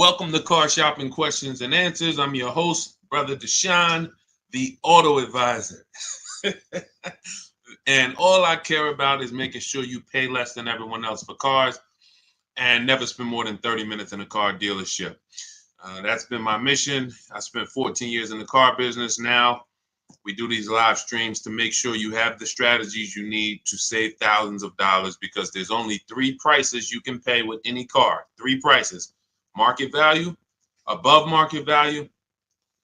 Welcome to Car Shopping Questions and Answers. I'm your host, Brother Deshone, the auto advisor. And all I care about is making sure you pay less than everyone else for cars and never spend more than 30 minutes in a car dealership. That's been my mission. I spent 14 years in the car business. Now we do these live streams to make sure you have the strategies you need to save thousands of dollars, because there's only three prices you can pay with any car. Three prices: market value, above market value,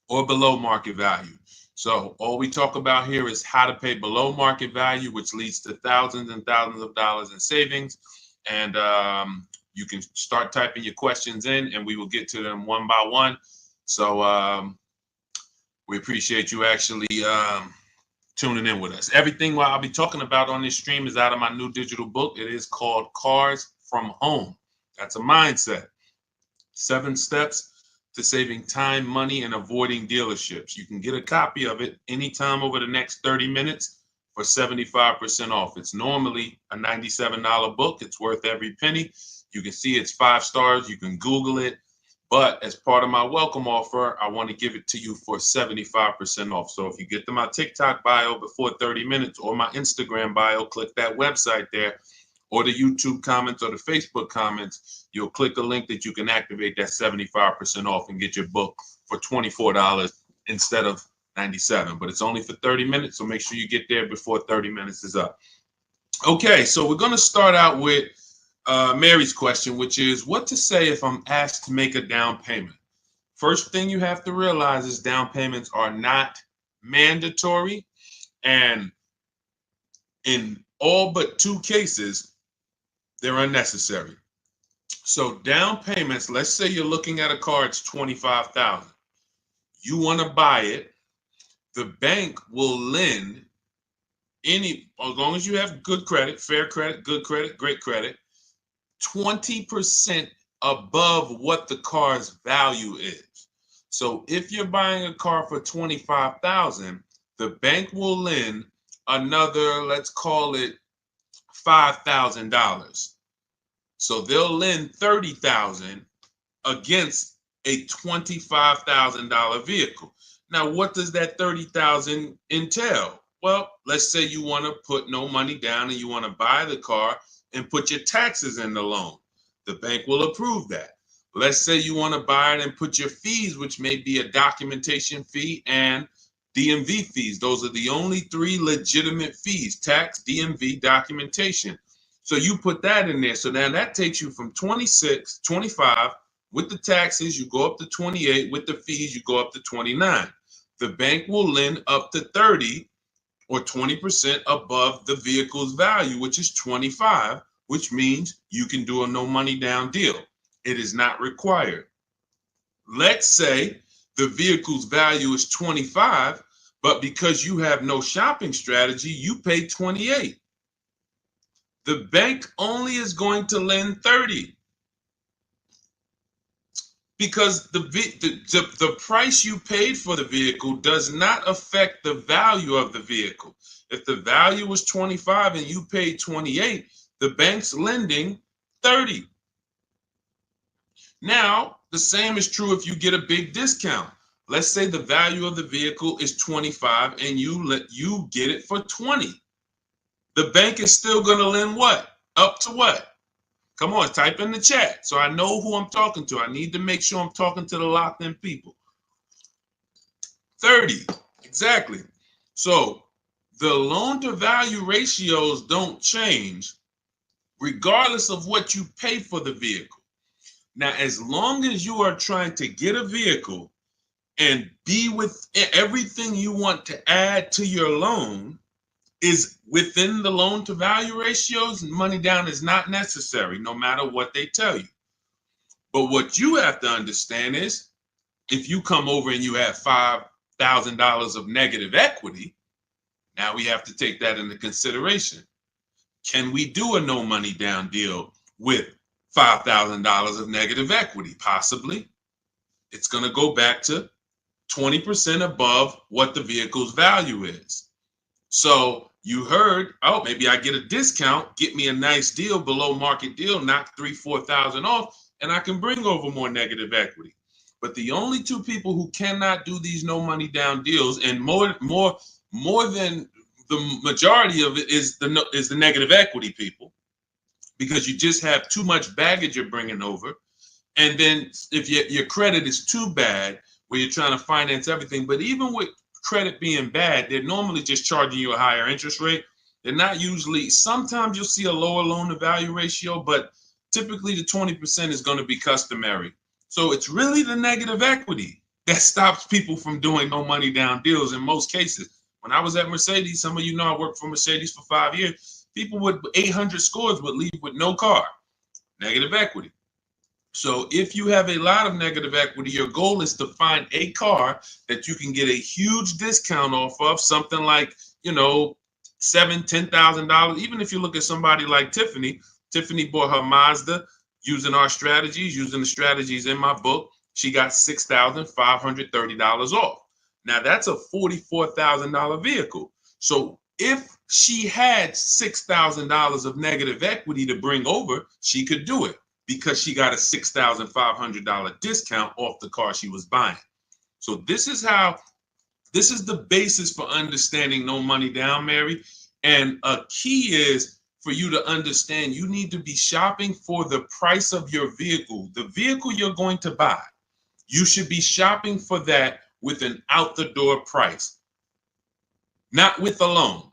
or below market value. So all we talk about here is how to pay below market value, which leads to thousands and thousands of dollars in savings. And you can start typing your questions in and we will get to them one by one. So we appreciate you actually tuning in with us. Everything what I'll be talking about on this stream is out of my new digital book. It is called Cars from Home. That's a mindset. 7 steps to saving time, money, and avoiding dealerships. You can get a copy of it anytime over the next 30 minutes for 75% off. It's normally a $97 book. It's worth every penny. You can see it's 5 stars. You can Google it. But as part of my welcome offer, I want to give it to you for 75% off. So if you get to my TikTok bio before 30 minutes or my Instagram bio, click that website there, or the YouTube comments or the Facebook comments, you'll click a link that you can activate that 75% off and get your book for $24 instead of $97. But it's only for 30 minutes, so make sure you get there before 30 minutes is up. Okay, so we're going to start out with Mary's question, which is what to say if I'm asked to make a down payment. First thing you have to realize is down payments are not mandatory, and in all but 2 cases, they're unnecessary. So down payments, let's say you're looking at a car, it's $25,000. You want to buy it. The bank will lend as long as you have good credit, fair credit, good credit, great credit, 20% above what the car's value is. So if you're buying a car for $25,000, the bank will lend another, let's call it $5,000. So they'll lend $30,000 against a $25,000 vehicle. Now, what does that $30,000 entail? Well, let's say you want to put no money down and you want to buy the car and put your taxes in the loan. The bank will approve that. Let's say you want to buy it and put your fees, which may be a documentation fee and DMV fees. Those are the only 3 legitimate fees: tax, DMV, documentation. So you put that in there. So now that takes you from 26, 25. With the taxes, you go up to 28. With the fees, you go up to 29. The bank will lend up to 30 or 20% above the vehicle's value, which is 25, which means you can do a no money down deal. It is not required. Let's say the vehicle's value is 25, but because you have no shopping strategy, you pay 28. The bank only is going to lend 30 because the price you paid for the vehicle does not affect the value of the vehicle. If the value was 25 and you paid 28, the bank's lending 30. Now, the same is true if you get a big discount. Let's say the value of the vehicle is 25 and you get it for 20. The bank is still going to lend what? Up to what? Come on, type in the chat so I know who I'm talking to. I need to make sure I'm talking to the locked in people. 30, exactly. So the loan to value ratios don't change regardless of what you pay for the vehicle. Now, as long as you are trying to get a vehicle and be with everything you want to add to your loan is within the loan to value ratios, money down is not necessary, no matter what they tell you. But what you have to understand is if you come over and you have $5,000 of negative equity, now we have to take that into consideration. Can we do a no money down deal with $5,000 of negative equity? Possibly. It's going to go back to 20% above what the vehicle's value is. So you heard, oh, maybe I get a discount, get me a nice deal, below market deal, knock $3,000-4,000 off. and I can bring over more negative equity. But the only two people who cannot do these no money down deals, and more than the majority of it, is the negative equity people, because you just have too much baggage you're bringing over. And then if your credit is too bad, where you're trying to finance everything, but even with credit being bad, they're normally just charging you a higher interest rate. They're not usually, sometimes you'll see a lower loan to value ratio, but typically the 20% is going to be customary. So it's really the negative equity that stops people from doing no money down deals in most cases. When I was at Mercedes, some of you know I worked for Mercedes for 5 years. People with 800 scores would leave with no car, negative equity. So if you have a lot of negative equity, your goal is to find a car that you can get a huge discount off of, something like, $7,000-$10,000. Even if you look at somebody like Tiffany bought her Mazda using our strategies, using the strategies in my book. She got $6,530 off. Now that's a $44,000 vehicle. So if she had $6,000 of negative equity to bring over, she could do it, because she got a $6,500 discount off the car she was buying. So this is the basis for understanding no money down, Mary. And a key is for you to understand you need to be shopping for the price of your vehicle. The vehicle you're going to buy, you should be shopping for that with an out the door price, not with a loan.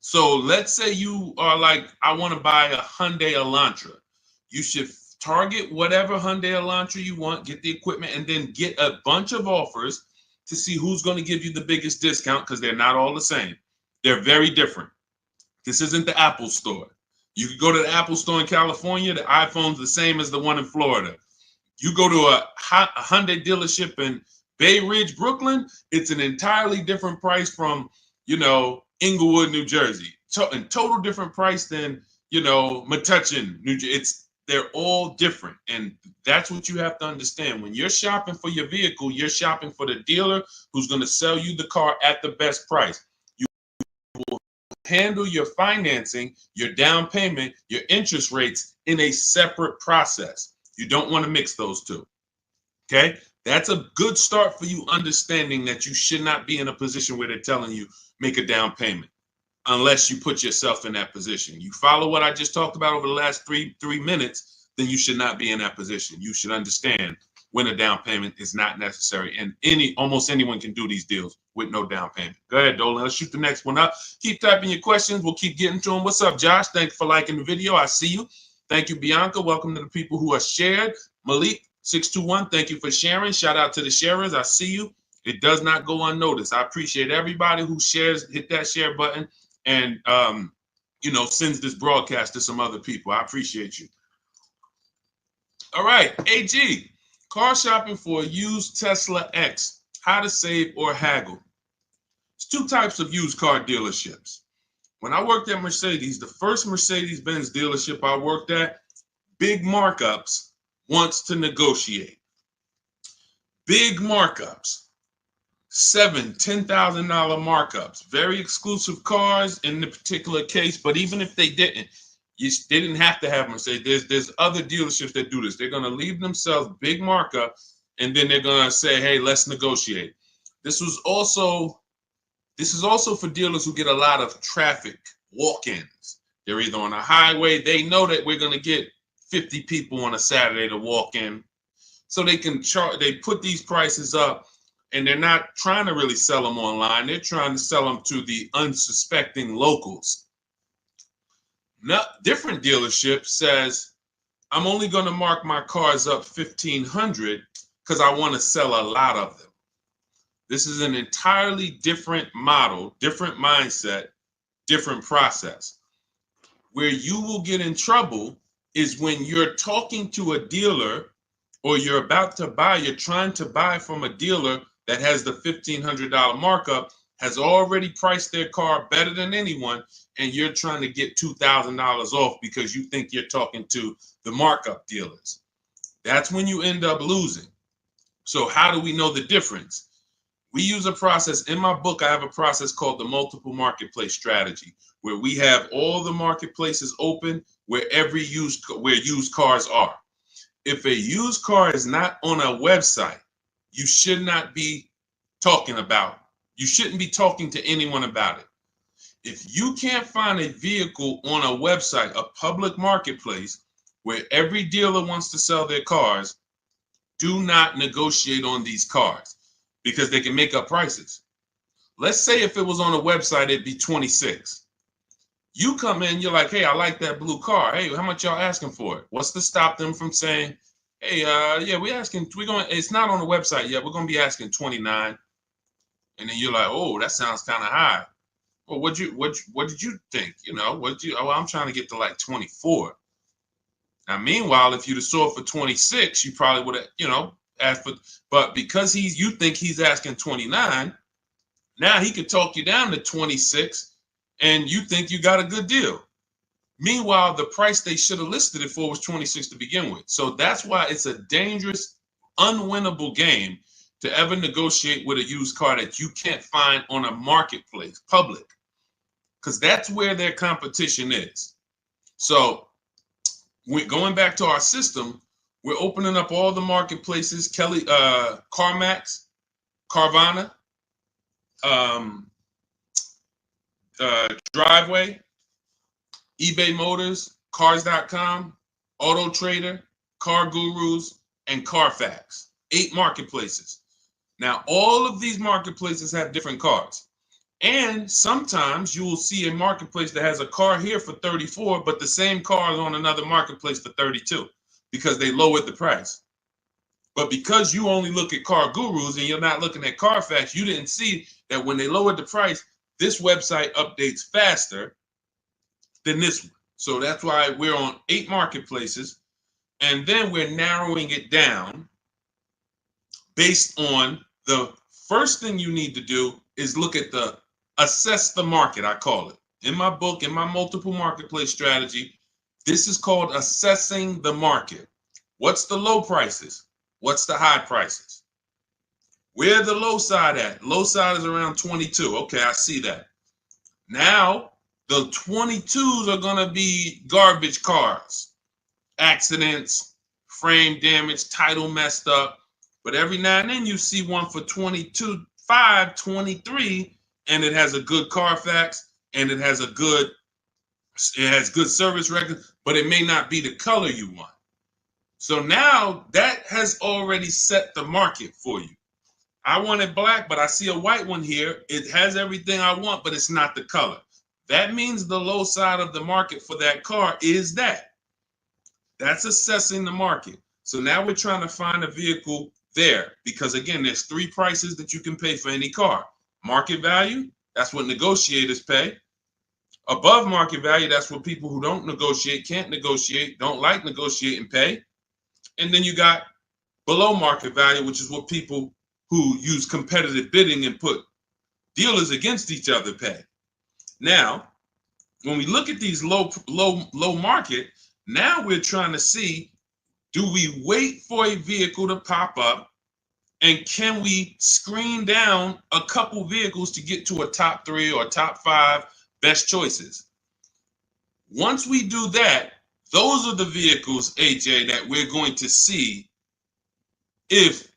So let's say you are like, I want to buy a Hyundai Elantra. You should target whatever Hyundai Elantra you want, get the equipment, and then get a bunch of offers to see who's going to give you the biggest discount, because they're not all the same. They're very different. This isn't the Apple store. You could go to the Apple store in California, the iPhone's the same as the one in Florida. You go to a Hyundai dealership in Bay Ridge, Brooklyn, it's an entirely different price from, Inglewood, New Jersey. And total different price than, Metuchen, New Jersey. They're all different. And that's what you have to understand. When you're shopping for your vehicle, you're shopping for the dealer who's going to sell you the car at the best price. You will handle your financing, your down payment, your interest rates in a separate process. You don't want to mix those two. Okay? That's a good start for you understanding that you should not be in a position where they're telling you make a down payment, unless you put yourself in that position. You follow what I just talked about over the last three minutes, then you should not be in that position. You should understand when a down payment is not necessary. And almost anyone can do these deals with no down payment. Go ahead, Dolan. Let's shoot the next one up. Keep typing your questions. We'll keep getting to them. What's up, Josh? Thank you for liking the video. I see you. Thank you, Bianca. Welcome to the people who are shared. Malik, 621, thank you for sharing. Shout out to the sharers. I see you. It does not go unnoticed. I appreciate everybody who shares, hit that share button, and sends this broadcast to some other people. I appreciate you. All right, AG, car shopping for a used Tesla X, how to save or haggle. There's two types of used car dealerships. When I worked at Mercedes, the first Mercedes-Benz dealership I worked at, big markups, wants to negotiate. Big markups. $7,000, $10,000 markups, very exclusive cars in the particular case. But even if they didn't, they didn't have to have Mercedes. There's other dealerships that do this. They're going to leave themselves big markup, and then they're going to say, hey, let's negotiate. This is also for dealers who get a lot of traffic walk-ins. They're either on a highway. They know that we're going to get 50 people on a Saturday to walk in, so they can charge. They put these prices up. And they're not trying to really sell them online. They're trying to sell them to the unsuspecting locals. Now, different dealership says, I'm only going to mark my cars up $1,500 because I want to sell a lot of them. This is an entirely different model, different mindset, different process. Where you will get in trouble is when you're talking to a dealer, or you're about to buy, you're trying to buy from a dealer that has the $1,500 markup, has already priced their car better than anyone, and you're trying to get $2,000 off because you think you're talking to the markup dealers. That's when you end up losing. So how do we know the difference? We use a process. In my book, I have a process called the multiple marketplace strategy, where we have all the marketplaces open where used cars are. if a used car is not on a website, you should not be talking about. You shouldn't be talking to anyone about it. If you can't find a vehicle on a website, a public marketplace, where every dealer wants to sell their cars, do not negotiate on these cars because they can make up prices. Let's say if it was on a website, it'd be 26. You come in, you're like, hey, I like that blue car. Hey, how much y'all asking for it? What's to stop them from saying, hey, yeah, it's not on the website yet. We're going to be asking 29. And then you're like, oh, that sounds kind of high. Well, what did you think? I'm trying to get to like 24. Now, meanwhile, if you'd have sold for 26, you probably would have, asked for, but because you think he's asking 29, now he could talk you down to 26 and you think you got a good deal. Meanwhile, the price they should have listed it for was 26 to begin with. So that's why it's a dangerous, unwinnable game to ever negotiate with a used car that you can't find on a marketplace, public, because that's where their competition is. So we're going back to our system. We're opening up all the marketplaces, CarMax, Carvana, Driveway, eBay Motors, Cars.com, Auto Trader, Car Gurus, and Carfax. 8 marketplaces. Now, all of these marketplaces have different cars. And sometimes you will see a marketplace that has a car here for 34, but the same car is on another marketplace for 32 because they lowered the price. But because you only look at Car Gurus and you're not looking at Carfax, you didn't see that when they lowered the price, this website updates faster than this one. So that's why we're on 8 marketplaces. And then we're narrowing it down based on the first thing you need to do is look at assess the market, I call it. In my book, in my multiple marketplace strategy, this is called assessing the market. What's the low prices? What's the high prices? Where the low side at? Low side is around 22. Okay, I see that. Now, the 22s are going to be garbage cars, accidents, frame damage, title messed up. But every now and then you see one for 22.5, 23, and it has a good Carfax and it has good service record, but it may not be the color you want. So now that has already set the market for you. I want it black, but I see a white one here. It has everything I want, but it's not the color. That means the low side of the market for that car is that. That's assessing the market. So now we're trying to find a vehicle there because, again, there's 3 prices that you can pay for any car. Market value, that's what negotiators pay. Above market value, that's what people who don't negotiate, can't negotiate, don't like negotiating pay. And then you got below market value, which is what people who use competitive bidding and put dealers against each other pay. Now, when we look at these low market, now we're trying to see, do we wait for a vehicle to pop up and can we screen down a couple vehicles to get to a top 3 or top 5 best choices? Once we do that, those are the vehicles, AJ, that we're going to see if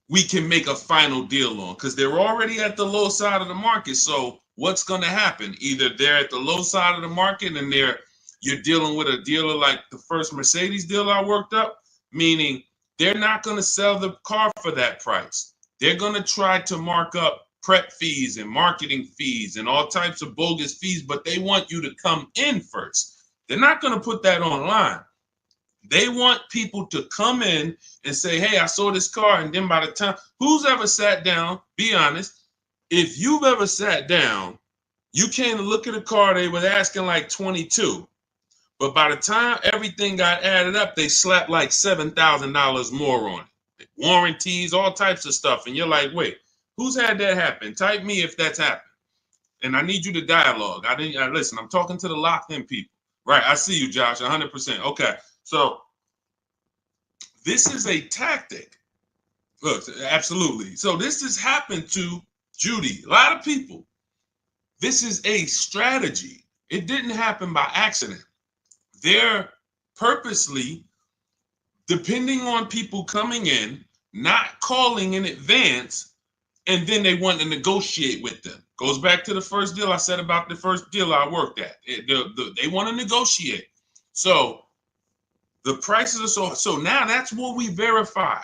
we can make a final deal on, because they're already at the low side of the market. So what's going to happen? Either they're at the low side of the market and you're dealing with a dealer like the first Mercedes dealer I worked up, meaning they're not going to sell the car for that price. They're going to try to mark up prep fees and marketing fees and all types of bogus fees, but they want you to come in first. They're not going to put that online. They want people to come in and say, hey, I saw this car. And then by the time, who's ever sat down, be honest, if you've ever sat down, you came to look at a car, they were asking like 22. But by the time everything got added up, they slapped like $7,000 more on it. Warranties, all types of stuff. And you're like, wait, who's had that happen? Type me if that's happened. And I need you to dialogue. Listen, I'm talking to the locked in people. Right, I see you, Josh, 100%. Okay, so this is a tactic. Look, absolutely. So this has happened to Judy, a lot of people. This is a strategy. It didn't happen by accident. They're purposely depending on people coming in, not calling in advance, and then they want to negotiate with them. Goes back to the first deal I said about the first deal I worked at. They want to negotiate. So the prices are so now that's what we verify.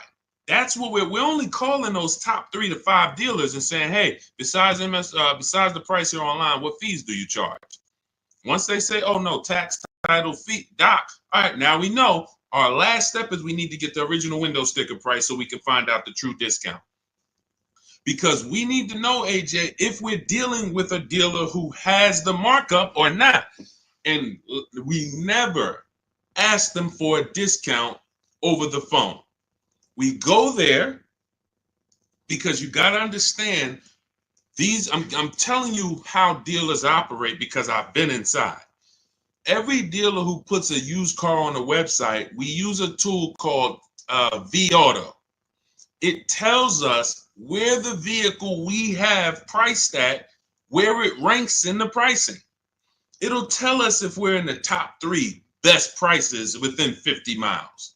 That's what we're only calling those top 3 to 5 dealers and saying, hey, besides besides the price here online, what fees do you charge? Once they say, oh no, tax, title, fee, doc, all right, now we know our last step is we need to get the original window sticker price so we can find out the true discount. Because we need to know, AJ, if we're dealing with a dealer who has the markup or not. And we never ask them for a discount over the phone. We go there because you got to understand these. I'm telling you how dealers operate because I've been inside. Every dealer who puts a used car on a website, we use a tool called V-Auto. It tells us where the vehicle we have priced at, where it ranks in the pricing. It'll tell us if we're in the top 3 best prices within 50 miles.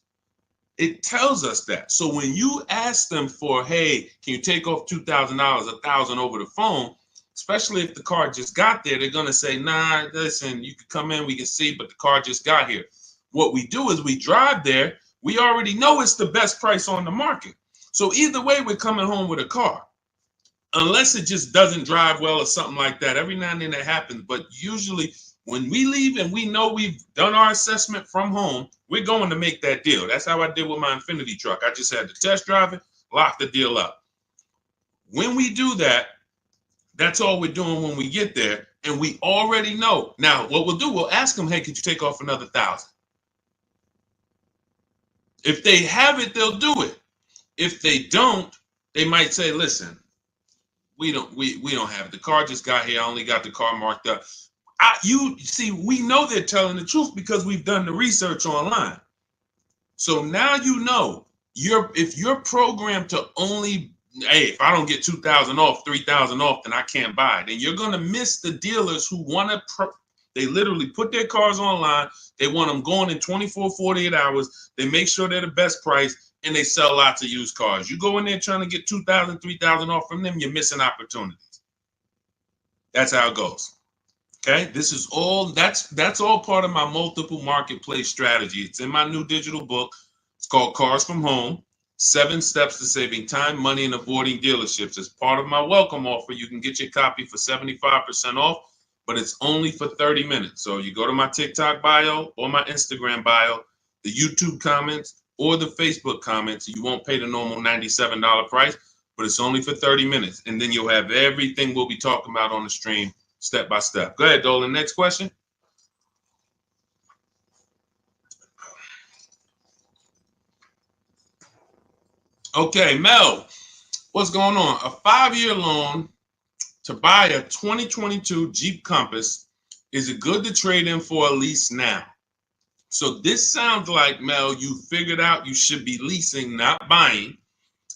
It tells us that. So when you ask them for, hey, can you take off $2,000, $1,000 over the phone, especially if the car just got there, they're going to say, nah, listen, you can come in, we can see, but the car just got here. What we do is we drive there. We already know it's the best price on the market. So either way, we're coming home with a car. Unless it just doesn't drive well or something like that. Every now and then that happens. But usually when we leave and we know we've done our assessment from home, we're going to make that deal. That's how I did with my Infinity truck. I just had to test drive it, lock the deal up. When we do that, that's all we're doing when we get there. And we already know. Now, what we'll do, we'll ask them, hey, could you take off another $1,000? If they have it, they'll do it. If they don't, they might say, listen, we don't have it. The car just got here. I only got the car marked up. You see, we know they're telling the truth because we've done the research online. So now you know if you're programmed to only, hey, if I don't get 2,000 off, 3,000 off, then I can't buy it. And you're going to miss the dealers who want to, they literally put their cars online. They want them going in 24, 48 hours. They make sure they're the best price and they sell lots of used cars. You go in there trying to get 2,000, 3,000 off from them, you're missing opportunities. That's how it goes. Okay, this is all, that's all part of my multiple marketplace strategy. It's in my new digital book. It's called Cars from Home, 7 Steps to Saving Time, Money, and Avoiding Dealerships. As part of my welcome offer, you can get your copy for 75% off, but it's only for 30 minutes. So you go to my TikTok bio or my Instagram bio, the YouTube comments, or the Facebook comments. You won't pay the normal $97 price, but it's only for 30 minutes. And then you'll have everything we'll be talking about on the stream step by step. Go ahead, Dolan. Next question. Okay, Mel, what's going on? A 5-year loan to buy a 2022 Jeep Compass. Is it good to trade in for a lease now? So this sounds like, Mel, you figured out you should be leasing, not buying.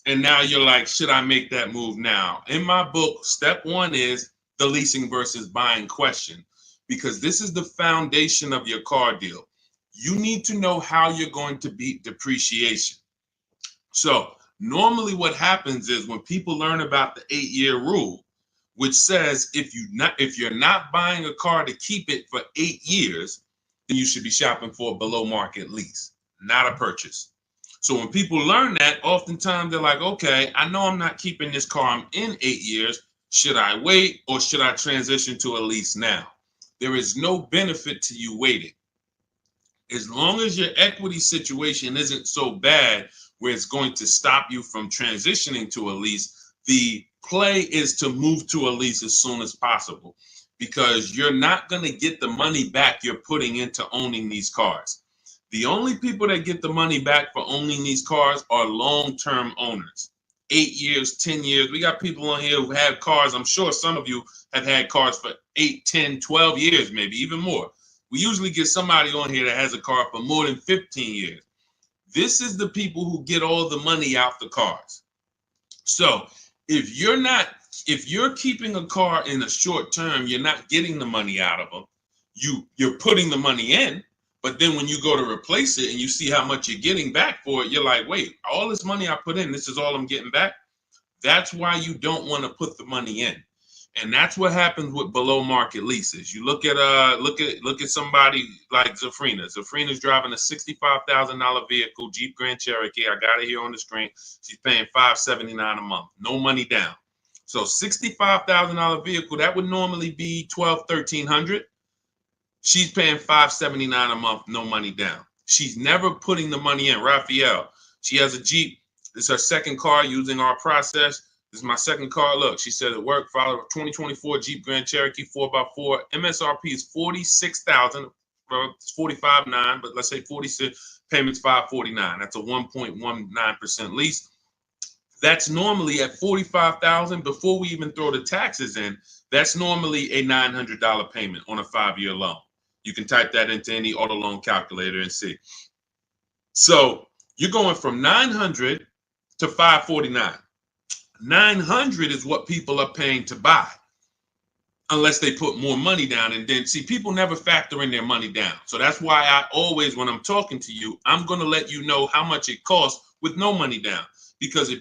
And now you're like, should I make that move now? In my book, step 1 is the leasing versus buying question, because this is the foundation of your car deal. You need to know how you're going to beat depreciation. So normally what happens is when people learn about the 8-year rule, which says if you're not buying a car to keep it for 8 years, then you should be shopping for a below market lease, not a purchase. So when people learn that, oftentimes they're like, okay, I know I'm not keeping this car. I'm in 8 years. Should I wait or should I transition to a lease now? There is no benefit to you waiting. As long as your equity situation isn't so bad where it's going to stop you from transitioning to a lease, the play is to move to a lease as soon as possible, because you're not going to get the money back you're putting into owning these cars. The only people that get the money back for owning these cars are long-term owners. 8 years, 10 years. We got people on here who have cars. I'm sure some of you have had cars for 8, 10, 12 years, maybe even more. We usually get somebody on here that has a car for more than 15 years. This is the people who get all the money out the cars. So if you're keeping a car in a short term, you're not getting the money out of them. You're putting the money in, But then when you go to replace it and you see how much you're getting back for it, you're like, wait, all this money I put in, this is all I'm getting back. That's why you don't want to put the money in. And that's what happens with below market leases. You look at somebody like Zafrina. Zafrina's driving a $65,000 vehicle, Jeep Grand Cherokee. I got it here on the screen. She's paying $579 a month, no money down. So $65,000 vehicle, that would normally be $1,200-1,300. She's paying $579 a month, no money down. She's never putting the money in. Raphael, she has a Jeep. This is her second car using our process. This is my second car. Look, she said it worked. Follow a 2024 Jeep Grand Cherokee 4x4. MSRP is $46,000. Well, it's $45,900, but let's say 46. Payments $549. That's a 1.19% lease. That's normally at $45,000 before we even throw the taxes in. That's normally a $900 payment on a 5-year loan. You can type that into any auto loan calculator and see. So you're going from $900 to $549. $900 is what people are paying to buy, unless they put more money down. And then, see, people never factor in their money down. So that's why I always, when I'm talking to you, I'm going to let you know how much it costs with no money down. Because if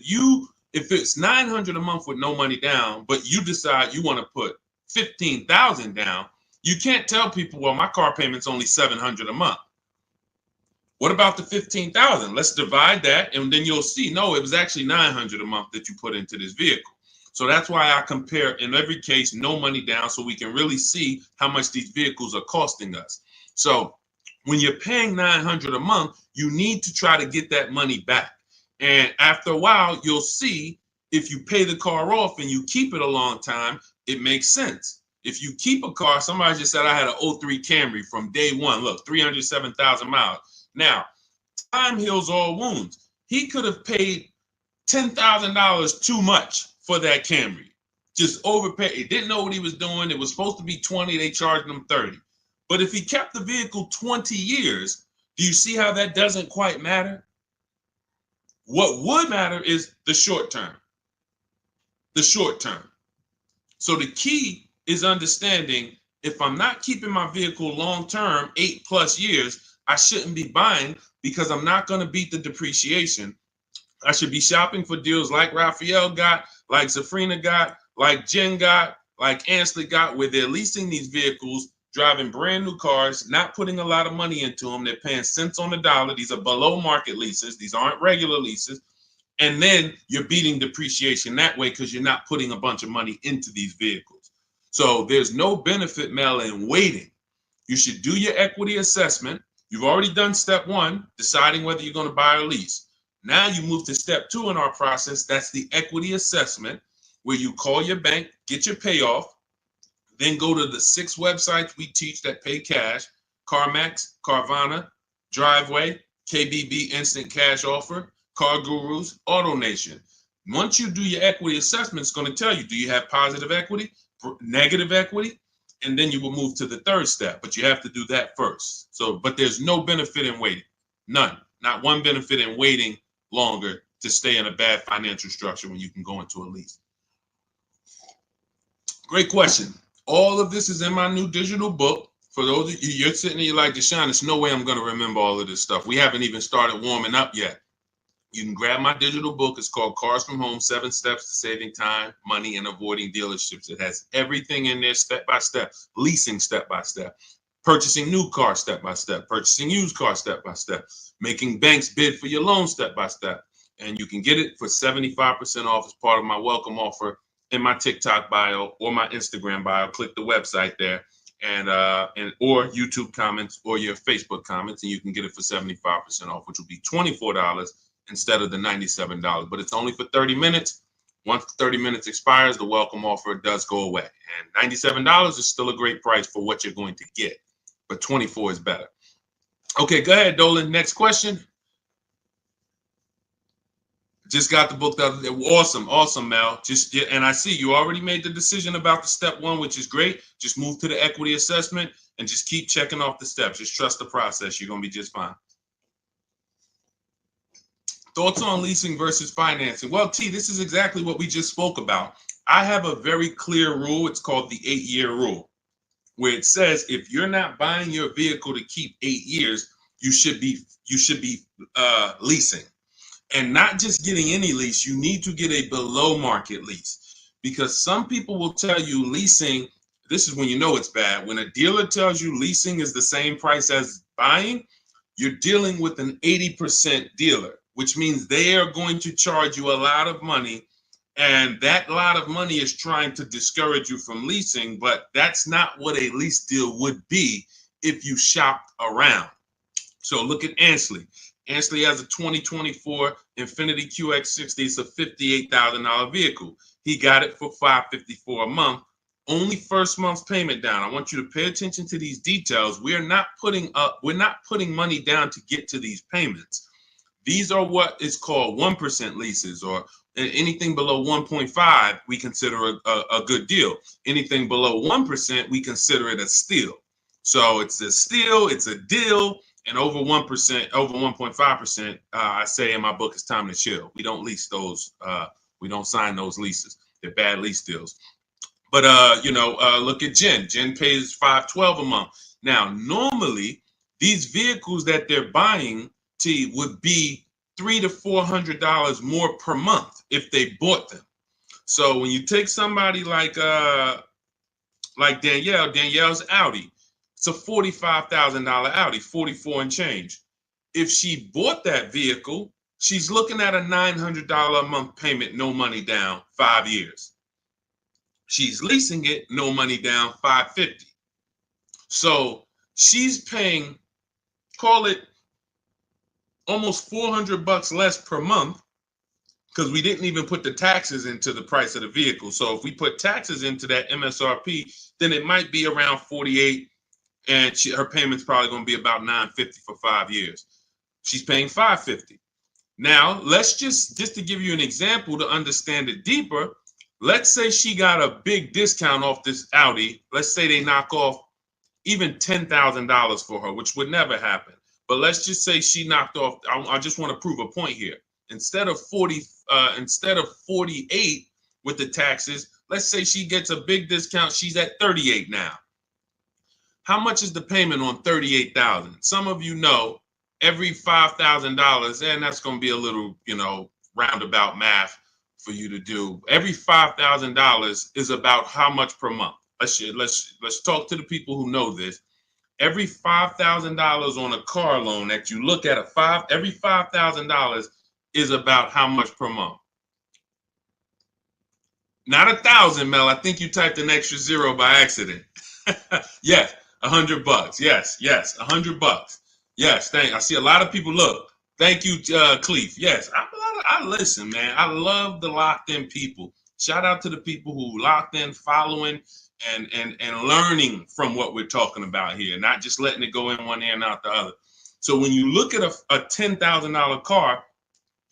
it's $900 a month with no money down, but you decide you want to put $15,000 down, you can't tell people, well, my car payment's only $700 a month. What about the $15,000? Let's divide that, and then you'll see, no, it was actually $900 a month that you put into this vehicle. So that's why I compare, in every case, no money down, so we can really see how much these vehicles are costing us. So when you're paying $900 a month, you need to try to get that money back. And after a while, you'll see if you pay the car off and you keep it a long time, it makes sense. If you keep a car, somebody just said I had an 03 Camry from day one. Look, 307,000 miles. Now, time heals all wounds. He could have paid $10,000 too much for that Camry. Just overpaid. He didn't know what he was doing. It was supposed to be 20. They charged him 30. But if he kept the vehicle 20 years, do you see how that doesn't quite matter? What would matter is the short term. The short term. So the key is understanding, if I'm not keeping my vehicle long term, 8+ years, I shouldn't be buying, because I'm not going to beat the depreciation. I should be shopping for deals like Raphael got, like Zafrina got, like Jen got, like Ansley got, where they're leasing these vehicles, driving brand new cars, not putting a lot of money into them. They're paying cents on the dollar. These are below market leases. These aren't regular leases. And then you're beating depreciation that way because you're not putting a bunch of money into these vehicles. So there's no benefit, Mel, in waiting. You should do your equity assessment. You've already done step one, deciding whether you're going to buy or lease. Now you move to step two in our process. That's the equity assessment, where you call your bank, get your payoff, then go to the 6 websites we teach that pay cash: CarMax, Carvana, Driveway, KBB Instant Cash Offer, Car Gurus, AutoNation. Once you do your equity assessment, it's going to tell you, do you have positive equity, negative equity? And then you will move to the third step, but you have to do that first. So, but there's no benefit in waiting. None. Not one benefit in waiting longer to stay in a bad financial structure when you can go into a lease. Great question. All of this is in my new digital book. For those of you, you're sitting there, you're like, Deshone, there's no way I'm going to remember all of this stuff. We haven't even started warming up yet. You can grab my digital book. It's called Cars from Home, 7 Steps to Saving Time, Money, and Avoiding Dealerships. It has everything in there step by step, leasing step by step, purchasing new cars step by step, purchasing used cars step by step, making banks bid for your loan step by step. And you can get it for 75% off as part of my welcome offer in my TikTok bio or my Instagram bio. Click the website there, and or YouTube comments or your Facebook comments, and you can get it for 75% off, which will be $24 instead of the $97. But it's only for 30 minutes. Once 30 minutes expires, the welcome offer does go away. And $97 is still a great price for what you're going to get, but 24 is better. Okay, go ahead, Dolan. Next question. Just got the book the other day. Awesome, Mel. And I see you already made the decision about the step one, which is great. Just move to the equity assessment and just keep checking off the steps. Just trust the process. You're going to be just fine. Thoughts on leasing versus financing? Well, T, this is exactly what we just spoke about. I have a very clear rule. It's called the 8-year rule. where it says if you're not buying your vehicle to keep 8 years, you should be leasing. And not just getting any lease, you need to get a below market lease, because some people will tell you leasing, this is when you know it's bad. When a dealer tells you leasing is the same price as buying, you're dealing with an 80% dealer, which means they are going to charge you a lot of money. And that lot of money is trying to discourage you from leasing, but that's not what a lease deal would be if you shopped around. So look at Ansley. Ansley has a 2024 Infiniti QX60. It's a $58,000 vehicle. He got it for $554 a month. Only first month's payment down. I want you to pay attention to these details. We're not putting money down to get to these payments. These are what is called 1% leases, or anything below 1.5 we consider a good deal. Anything below 1% we consider it a steal. So it's a steal, it's a deal. And over 1%, over 1.5%, I say in my book, it's time to chill. We don't lease those. We don't sign those leases. They're bad lease deals. But look at Jen. Jen pays $512 a month. Now, normally these vehicles that they're buying would be $300 to $400 more per month if they bought them. So when you take somebody like Danielle's Audi. It's a $45,000 Audi, 44 and change. If she bought that vehicle, she's looking at a $900 a month payment, no money down, 5 years. She's leasing it, no money down, $550. So she's paying, call it almost $400 less per month, because we didn't even put the taxes into the price of the vehicle. So if we put taxes into that MSRP, then it might be around $48. And her payment's probably going to be about $950 for 5 years. She's paying $550. Now, let's just to give you an example to understand it deeper, let's say she got a big discount off this Audi. Let's say they knock off even $10,000 for her, which would never happen. But let's just say she knocked off, I just want to prove a point here. Instead of 48 with the taxes, let's say she gets a big discount. She's at 38 now. How much is the payment on $38,000? Some of you know every $5,000, and that's going to be a little, roundabout math for you to do. Every $5,000 is about how much per month? Let's talk to the people who know this. Every $5,000 on a car loan that you look at every $5,000 is about how much per month? Not 1,000, Mel. I think you typed an extra zero by accident. Yes. $100. Yes, $100. Yes, I see a lot of people. Look, thank you, Cleef. Yes, I listen, man. I love the locked in people. Shout out to the people who locked in, following, and learning from what we're talking about here, not just letting it go in one ear and out the other. So when you look at a $10,000 car,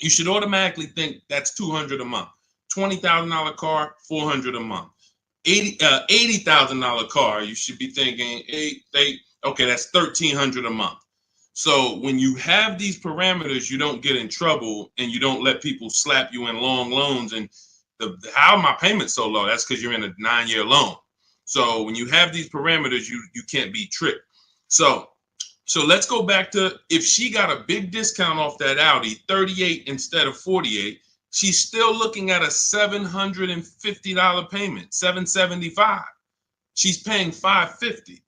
you should automatically think that's $200 a month. $20,000 car, $400 a month. $80,000 car, you should be thinking, okay, that's $1,300 a month. So when you have these parameters, you don't get in trouble and you don't let people slap you in long loans. And how my payment so low? That's because you're in a 9-year loan. So when you have these parameters, you can't be tricked. So let's go back to, if she got a big discount off that Audi, 38 instead of 48. She's still looking at a $750 payment, $775. She's paying $550.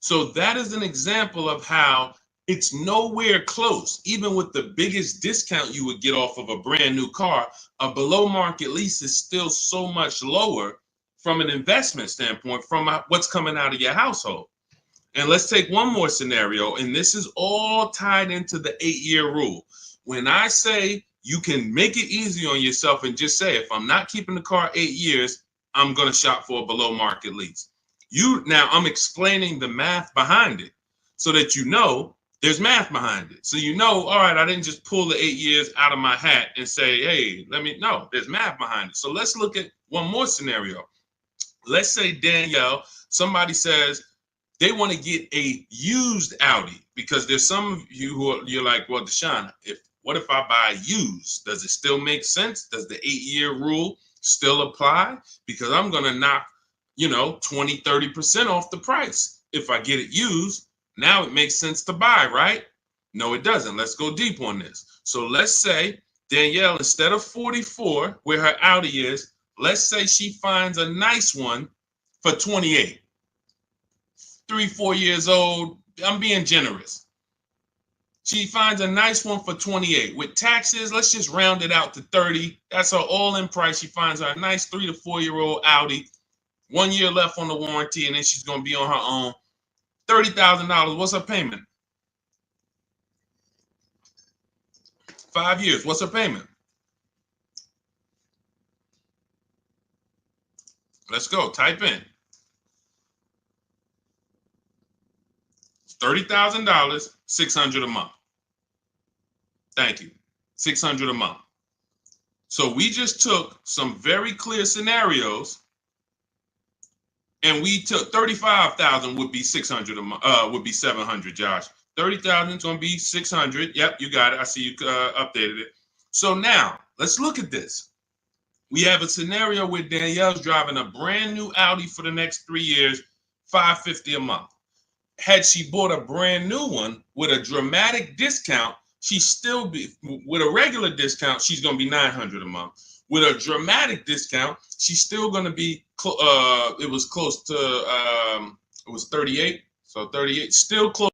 So that is an example of how it's nowhere close. Even with the biggest discount you would get off of a brand new car, a below market lease is still so much lower from an investment standpoint, from what's coming out of your household. And let's take one more scenario, and this is all tied into the 8-year rule. When I say you can make it easy on yourself and just say, if I'm not keeping the car 8 years, I'm going to shop for a below market lease. Now I'm explaining the math behind it so that there's math behind it. So all right, I didn't just pull the 8 years out of my hat and say, hey, there's math behind it. So let's look at one more scenario. Let's say Danielle, somebody says they want to get a used Audi, because there's some of you you're like, well, Deshone, what if I buy used? Does it still make sense? Does the 8-year rule still apply? Because I'm going to knock, 20, 30% off the price. If I get it used, now it makes sense to buy, right? No, it doesn't. Let's go deep on this. So let's say Danielle, instead of 44, where her Audi is, let's say she finds a nice one for 28. 3, 4 years old. I'm being generous. She finds a nice one for 28. With taxes, let's just round it out to 30. That's her all-in price. She finds her a nice 3 to 4-year-old Audi. 1 year left on the warranty, and then she's going to be on her own. $30,000. What's her payment? 5 years. What's her payment? Let's go. Type in. $30,000, $600 a month. Thank you. $600 a month. So we just took some very clear scenarios, and we took 35,000 would be 600 a month. Would be 700. Josh, 30,000 is going to be 600. Yep, you got it. I see you updated it. So now let's look at this. We have a scenario where Danielle's driving a brand new Audi for the next 3 years, $550 a month. Had she bought a brand new one with a dramatic discount, she's still be with a regular discount, she's going to be $900 a month. With a dramatic discount, she's still going to be it was close to it was 38. So 38, still close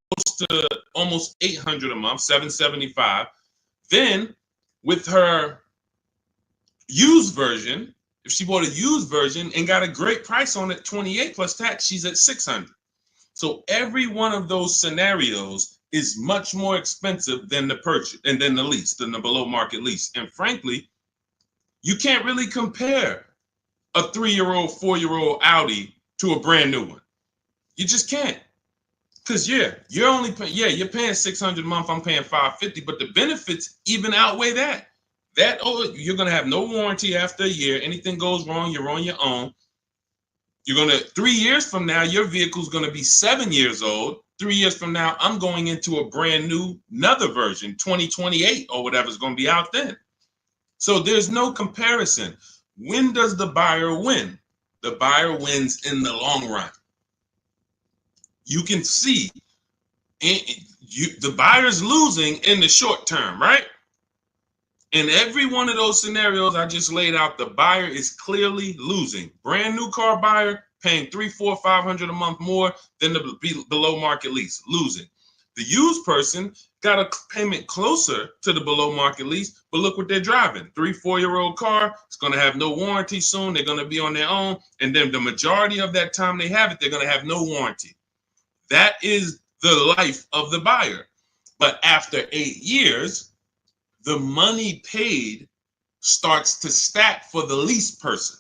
to almost $800 a month, $775. Then with her used version, if she bought a used version and got a great price on it, 28 plus tax, she's at $600. So every one of those scenarios is much more expensive than the purchase and then the lease, than the below market lease. And frankly, you can't really compare a 3-year-old, 4-year-old Audi to a brand new one. You just can't. Because you're only you're paying $600 a month, I'm paying $550, but the benefits even outweigh that. You're gonna have no warranty after a year. Anything goes wrong, you're on your own. You're going to, 3 years from now, your vehicle's going to be 7 years old. 3 years from now, I'm going into a brand new, another version, 2028 or whatever's going to be out then. So there's no comparison. When does the buyer win? The buyer wins in the long run. You can see the buyer's losing in the short term, right? In every one of those scenarios I just laid out, the buyer is clearly losing. Brand new car buyer paying $300, $400, $500 a month more than the below market lease, losing. The used person got a payment closer to the below market lease, but look what they're driving. 3, 4-year-old car. It's going to have no warranty soon. They're going to be on their own. And then the majority of that time they have it, they're going to have no warranty. That is the life of the buyer. But after 8 years, the money paid starts to stack for the lease person.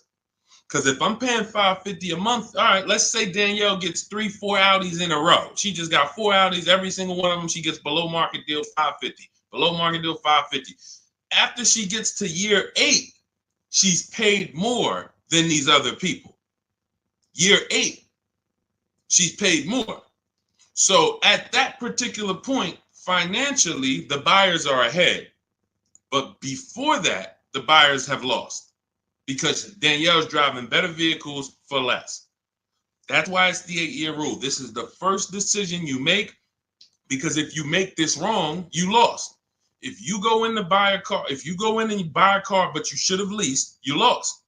Because if I'm paying $550 a month, all right, let's say Danielle gets 3, 4 Audis in a row. She just got 4 Audis, every single one of them, she gets below market deal $550. Below market deal $550. After she gets to year 8, she's paid more than these other people. Year 8, she's paid more. So at that particular point, financially, the buyers are ahead. But before that, the buyers have lost because Danielle's driving better vehicles for less. That's why it's the 8-year rule. This is the first decision you make, because if you make this wrong, you lost. If you go in to buy a car, if you go in and you buy a car, but you should have leased, you lost.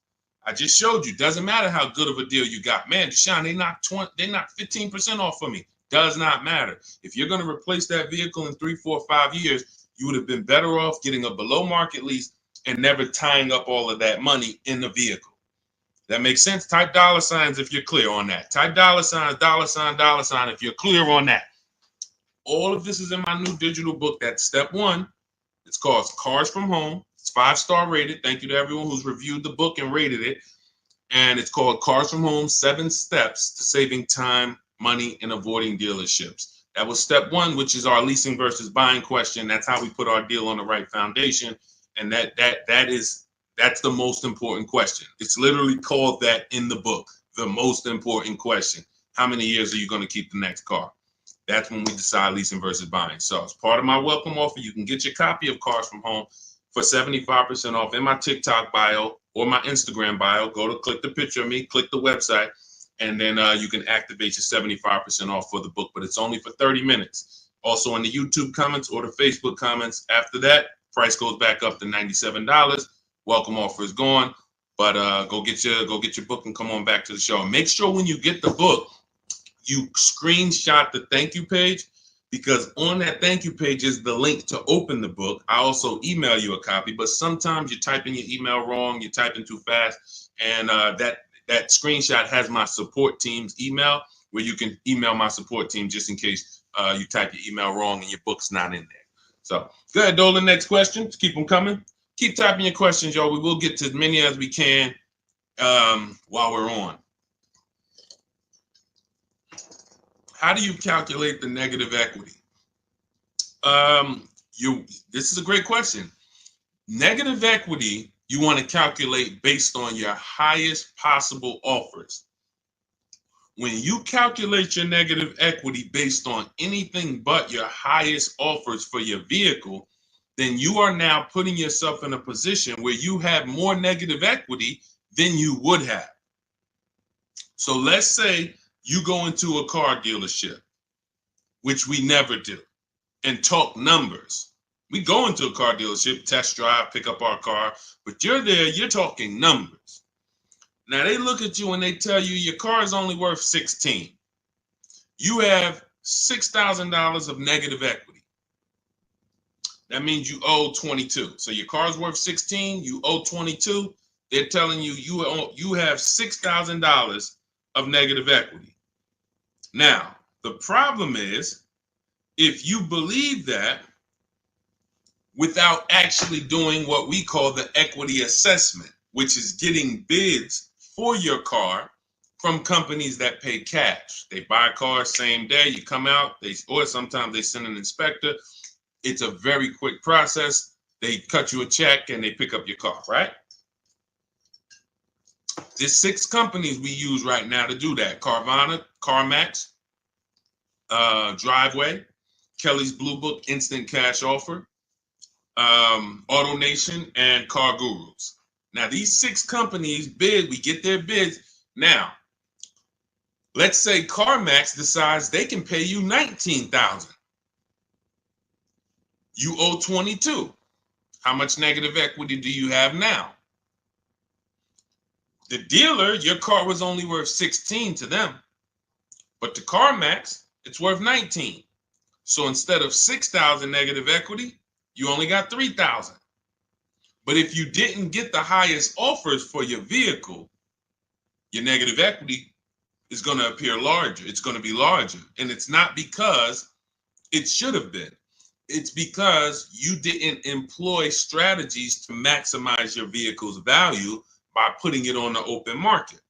I just showed you. Doesn't matter how good of a deal you got. Man, Deshone, they knocked 15% off for me. Does not matter. If you're going to replace that vehicle in 3, 4, 5 years, you would have been better off getting a below market lease and never tying up all of that money in the vehicle. That makes sense? Type $signs if you're clear on that. Type $sign, $sign if you're clear on that. All of this is in my new digital book. That's step 1. It's called Cars from Home. It's 5-star rated. Thank you to everyone who's reviewed the book and rated it. And it's called Cars from Home, 7 Steps to Saving Time, Money, and Avoiding Dealerships. That was step 1, which is our leasing versus buying question. That's how we put our deal on the right foundation. And that's the most important question. It's literally called that in the book, the most important question. How many years are you going to keep the next car? That's when we decide leasing versus buying. So as part of my welcome offer, you can get your copy of Cars from Home for 75% off in my TikTok bio or my Instagram bio. Go to click the picture of me, click the website. and then you can activate your 75% off for the book, but it's only for 30 minutes. Also in the YouTube comments or the Facebook comments. After that, price goes back up to $97. Welcome offer is gone, but go get your book and come on back to the show. And make sure when you get the book, you screenshot the thank you page, because on that thank you page is the link to open the book. I also email you a copy, but sometimes you type in your email wrong, you type in too fast, and that screenshot has my support team's email, where you can email my support team just in case you type your email wrong and your book's not in there. So go ahead, Dolan. Next question. Just keep them coming. Keep typing your questions, y'all. We will get to as many as we can while we're on. How do you calculate the negative equity? This is a great question. Negative equity, you want to calculate based on your highest possible offers. When you calculate your negative equity based on anything but your highest offers for your vehicle, then you are now putting yourself in a position where you have more negative equity than you would have. So let's say you go into a car dealership, which we never do, and talk numbers. We go into a car dealership, test drive, pick up our car, but you're there, you're talking numbers. Now they look at you and they tell you your car is only worth 16. You have $6,000 of negative equity. That means you owe 22. So your car's worth 16, you owe 22. They're telling you you have $6,000 of negative equity. Now, the problem is, if you believe that without actually doing what we call the equity assessment, which is getting bids for your car from companies that pay cash. They buy cars same day, you come out, or sometimes they send an inspector. It's a very quick process. They cut you a check and they pick up your car, right? There's 6 companies we use right now to do that. Carvana, CarMax, Driveway, Kelly's Blue Book, Instant Cash Offer, AutoNation, and Car Gurus. Now, these 6 companies bid, we get their bids. Now, let's say CarMax decides they can pay you $19,000. You owe 22. How much negative equity do you have now? The dealer, your car was only worth 16 to them, but to CarMax, it's worth 19. So instead of 6,000 negative equity, you only got 3,000. But if you didn't get the highest offers for your vehicle, your negative equity is going to appear larger. It's going to be larger. And it's not because it should have been. It's because you didn't employ strategies to maximize your vehicle's value by putting it on the open market.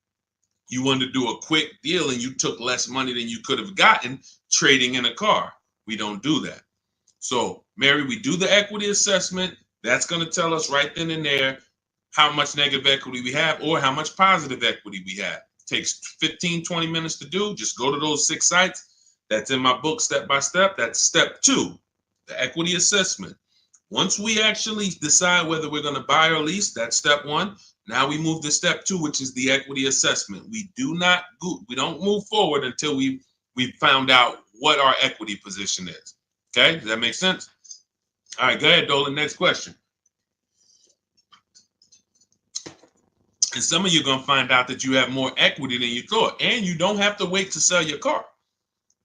You wanted to do a quick deal and you took less money than you could have gotten trading in a car. We don't do that. So, Mary, we do the equity assessment. That's going to tell us right then and there how much negative equity we have or how much positive equity we have. It takes 15, 20 minutes to do. Just go to those 6 sites. That's in my book, Step by Step. That's step 2, the equity assessment. Once we actually decide whether we're going to buy or lease, that's step 1. Now we move to step 2, which is the equity assessment. We don't move forward until we found out what our equity position is. Okay, does that make sense? All right, go ahead, Dolan. Next question. And some of you are going to find out that you have more equity than you thought, and you don't have to wait to sell your car.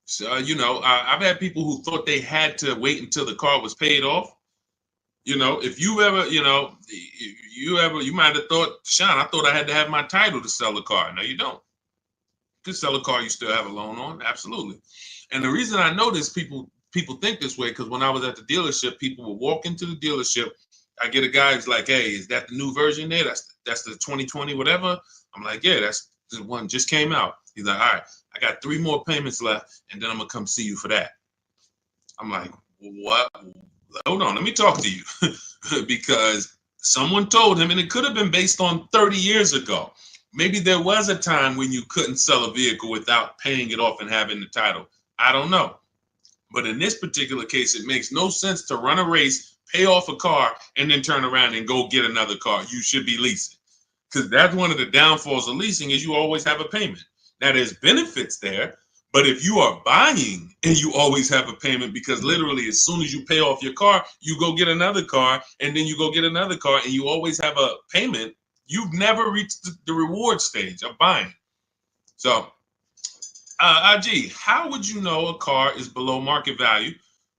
So, I've had people who thought they had to wait until the car was paid off. If you ever, you might have thought, Sean, I thought I had to have my title to sell a car. No, you don't. You can sell a car you still have a loan on. Absolutely. And the reason I know this, people think this way, because when I was at the dealership, people would walk into the dealership. I get a guy who's like, hey, is that the new version there? That's the 2020 whatever. I'm like, yeah, that's the one just came out. He's like, all right, I got 3 more payments left, and then I'm gonna come see you for that. I'm like, what? Hold on, let me talk to you. Because someone told him, and it could have been based on 30 years ago. Maybe there was a time when you couldn't sell a vehicle without paying it off and having the title. I don't know. But in this particular case, it makes no sense to run a race, pay off a car, and then turn around and go get another car. You should be leasing. Because that's one of the downfalls of leasing is you always have a payment. Now, there's benefits there, but if you are buying and you always have a payment, because literally as soon as you pay off your car, you go get another car, and then you go get another car, and you always have a payment, you've never reached the reward stage of buying. So, IG, how would you know a car is below market value?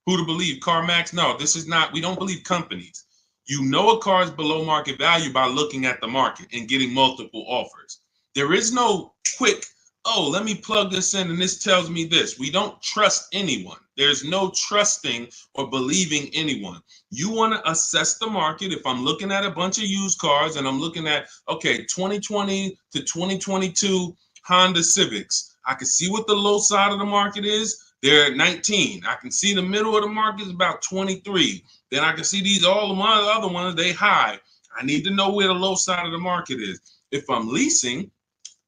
Who to believe? CarMax? No, this is not. We don't believe companies. You know a car is below market value by looking at the market and getting multiple offers. There is no quick, oh, let me plug this in and this tells me this. We don't trust anyone. There's no trusting or believing anyone. You want to assess the market. If I'm looking at a bunch of used cars and I'm looking at, okay, 2020 to 2022 Honda Civics, I can see what the low side of the market is. They're at 19. I can see the middle of the market is about 23. Then I can see these all of my other ones, they high. I need to know where the low side of the market is. If I'm leasing,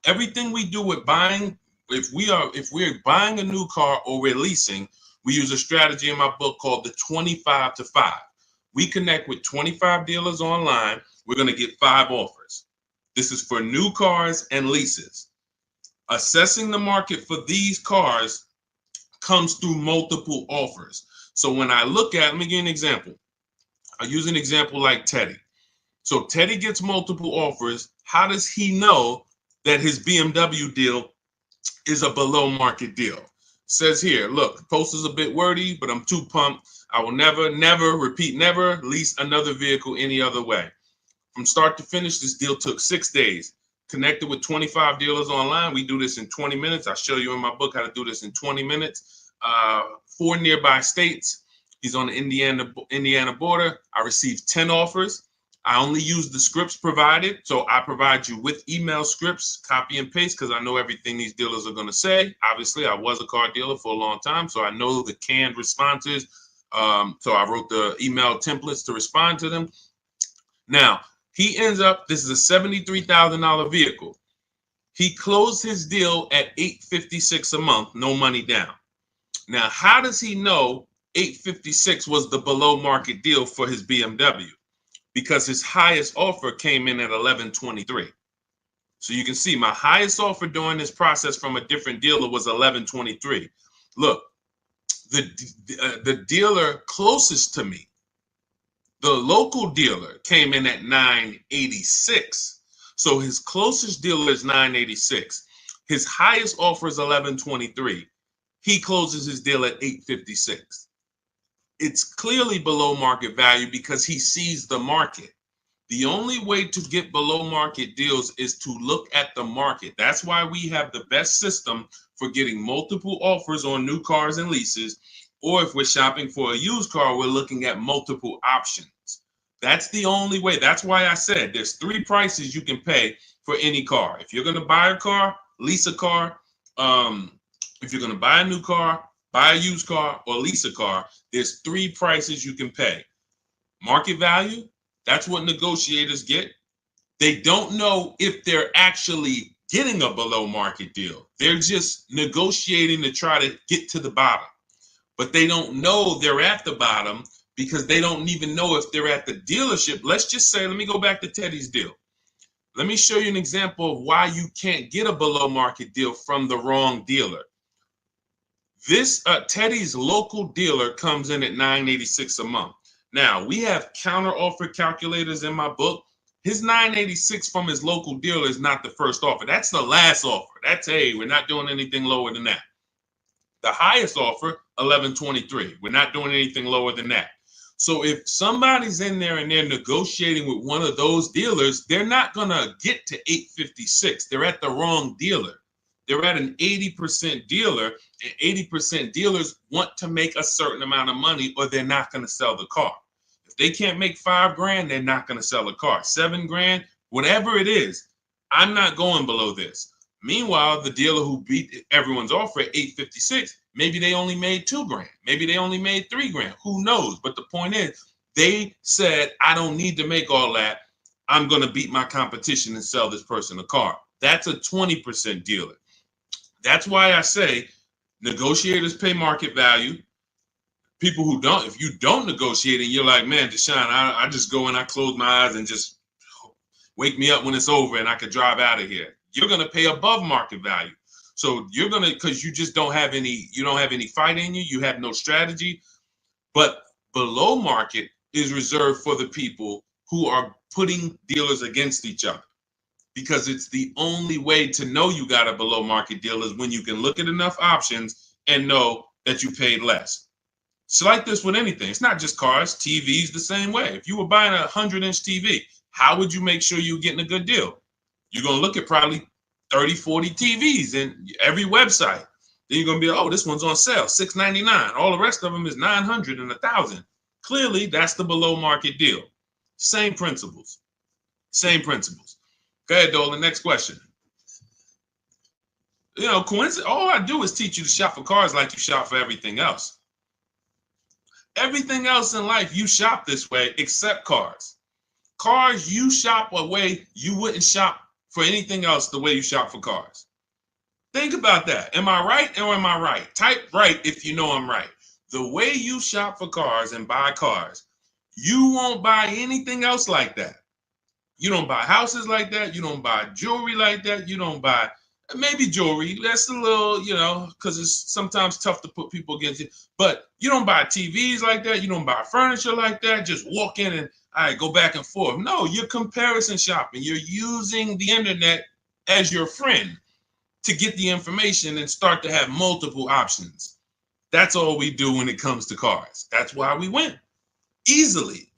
everything we do with buying, if we're buying a new car or we're leasing, we use a strategy in my book called the 25 to 5. We connect with 25 dealers online. We're going to get 5 offers. This is for new cars and leases. Assessing the market for these cars comes through multiple offers. So when I look at, let me give you an example. I use an example like Teddy. So Teddy gets multiple offers. How does he know that his BMW deal is a below market deal? Says here, look, the post is a bit wordy, but I'm too pumped. I will never lease another vehicle any other way. From start to finish, this deal took 6 days. Connected with 25 dealers online. We do this in 20 minutes. I show you in my book how to do this in 20 minutes. 4 nearby states. He's on the Indiana border. I received 10 offers. I only use the scripts provided. So I provide you with email scripts, copy and paste, because I know everything these dealers are going to say. Obviously, I was a car dealer for a long time, so I know the canned responses. So I wrote the email templates to respond to them. Now, he ends up, this is a $73,000 vehicle. He closed his deal at $856 a month, no money down. Now, how does he know $856 was the below market deal for his BMW? Because his highest offer came in at $1123. So you can see my highest offer during this process from a different dealer was $1123. Look, the dealer closest to me, the local dealer, came in at $986. So his closest dealer is $986. His highest offer is $1123. He closes his deal at $856. It's clearly below market value because he sees the market. The only way to get below market deals is to look at the market. That's why we have the best system for getting multiple offers on new cars and leases. Or if we're shopping for a used car, we're looking at multiple options. That's the only way. That's why I said there's 3 prices you can pay for any car. If you're going to buy a car, lease a car, if you're going to buy a new car, buy a used car, or lease a car, there's 3 prices you can pay. Market value, that's what negotiators get. They don't know if they're actually getting a below market deal. They're just negotiating to try to get to the bottom. But they don't know they're at the bottom because they don't even know if they're at the dealership. Let's just say, let me go back to Teddy's deal. Let me show you an example of why you can't get a below market deal from the wrong dealer. This Teddy's local dealer comes in at $986 a month. Now, we have counter offer calculators in my book. His $986 from his local dealer is not the first offer. That's the last offer. That's, hey, we're not doing anything lower than that. The highest offer, $1123. We're not doing anything lower than that. So if somebody's in there and they're negotiating with one of those dealers, they're not going to get to $856. They're at the wrong dealer. They're at an 80% dealer, and 80% dealers want to make a certain amount of money or they're not going to sell the car. If they can't make $5,000, they're not going to sell a car. $7,000, whatever it is, I'm not going below this. Meanwhile, the dealer who beat everyone's offer at $856, maybe they only made $2,000. Maybe they only made $3,000. Who knows? But the point is, they said, I don't need to make all that. I'm going to beat my competition and sell this person a car. That's a 20% dealer. That's why I say negotiators pay market value. People who don't, if you don't negotiate and you're like, man, Deshone, I just go and I close my eyes and just wake me up when it's over and I could drive out of here. You're going to pay above market value. So you're gonna, because you just don't have any, you don't have any fight in you, you have no strategy. But below market is reserved for the people who are putting dealers against each other, because it's the only way to know you got a below market deal is when you can look at enough options and know that you paid less. It's like this with anything. It's not just cars, TVs the same way. If you were buying a 100-inch TV, how would you make sure you're getting a good deal? You're going to look at probably 30, 40 TVs in every website. Then you're going to be, oh, this one's on sale, $699. All the rest of them is $900 and $1,000. Clearly, that's the below market deal. Same principles. Same principles. Go ahead, Dolan. Next question. You know, coincidence. All I do is teach you to shop for cars like you shop for everything else. Everything else in life, you shop this way except cars. Cars, you shop a way you wouldn't shop for anything else the way you shop for cars. Think about that. Am I right or am I right? Type right if you know I'm right. The way you shop for cars and buy cars, you won't buy anything else like that. You don't buy houses like that. You don't buy jewelry like that. You don't buy maybe jewelry. That's a little, you know, because it's sometimes tough to put people against it. But you don't buy TVs like that. You don't buy furniture like that. Just walk in and all right, go back and forth. No, you're comparison shopping. You're using the internet as your friend to get the information and start to have multiple options. That's all we do when it comes to cars. That's why we win easily.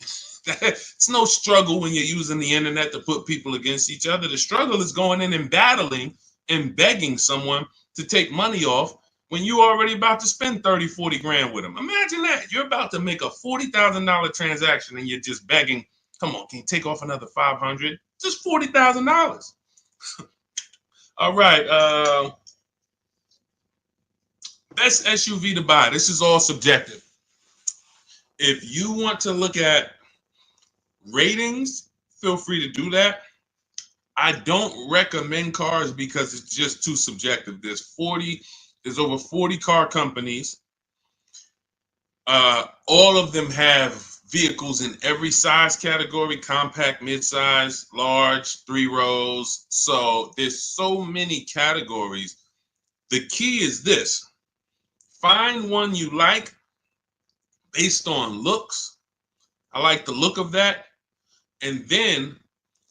It's no struggle when you're using the internet to put people against each other. The struggle is going in and battling and begging someone to take money off when you're already about to spend 30, 40 grand with them. Imagine that. You're about to make a $40,000 transaction and you're just begging, come on, can you take off another 500? Just $40,000. All right. Best SUV to buy. This is all subjective. If you want to look at ratings, feel free to do that. I don't recommend cars because it's just too subjective. There's over 40 car companies. All of them have vehicles in every size category: compact, midsize, large, 3 rows. So there's so many categories. The key is this: find one you like based on looks. I like the look of that. And then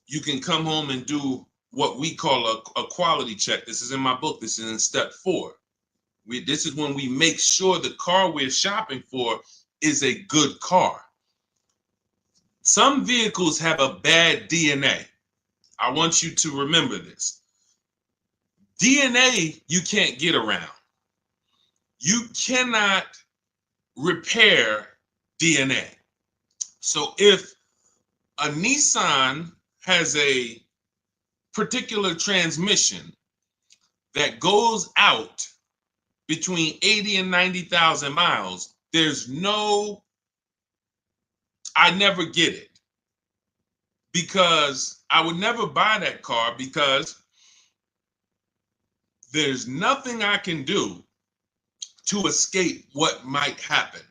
you can come home and do what we call a quality check. This is in my book. This is in step 4. This is when we make sure the car we're shopping for is a good car. Some vehicles have a bad DNA. I want you to remember this. DNA you can't get around. You cannot repair DNA. So if a Nissan has a particular transmission that goes out between 80 and 90,000 miles, I never get it, because I would never buy that car, because there's nothing I can do to escape what might happen.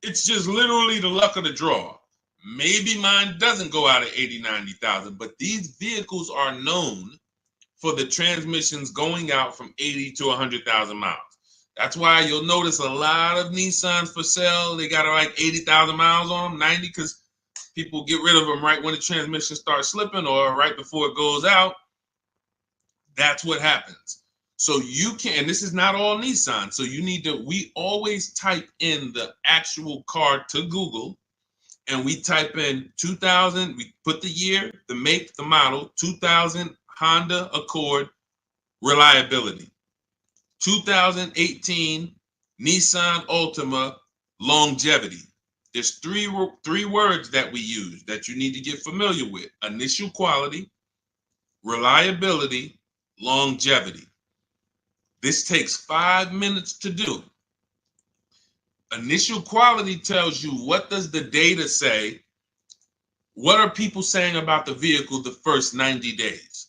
It's just literally the luck of the draw. Maybe mine doesn't go out at 80, 90,000, but these vehicles are known for the transmissions going out from 80 to 100,000 miles. That's why you'll notice a lot of Nissans for sale. They got like 80,000 miles on them, 90, because people get rid of them right when the transmission starts slipping or right before it goes out. That's what happens. So you can, and this is not all Nissan. So you need to, we always type in the actual car to Google, and we type in 2000, we put the year, the make, the model, 2000 Honda Accord reliability, 2018 Nissan Altima longevity. There's three words that we use that you need to get familiar with: initial quality, reliability, longevity. This takes 5 minutes to do. Initial quality tells you, what does the data say? What are people saying about the vehicle the first 90 days?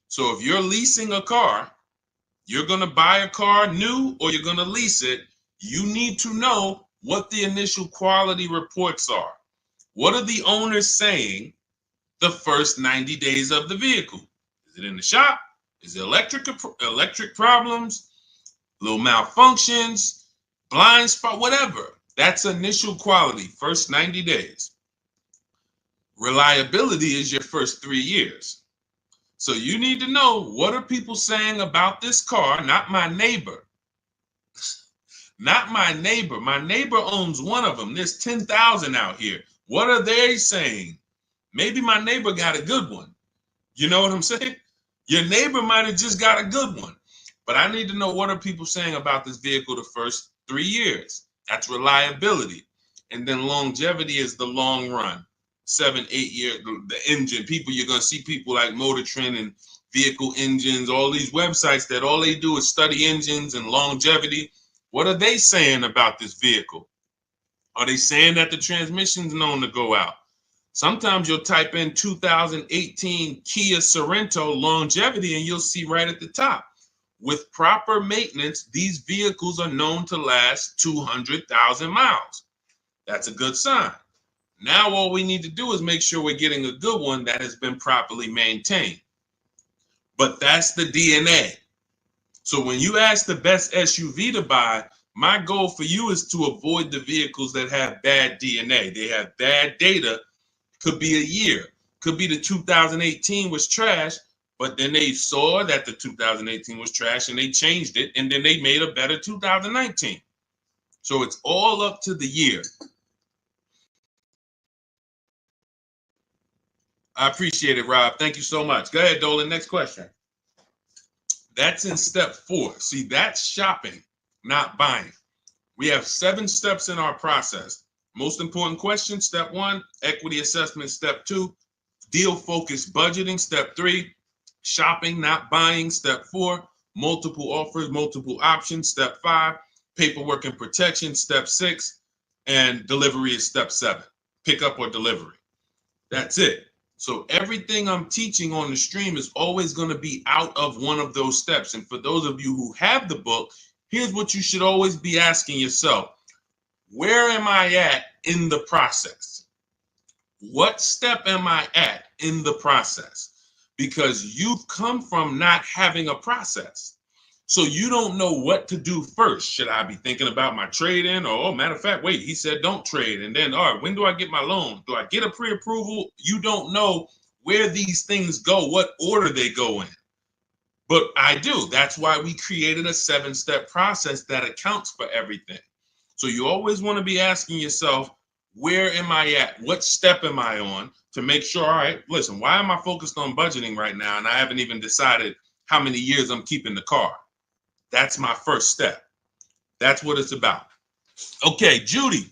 So if you're leasing a car, you're going to buy a car new or you're going to lease it, you need to know what the initial quality reports are. What are the owners saying the first 90 days of the vehicle? Is it in the shop? Is it electric problems, little malfunctions, blind spot, whatever? That's initial quality, first 90 days. Reliability is your first 3 years. So you need to know, what are people saying about this car, not my neighbor. Not my neighbor. My neighbor owns one of them. There's 10,000 out here. What are they saying? Maybe my neighbor got a good one. You know what I'm saying? Your neighbor might have just got a good one. But I need to know, what are people saying about this vehicle the first 3 years? That's reliability. And then longevity is the long run. 7, 8 years, the engine. People, you're going to see people like Motor Trend and Vehicle Engines, all these websites that all they do is study engines and longevity. What are they saying about this vehicle? Are they saying that the transmission's known to go out? Sometimes you'll type in 2018 Kia Sorento longevity and you'll see right at the top, with proper maintenance, these vehicles are known to last 200,000 miles. That's a good sign. Now all we need to do is make sure we're getting a good one that has been properly maintained. But that's the DNA. So when you ask the best SUV to buy, my goal for you is to avoid the vehicles that have bad DNA. They have bad data. Could be a year. Could be the 2018 was trash, but then they saw that the 2018 was trash and they changed it, and then they made a better 2019. So it's all up to the year. I appreciate it, Rob. Thank you so much. Go ahead, Dolan. Next question. That's in step 4. See, that's shopping, not buying. We have 7 steps in our process. Most important question, step 1, equity assessment, step 2, deal focused budgeting, step 3, shopping, not buying, step 4, multiple offers, multiple options, step 5, paperwork and protection, step 6, and delivery is step 7, pickup or delivery. That's it. So everything I'm teaching on the stream is always going to be out of one of those steps. And for those of you who have the book, here's what you should always be asking yourself. Where am I at in the process? What step am I at in the process? Because you've come from not having a process. So you don't know what to do first. Should I be thinking about my trade-in? Or, oh, matter of fact, wait, he said don't trade. And then, all right, when do I get my loan? Do I get a pre-approval? You don't know where these things go, what order they go in. But I do. That's why we created a 7-step process that accounts for everything. So you always want to be asking yourself, where am I at? What step am I on to make sure, all right, listen, why am I focused on budgeting right now? And I haven't even decided how many years I'm keeping the car. That's my first step. That's what it's about. Okay, Judy,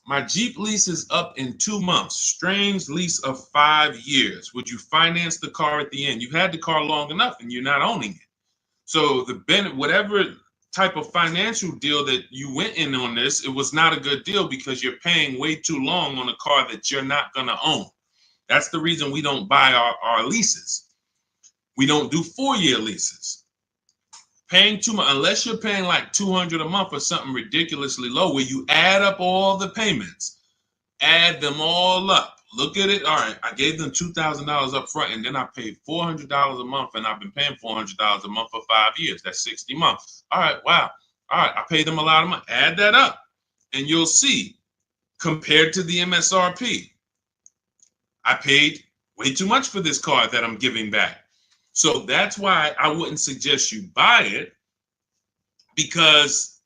my Jeep lease is up in 2 months. Strange lease of 5 years. Would you finance the car at the end? You've had the car long enough and you're not owning it. So whatever type of financial deal that you went in on this, it was not a good deal because you're paying way too long on a car that you're not going to own. That's the reason we don't buy our leases. We don't do 4-year leases. Paying too much, unless you're paying like $200 a month or something ridiculously low, where you add up all the payments, add them all up. Look at it. All right, I gave them $2,000 up front, and then I paid $400 a month, and I've been paying $400 a month for 5 years. That's 60 months. All right, wow. All right, I paid them a lot of money. Add that up, and you'll see, compared to the MSRP, I paid way too much for this car that I'm giving back. So that's why I wouldn't suggest you buy it, because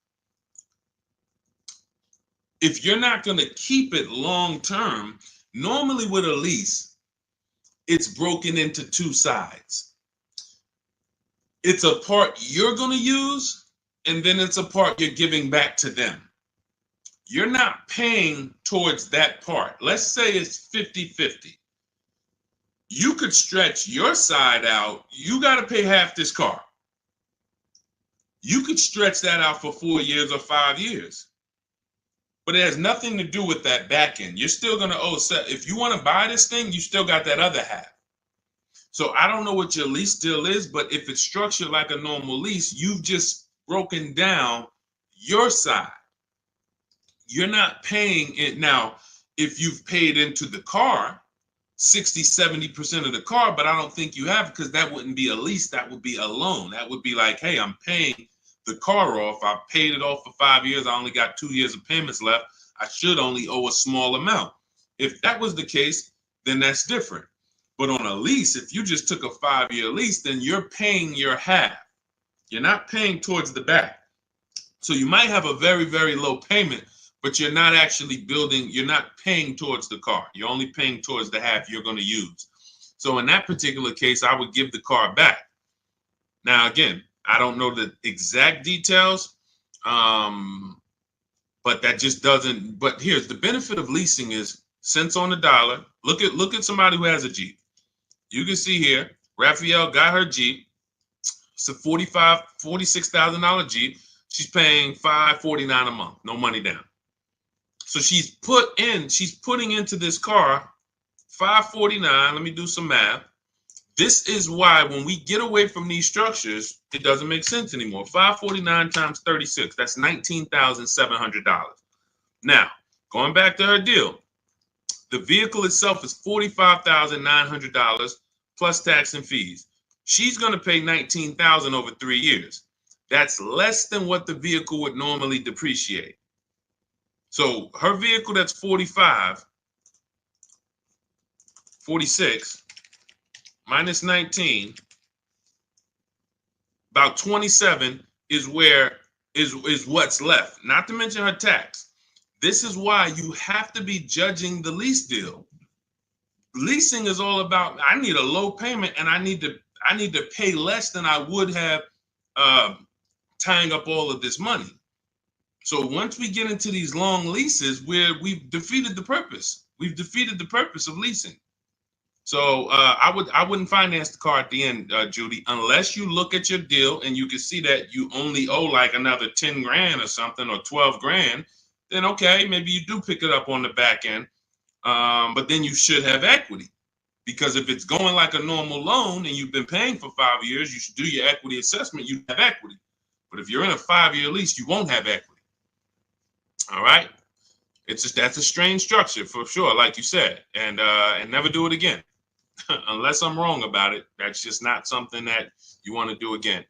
if you're not going to keep it long term, normally with a lease, it's broken into 2 sides. It's a part you're going to use, and then it's a part you're giving back to them. You're not paying towards that part. Let's say it's 50-50. You could stretch your side out. You got to pay half this car. You could stretch that out for 4 years or 5 years. But it has nothing to do with that back end. You're still going to owe. If you want to buy this thing, you still got that other half. So I don't know what your lease deal is, but if it's structured like a normal lease, you've just broken down your side. You're not paying it. Now, if you've paid into the car, 60, 70% of the car, but I don't think you have, because that wouldn't be a lease. That would be a loan. That would be like, hey, I'm paying the car off. I paid it off for 5 years. I only got 2 years of payments left. I should only owe a small amount. If that was the case, then that's different. But on a lease, if you just took a 5-year lease, then you're paying your half. You're not paying towards the back. So you might have a very, very low payment, but you're not actually building, you're not paying towards the car. You're only paying towards the half you're going to use. So in that particular case, I would give the car back. Now, again, I don't know the exact details, but that just doesn't, but here's the benefit of leasing is cents on the dollar. Look at somebody who has a Jeep. You can see here, Raphael got her Jeep. It's a $46,000 Jeep. She's paying $549 a month, no money down. So she's putting into this car $549. Let me do some math. This is why when we get away from these structures, it doesn't make sense anymore. $549 times 36, that's $19,700. Now, going back to her deal, the vehicle itself is $45,900 plus tax and fees. She's going to pay $19,000 over 3 years. That's less than what the vehicle would normally depreciate. So her vehicle that's 46 minus 19, about 27 is what's left, not to mention her tax. This is why you have to be judging the lease deal. Leasing is all about, I need a low payment and I need to pay less than I would have tying up all of this money. So once we get into these long leases, we've defeated the purpose. We've defeated the purpose of leasing. So I wouldn't finance the car at the end, Judy, unless you look at your deal and you can see that you only owe like another 10 grand or something, or 12 grand. Then okay, maybe you do pick it up on the back end, but then you should have equity, because if it's going like a normal loan and you've been paying for 5 years, you should do your equity assessment. You have equity, but if you're in a 5-year lease, you won't have equity. All right, that's a strange structure for sure, like you said, and never do it again. Unless I'm wrong about it, that's just not something that you want to do again.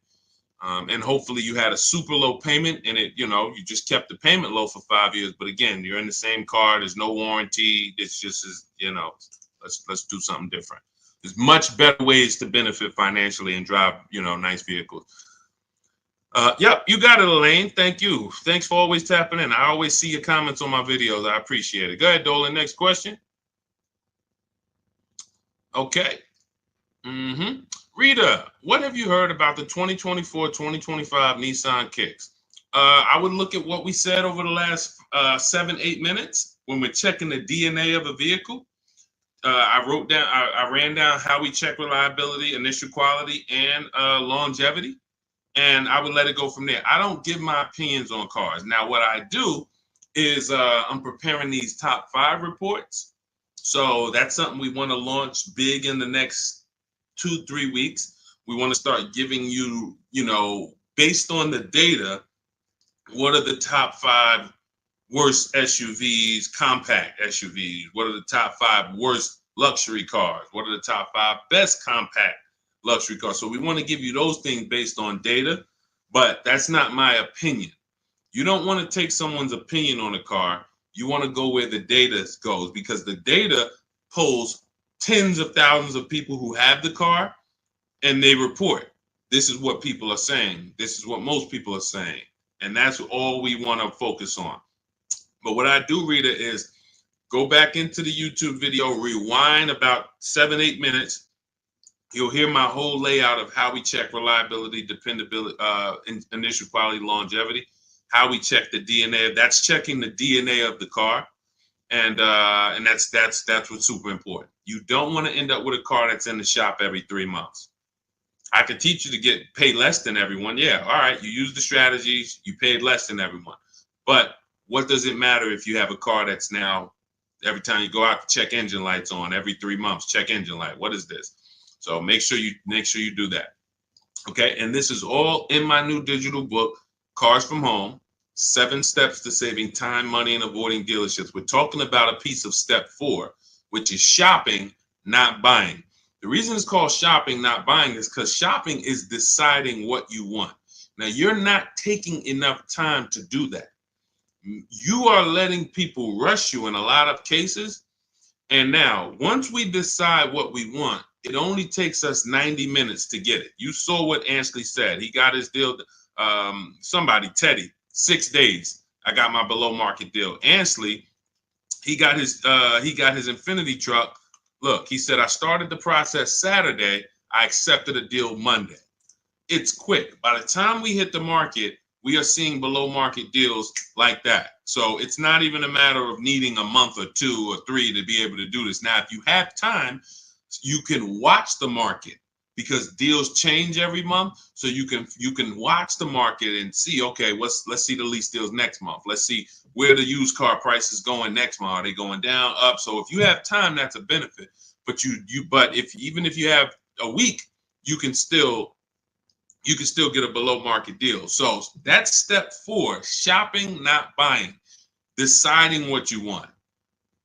And hopefully you had a super low payment and you just kept the payment low for 5 years. But again, you're in the same car. There's no warranty. It's just, let's do something different. There's much better ways to benefit financially and drive, nice vehicles. Yep, you got it, Elaine. Thank you. Thanks for always tapping in. I always see your comments on my videos. I appreciate it. Go ahead, Dolan. Next question. Okay. Rita, what have you heard about the 2024-2025 Nissan Kicks? I would look at what we said over the last 7-8 minutes when we're checking the DNA of a vehicle. I ran down how we check reliability, initial quality, and longevity, and I would let it go from there. I don't give my opinions on cars. Now, what I do is I'm preparing these top 5 reports. So that's something we want to launch big in the next 2-3 weeks. We want to start giving you, based on the data, what are the top 5 worst SUVs, compact SUVs? What are the top 5 worst luxury cars? What are the top 5 best compact luxury cars? So we want to give you those things based on data, but that's not my opinion. You don't want to take someone's opinion on a car. You want to go where the data goes, because the data polls tens of thousands of people who have the car, and they report, this is what people are saying. This is what most people are saying. And that's all we want to focus on. But what I do, Rita, is go back into the YouTube video, rewind about 7-8 minutes. You'll hear my whole layout of how we check reliability, dependability, initial quality, longevity, how we check the DNA. That's checking the DNA of the car. And that's what's super important. You don't want to end up with a car that's in the shop every 3 months. I could teach you to get paid less than everyone. Yeah, all right, you use the strategies, you paid less than everyone. But what does it matter if you have a car that's now, every time you go out, check engine lights on, every 3 months, check engine light. What is this? So make sure you do that. Okay, and this is all in my new digital book, Cars from Home, 7 Steps to Saving Time, Money, and Avoiding Dealerships. We're talking about a piece of step 4, which is shopping not buying. The reason it's called shopping, not buying, is because shopping is deciding what you want. Now, you're not taking enough time to do that. You are letting people rush you in a lot of cases. And now, once we decide what we want, it only takes us 90 minutes to get it. You saw what Ansley said. He got his deal, Teddy, 6 days. I got my below market deal. Ansley, he got his Infinity truck. Look, he said, I started the process Saturday. I accepted a deal Monday. It's quick. By the time we hit the market, we are seeing below market deals like that. So it's not even a matter of needing a month or 2 or 3 to be able to do this. Now, if you have time, you can watch the market, because deals change every month. So you can watch the market and see, okay, let's see the lease deals next month. Let's see where the used car price is going next month. Are they going down, up? So if you have time, that's a benefit. But even if you have a week, you can still get a below market deal. So that's step 4, shopping, not buying, deciding what you want.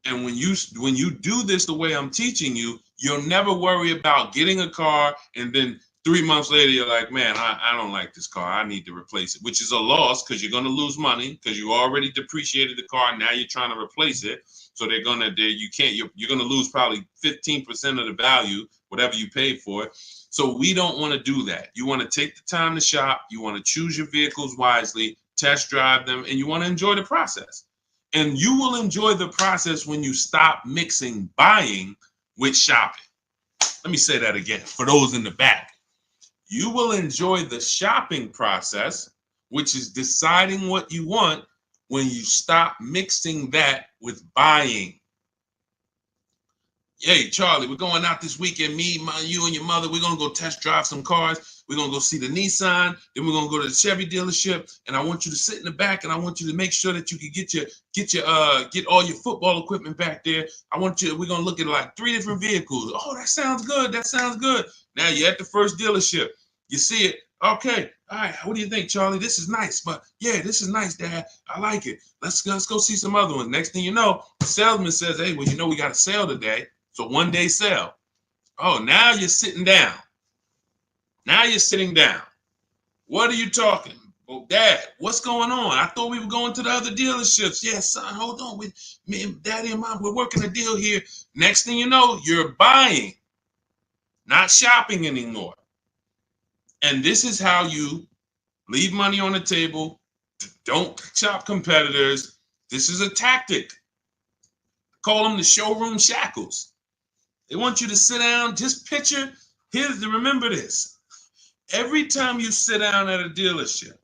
And when you do this the way I'm teaching you, you'll never worry about getting a car and then 3 months later you're like, man, I don't like this car. I need to replace it, which is a loss because you're going to lose money because you already depreciated the car. Now you're trying to replace it. So you're going to lose probably 15% of the value, whatever you paid for it. So we don't want to do that. You want to take the time to shop. You want to choose your vehicles wisely, test drive them, and you want to enjoy the process. And you will enjoy the process when you stop mixing buying with shopping. Let me say that again for those in the back. You will enjoy the shopping process, which is deciding what you want, when you stop mixing that with buying. Hey, Charlie, we're going out this weekend. You and your mother, we're going to go test drive some cars. We're going to go see the Nissan. Then we're going to go to the Chevy dealership. And I want you to sit in the back, and I want you to make sure that you can get all your football equipment back there. We're going to look at like 3 different vehicles. Oh, that sounds good. That sounds good. Now you're at the first dealership. You see it. Okay. All right. What do you think, Charlie? This is nice. But yeah, this is nice, Dad. I like it. Let's go see some other ones. Next thing you know, the salesman says, hey, well, we got a sale today. So 1-day sale. Oh, now you're sitting down. Now you're sitting down. What are you talking? Well, Dad, what's going on? I thought we were going to the other dealerships. Yeah, son, hold on. Me and Daddy and Mom, we're working a deal here. Next thing you know, you're buying, not shopping anymore. And this is how you leave money on the table. Don't shop competitors. This is a tactic. Call them the showroom shackles. They want you to sit down, just picture, remember this. Every time you sit down at a dealership,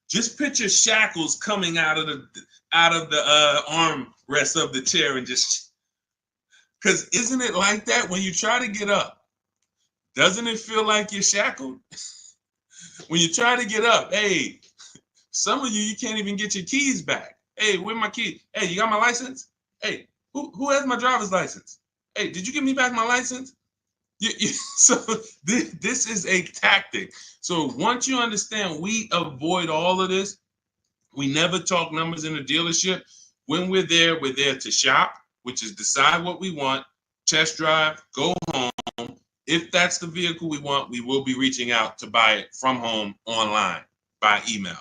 just picture shackles coming out of the armrest of the chair, and because isn't it like that when you try to get up? Doesn't it feel like you're shackled? When you try to get up, hey, some of you can't even get your keys back. Hey, where my keys? Hey, you got my license? Hey, who has my driver's license? Hey, did you give me back my license? So this is a tactic. So once you understand, we avoid all of this. We never talk numbers in the dealership. When we're there to shop, which is decide what we want, test drive, go home. If that's the vehicle we want, we will be reaching out to buy it from home, online, by email.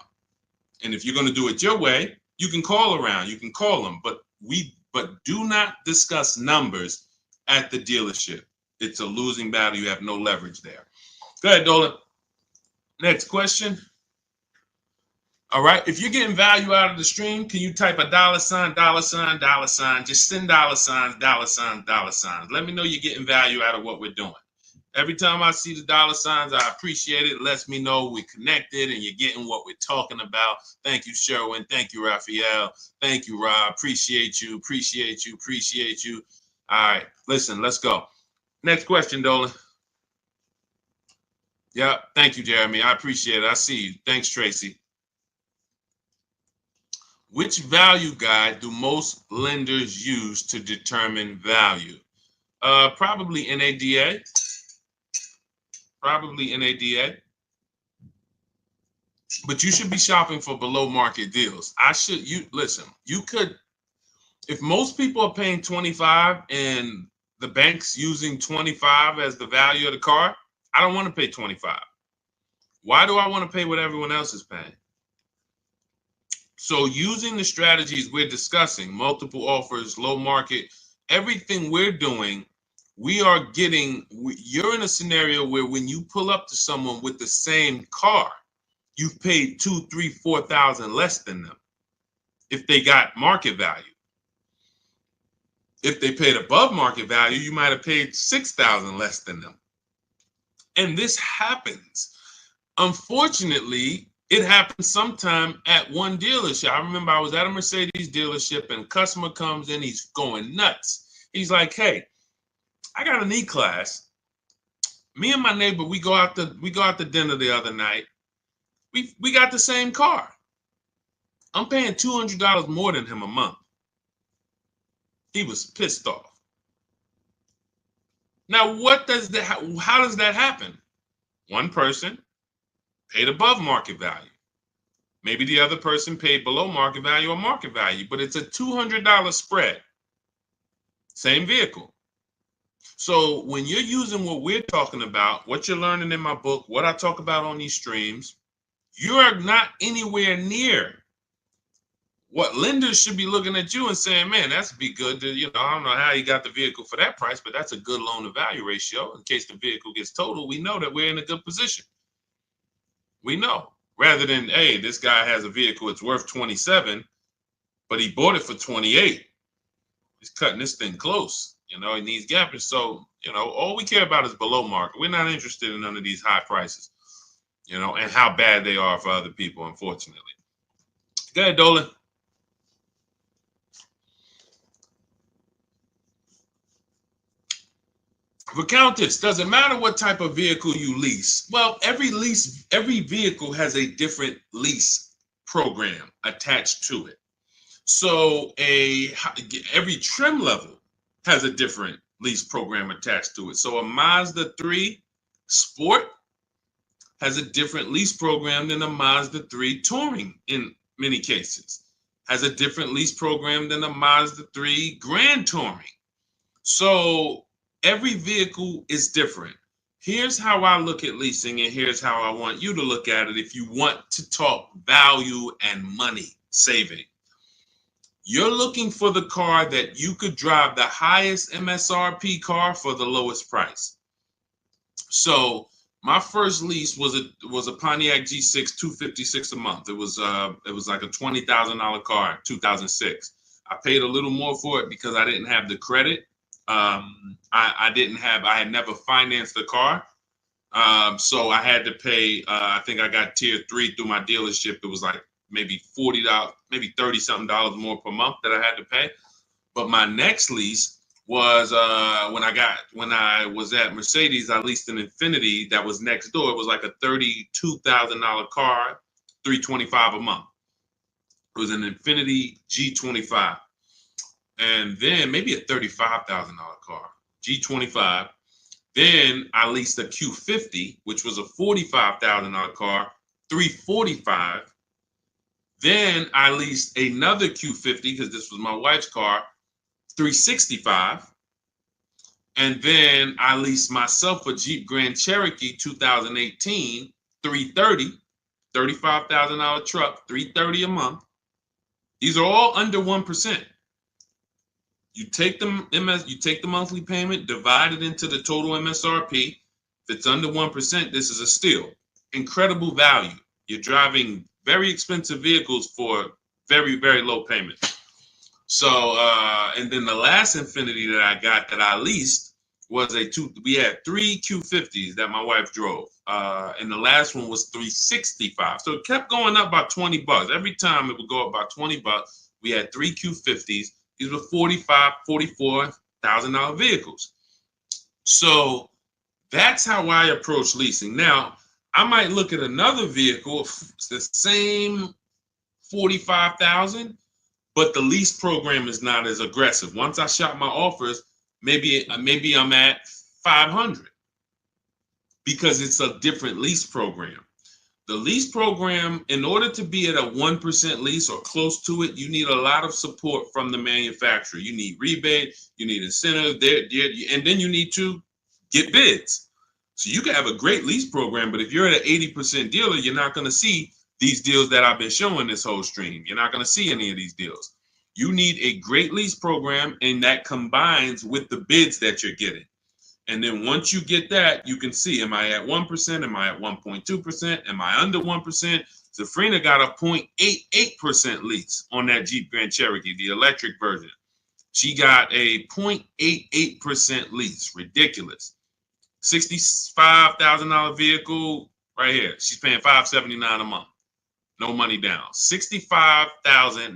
And if you're going to do it your way, you can call around, you can call them, but do not discuss numbers at the dealership. It's a losing battle. You have no leverage there. Go ahead, Dolan. Next question. All right. If you're getting value out of the stream, can you type a $, $, $? Just send $, $. Let me know you're getting value out of what we're doing. Every time I see the $, I appreciate it. It lets me know we're connected and you're getting what we're talking about. Thank you, Sherwin. Thank you, Raphael. Thank you, Rob. Appreciate you. All right. Listen, let's go. Next question, Dolan. Yeah. Thank you, Jeremy. I appreciate it. I see you. Thanks, Tracy. Which value guide do most lenders use to determine value? Probably NADA. But you should be shopping for below market deals. You could, if most people are paying 25 and the bank's using 25 as the value of the car, I don't want to pay 25. Why do I want to pay what everyone else is paying? So using the strategies we're discussing, multiple offers, low market, everything we're doing, you're in a scenario where when you pull up to someone with the same car, you've paid 2, 3, 4,000 less than them if they got market value. If they paid above market value, you might have paid 6,000 less than them. And this happens. Unfortunately, it happens sometime at one dealership. I remember I was at a Mercedes dealership and a customer comes in, he's going nuts. He's like, hey, I got an E-Class. Me and my neighbor, we go out to dinner the other night. We got the same car. I'm paying $200 more than him a month. He was pissed off. Now, how does that happen? One person paid above market value. Maybe the other person paid below market value or market value, but it's a $200 spread. Same vehicle. So when you're using what we're talking about, what you're learning in my book, what I talk about on these streams, you are not anywhere near what lenders should be looking at you and saying, man, that's be good. I don't know how you got the vehicle for that price, but that's a good loan to value ratio. In case the vehicle gets totaled, we know that we're in a good position. We know, rather than, hey, this guy has a vehicle, it's worth 27, but he bought it for 28. He's cutting this thing close. He needs gapping. So, all we care about is below market. We're not interested in none of these high prices, and how bad they are for other people, unfortunately. Go ahead, Dolan. For Countess, does it matter what type of vehicle you lease? Well, every vehicle has a different lease program attached to it. So every trim level has a different lease program attached to it. So a Mazda 3 Sport has a different lease program than a Mazda 3 Touring in many cases. Has a different lease program than a Mazda 3 Grand Touring. So every vehicle is different. Here's how I look at leasing, and here's how I want you to look at it if you want to talk value and money saving. You're looking for the car that you could drive the highest MSRP car for the lowest price. So my first lease was a Pontiac G6 $256 a month. It was like a $20,000 car in 2006. I paid a little more for it because I didn't have the credit. I had never financed the car. So I had to pay, I think I got tier 3 through my dealership. It was like maybe $40, maybe $30-something more per month that I had to pay. But my next lease was when I was at Mercedes, I leased an Infiniti that was next door. It was like a $32,000 car, $325 a month. It was an Infiniti G25. And then maybe a $35,000 car, G25. Then I leased a Q50, which was a $45,000 car, $345. Then I leased another Q50 because this was my wife's car, $365. And then I leased myself a Jeep Grand Cherokee 2018, $330, $35,000 truck, $330 a month. These are all under 1%. You take the monthly payment, divide it into the total MSRP. If it's under 1%, this is a steal. Incredible value. You're driving very expensive vehicles for very, very low payment. So, and then the last Infiniti that I got that I leased was we had 3 Q50s that my wife drove. And the last one was $365. So it kept going up by $20. Every time it would go up by $20. We had 3 Q50s. These were $44,000 vehicles. So that's how I approach leasing. Now, I might look at another vehicle, the same $45,000, but the lease program is not as aggressive. Once I shop my offers, maybe I'm at $500 because it's a different lease program. The lease program, in order to be at a 1% lease or close to it, you need a lot of support from the manufacturer. You need rebate, you need incentive, and then you need to get bids. So you can have a great lease program, but if you're at an 80% dealer, you're not going to see these deals that I've been showing this whole stream. You're not going to see any of these deals. You need a great lease program, and that combines with the bids that you're getting. And then once you get that, you can see, am I at 1%? Am I at 1.2%? Am I under 1%? Zafrina got a 0.88% lease on that Jeep Grand Cherokee, the electric version. She got a 0.88% lease. Ridiculous. $65,000 vehicle right here. She's paying $579 a month. No money down. $65,950,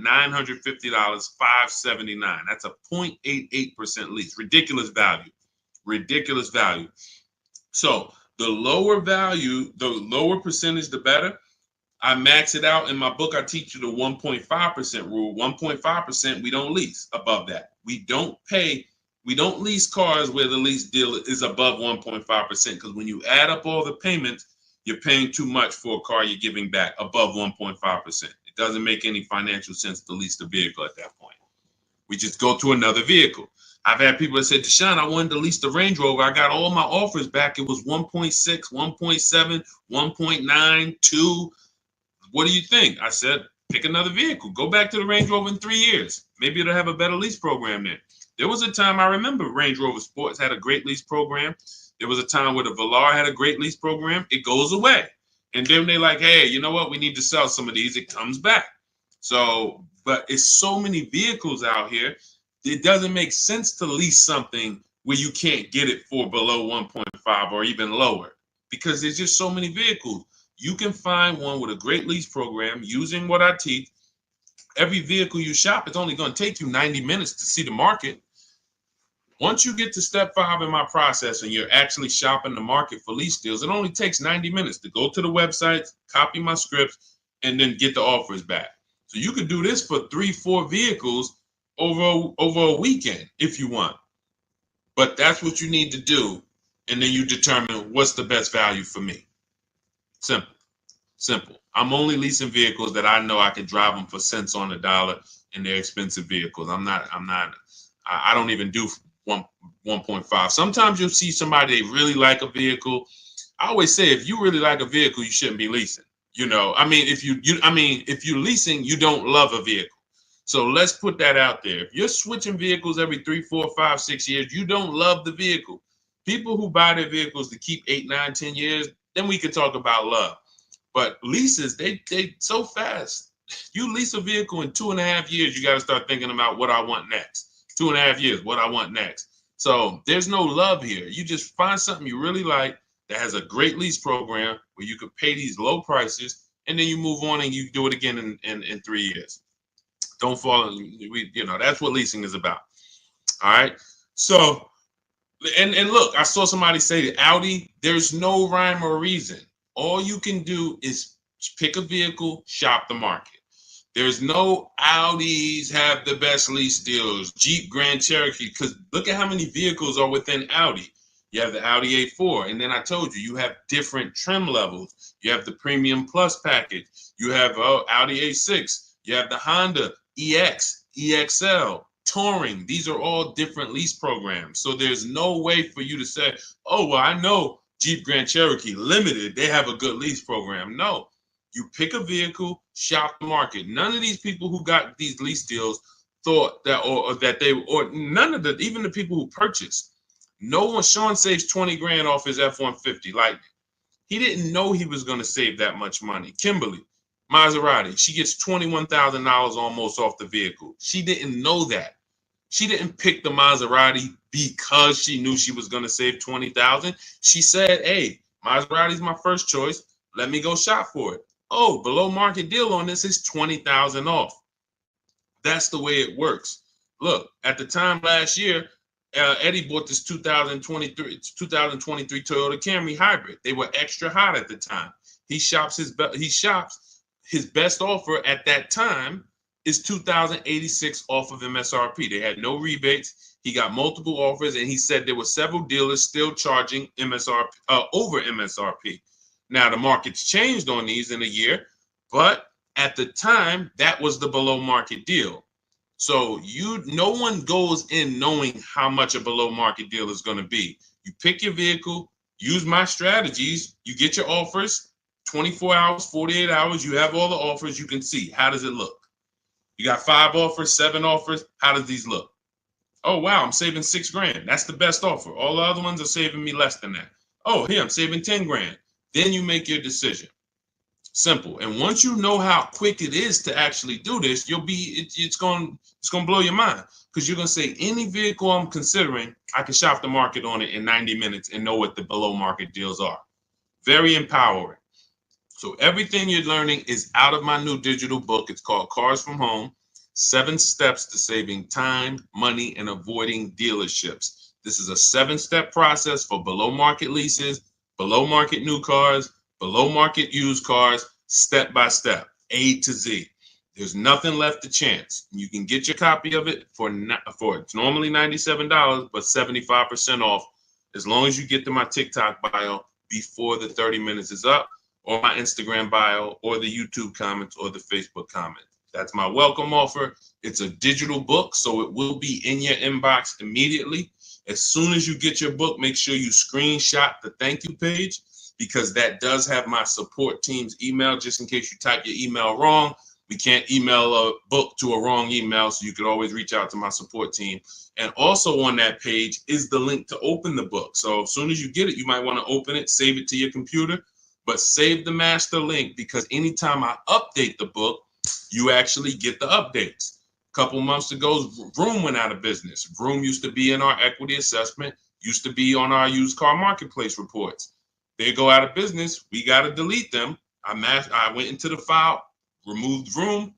$579. That's a 0.88% lease. Ridiculous value. Ridiculous value. So the lower value, the lower percentage, the better. I max it out in my book. I teach you the 1.5% rule. 1.5%, we don't lease above that. We don't lease cars where the lease deal is above 1.5%, because when you add up all the payments, you're paying too much for a car you're giving back above 1.5%. It doesn't make any financial sense to lease the vehicle at that point. We just go to another vehicle. I've had people that said, Deshone, I wanted to lease the Range Rover. I got all my offers back. It was 1.6, 1.7, 1.9, 2. What do you think? I said, pick another vehicle. Go back to the Range Rover in 3 years. Maybe it'll have a better lease program then. There was a time, I remember Range Rover Sports had a great lease program. There was a time where the Velar had a great lease program. It goes away. And then they're like, hey, you know what? We need to sell some of these. It comes back. So, but it's so many vehicles out here. It doesn't make sense to lease something where you can't get it for below 1.5 or even lower, because there's just so many vehicles. You can find one with a great lease program using what I teach. Every vehicle you shop, it's only going to take you 90 minutes to see the market. Once you get to step 5 in my process and you're actually shopping the market for lease deals, it only takes 90 minutes to go to the websites, copy my scripts, and then get the offers back. So you can do this for 3-4 vehicles over a weekend if you want. But that's what you need to do. And then you determine what's the best value for me. Simple. I'm only leasing vehicles that I know I can drive them for cents on the dollar, and they're expensive vehicles. I don't even do 1.5. Sometimes you'll see somebody, they really like a vehicle. I always say, if you really like a vehicle, you shouldn't be leasing. If you're leasing, you don't love a vehicle. So let's put that out there. If you're switching vehicles every 3, 4, 5, 6 years, you don't love the vehicle. People who buy their vehicles to keep 8, 9, 10 years, then we can talk about love. But leases, they so fast. You lease a vehicle in 2.5 years, you got to start thinking about what I want next. 2.5 years, what I want next. So there's no love here. You just find something you really like that has a great lease program where you could pay these low prices, and then you move on and you do it again in 3 years. Don't fall in, that's what leasing is about. All right. So, and look, I saw somebody say that Audi, there's no rhyme or reason. All you can do is pick a vehicle, shop the market. There's no Audis have the best lease deals, Jeep Grand Cherokee, because look at how many vehicles are within Audi. You have the Audi A4, and then I told you have different trim levels. You have the Premium Plus package. You have Audi A6. You have the Honda EX, EXL, Touring. These are all different lease programs. So there's no way for you to say, oh, well, I know Jeep Grand Cherokee Limited, they have a good lease program. No, you pick a vehicle, shop the market. None of these people who got these lease deals thought that, or none of the, even the people who purchased, no one, Sean saves 20 grand off his F-150 Lightning. He didn't know he was going to save that much money. Kimberly, Maserati, she gets $21,000 almost off the vehicle. She didn't know that. She didn't pick the Maserati because she knew she was going to save $20,000. She said, hey, Maserati's my first choice. Let me go shop for it. Oh, below market deal on this is $20,000 off. That's the way it works. Look, at the time last year, Eddie bought this 2023 Toyota Camry hybrid. They were extra hot at the time. He shops his best offer at that time is $2,086 off of MSRP. They had no rebates. He got multiple offers, and he said there were several dealers still charging MSRP over MSRP. Now, the market's changed on these in a year, but at the time, that was the below market deal. So no one goes in knowing how much a below market deal is going to be. You pick your vehicle, use my strategies, you get your offers, 24 hours, 48 hours, you have all the offers, you can see, how does it look? You got 5 offers, 7 offers, how does these look? Oh, wow, I'm saving $6,000. That's the best offer. All the other ones are saving me less than that. Oh, here, I'm saving 10 grand. Then you make your decision. Simple. And once you know how quick it is to actually do this, it's going to blow your mind, because you're going to say, any vehicle I'm considering, I can shop the market on it in 90 minutes and know what the below market deals are. Very empowering. So everything you're learning is out of my new digital book. It's called Cars from Home: 7 Steps to Saving Time, Money, and Avoiding Dealerships. This is a 7-step process for below market leases, below market new cars, below market used cars, step by step, A to Z. There's nothing left to chance. You can get your copy of it for it's normally $97, but 75% off, as long as you get to my TikTok bio before the 30 minutes is up, or my Instagram bio, or the YouTube comments, or the Facebook comments. That's my welcome offer. It's a digital book, so it will be in your inbox immediately. As soon as you get your book, make sure you screenshot the thank you page, because that does have my support team's email, just in case you type your email wrong. We can't email a book to a wrong email, so you could always reach out to my support team. And also on that page is the link to open the book. So as soon as you get it, you might want to open it, save it to your computer, but save the master link, because anytime I update the book, you actually get the updates. A couple months ago, Vroom went out of business. Vroom used to be in our equity assessment, used to be on our used car marketplace reports. They go out of business. We got to delete them. I went into the file, removed Vroom.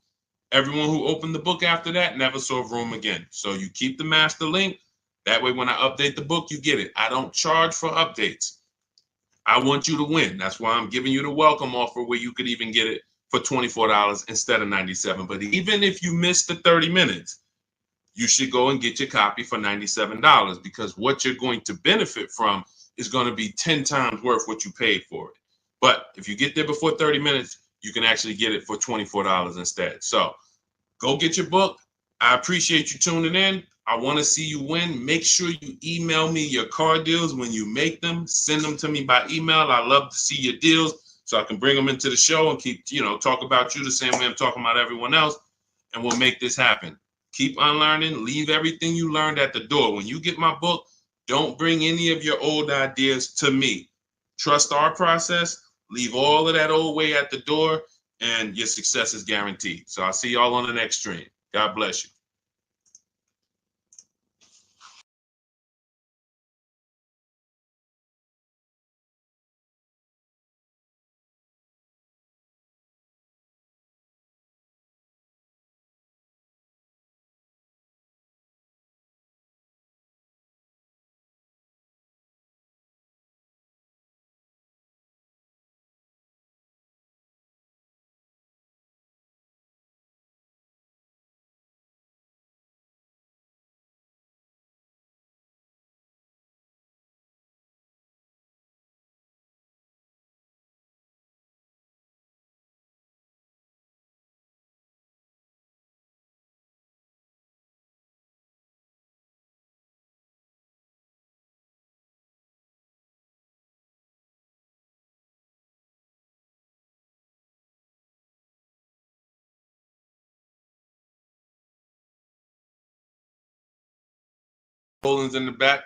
Everyone who opened the book after that never saw Vroom again. So you keep the master link. That way, when I update the book, you get it. I don't charge for updates. I want you to win. That's why I'm giving you the welcome offer, where you could even get it for $24 instead of $97. But even if you miss the 30 minutes, you should go and get your copy for $97, because what you're going to benefit from is going to be 10 times worth what you paid for it. But if you get there before 30 minutes, you can actually get it for $24 instead. So go get your book. I appreciate you tuning in. I want to see you win. Make sure you email me your car deals when you make them. Send them to me by email. I love to see your deals, so I can bring them into the show and keep, talk about you the same way I'm talking about everyone else. And we'll make this happen. Keep unlearning. Leave everything you learned at the door. When you get my book, don't bring any of your old ideas to me. Trust our process. Leave all of that old way at the door, and your success is guaranteed. So I'll see y'all on the next stream. God bless you. Poland's in the back.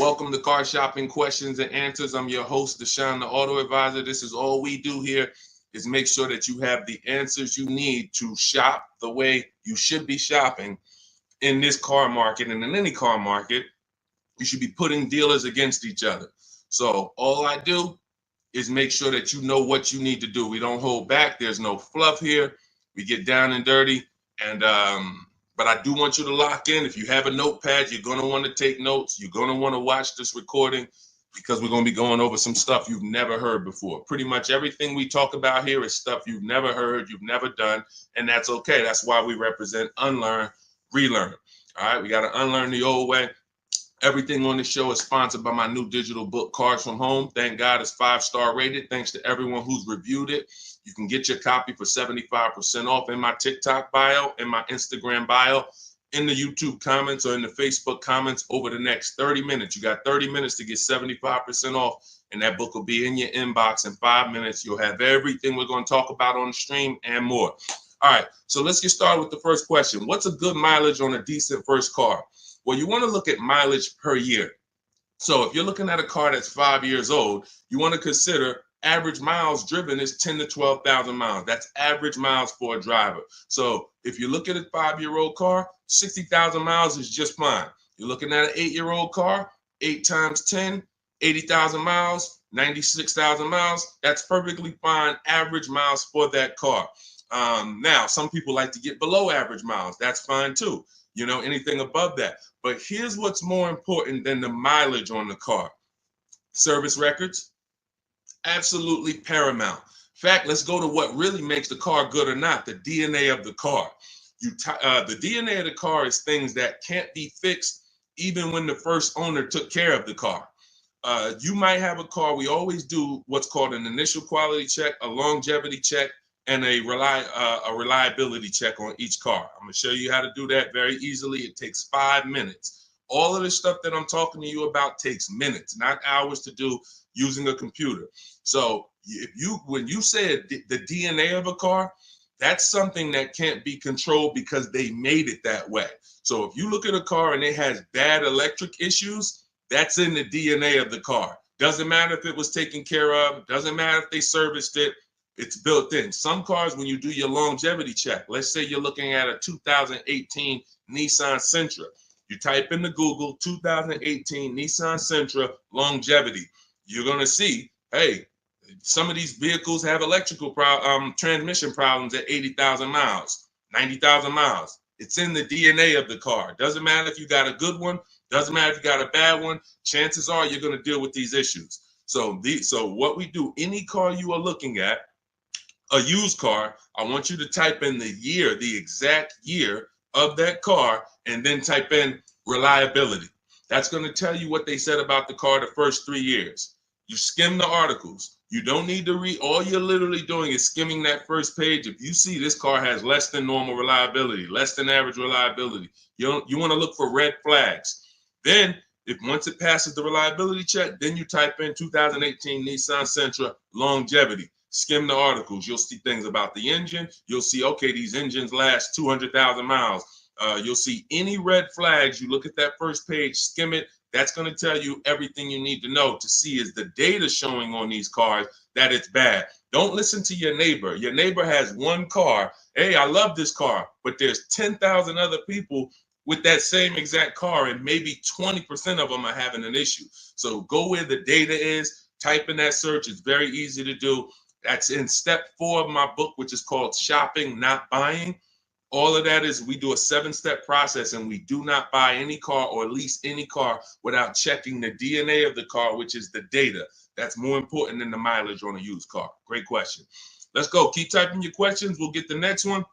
Welcome to Car Shopping Questions and Answers. I'm your host, Deshone, the Auto Advisor. This is all we do here, is make sure that you have the answers you need to shop the way you should be shopping in this car market, and in any car market. You should be putting dealers against each other. So all I do is make sure that you know what you need to do. We don't hold back. There's no fluff here. We get down and dirty. And but I do want you to lock in. If you have a notepad, you're going to want to take notes. You're going to want to watch this recording, because we're going to be going over some stuff you've never heard before. Pretty much everything we talk about here is stuff you've never heard, you've never done, and that's okay. That's why we represent unlearn, relearn. All right, we got to unlearn the old way Everything on the show is sponsored by my new digital book, Cars from Home. Thank God it's 5-star rated. Thanks to everyone who's reviewed it. You can get your copy for 75% off in my TikTok bio, in my Instagram bio, in the YouTube comments, or in the Facebook comments over the next 30 minutes. You got 30 minutes to get 75% off, and that book will be in your inbox in 5 minutes. You'll have everything we're going to talk about on the stream and more. All right, so let's get started with the first question. What's a good mileage on a decent first car? Well, you want to look at mileage per year. So if you're looking at a car that's 5 years old, you want to consider average miles driven is 10 to 12,000 miles. That's average miles for a driver. So if you look at a 5-year-old car, 60,000 miles is just fine. You're looking at an 8-year-old car, 8 times 10, 80,000 miles, 96,000 miles. That's perfectly fine average miles for that car. Now, some people like to get below average miles. That's fine too. You know, anything above that. But here's what's more important than the mileage on the car. Service records, absolutely paramount. In fact, let's go to what really makes the car good or not, the DNA of the car. The DNA of the car is things that can't be fixed even when the first owner took care of the car. You might have a car, we always do what's called an initial quality check, a longevity check, and a reliability check on each car. I'm going to show you how to do that very easily. It takes 5 minutes. All of the stuff that I'm talking to you about takes minutes, not hours to do using a computer. So when you said the DNA of a car, that's something that can't be controlled because they made it that way. So if you look at a car and it has bad electric issues, that's in the DNA of the car. Doesn't matter if it was taken care of, doesn't matter if they serviced it. It's built in. Some cars, when you do your longevity check, let's say you're looking at a 2018 Nissan Sentra. You type into Google 2018 Nissan Sentra longevity. You're going to see, hey, some of these vehicles have electrical transmission problems at 80,000 miles, 90,000 miles. It's in the DNA of the car. Doesn't matter if you got a good one. Doesn't matter if you got a bad one. Chances are you're going to deal with these issues. So what we do, any car you are looking at, a used car, I want you to type in the year, the exact year of that car, and then type in reliability. That's going to tell you what they said about the car the first 3 years. You skim the articles. You don't need to read. All you're literally doing is skimming that first page. If you see this car has less than normal reliability, less than average reliability, you want to look for red flags. Then, once it passes the reliability check, then you type in 2018 Nissan Sentra longevity. Skim the articles. You'll see things about the engine. You'll see, okay, these engines last 200,000 miles. You'll see any red flags. You look at that first page, skim it. That's going to tell you everything you need to know to see is the data showing on these cars that it's bad. Don't listen to your neighbor. Your neighbor has one car. Hey, I love this car, but there's 10,000 other people with that same exact car, and maybe 20% of them are having an issue. So go where the data is, type in that search. It's very easy to do. That's in step 4 of my book, which is called Shopping, Not Buying. All of that is we do a 7-step process, and we do not buy any car or lease any car without checking the DNA of the car, which is the data. That's more important than the mileage on a used car. Great question. Let's go. Keep typing your questions. We'll get the next one.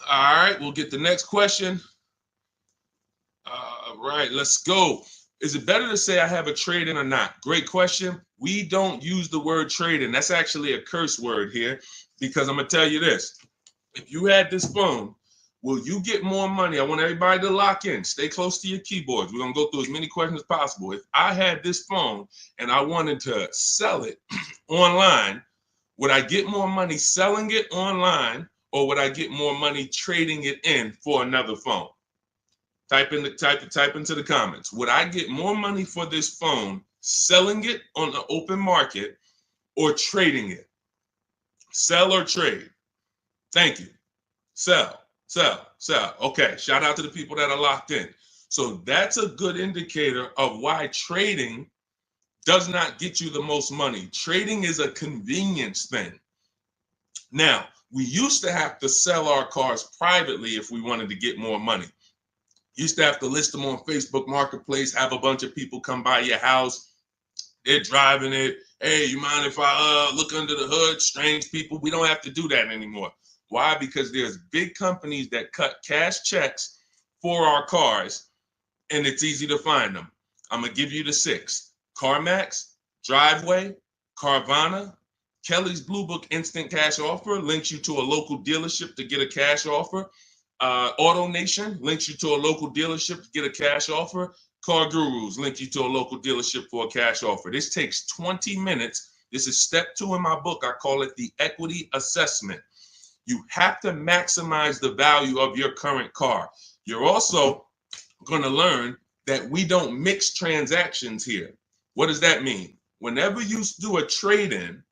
All right, we'll get the next question. All right, let's go. Is it better to say I have a trade-in or not? Great question. We don't use the word trade-in. That's actually a curse word here, because I'm going to tell you this. If you had this phone, will you get more money? I want everybody to lock in. Stay close to your keyboards. We're going to go through as many questions as possible. If I had this phone and I wanted to sell it online, would I get more money selling it online, or would I get more money trading it in for another phone? Type into the comments. Would I get more money for this phone selling it on the open market or trading it? Sell or trade? Thank you. Sell, sell, sell. Okay, shout out to the people that are locked in. So that's a good indicator of why trading does not get you the most money. Trading is a convenience thing. Now, we used to have to sell our cars privately if we wanted to get more money. Used to have to list them on Facebook Marketplace, have a bunch of people come by your house. They're driving it. Hey, you mind if I look under the hood? Strange people. We don't have to do that anymore. Why? Because there's big companies that cut cash checks for our cars, and it's easy to find them. I'm going to give you the 6. CarMax, Driveway, Carvana, Kelly's Blue Book Instant Cash Offer links you to a local dealership to get a cash offer. Auto Nation links you to a local dealership to get a cash offer. Car Gurus link you to a local dealership for a cash offer. This takes 20 minutes. This is step 2 in my book. I call it the equity assessment. You have to maximize the value of your current car. You're also going to learn that we don't mix transactions here. What does that mean? Whenever you do a trade-in,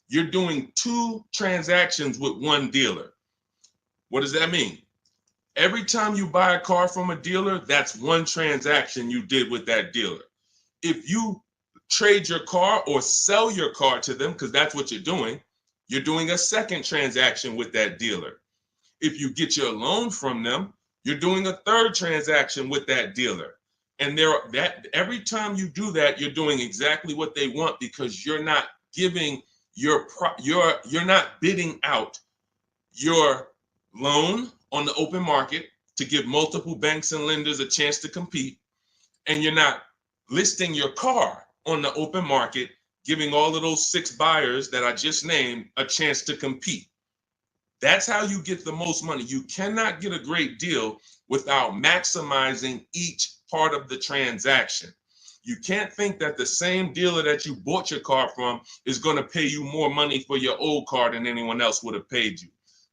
you're doing 2 transactions with one dealer. What does that mean? Every time you buy a car from a dealer, that's 1 transaction you did with that dealer. If you trade your car or sell your car to them, because that's what you're doing a 2nd transaction with that dealer. If you get your loan from them, you're doing a 3rd transaction with that dealer. And every time you do that, you're doing exactly what they want, because you're not giving you're not bidding out your loan on the open market to give multiple banks and lenders a chance to compete, and you're not listing your car on the open market, giving all of those 6 buyers that I just named a chance to compete. That's how you get the most money. You cannot get a great deal without maximizing each part of the transaction. You can't think that the same dealer that you bought your car from is going to pay you more money for your old car than anyone else would have paid you.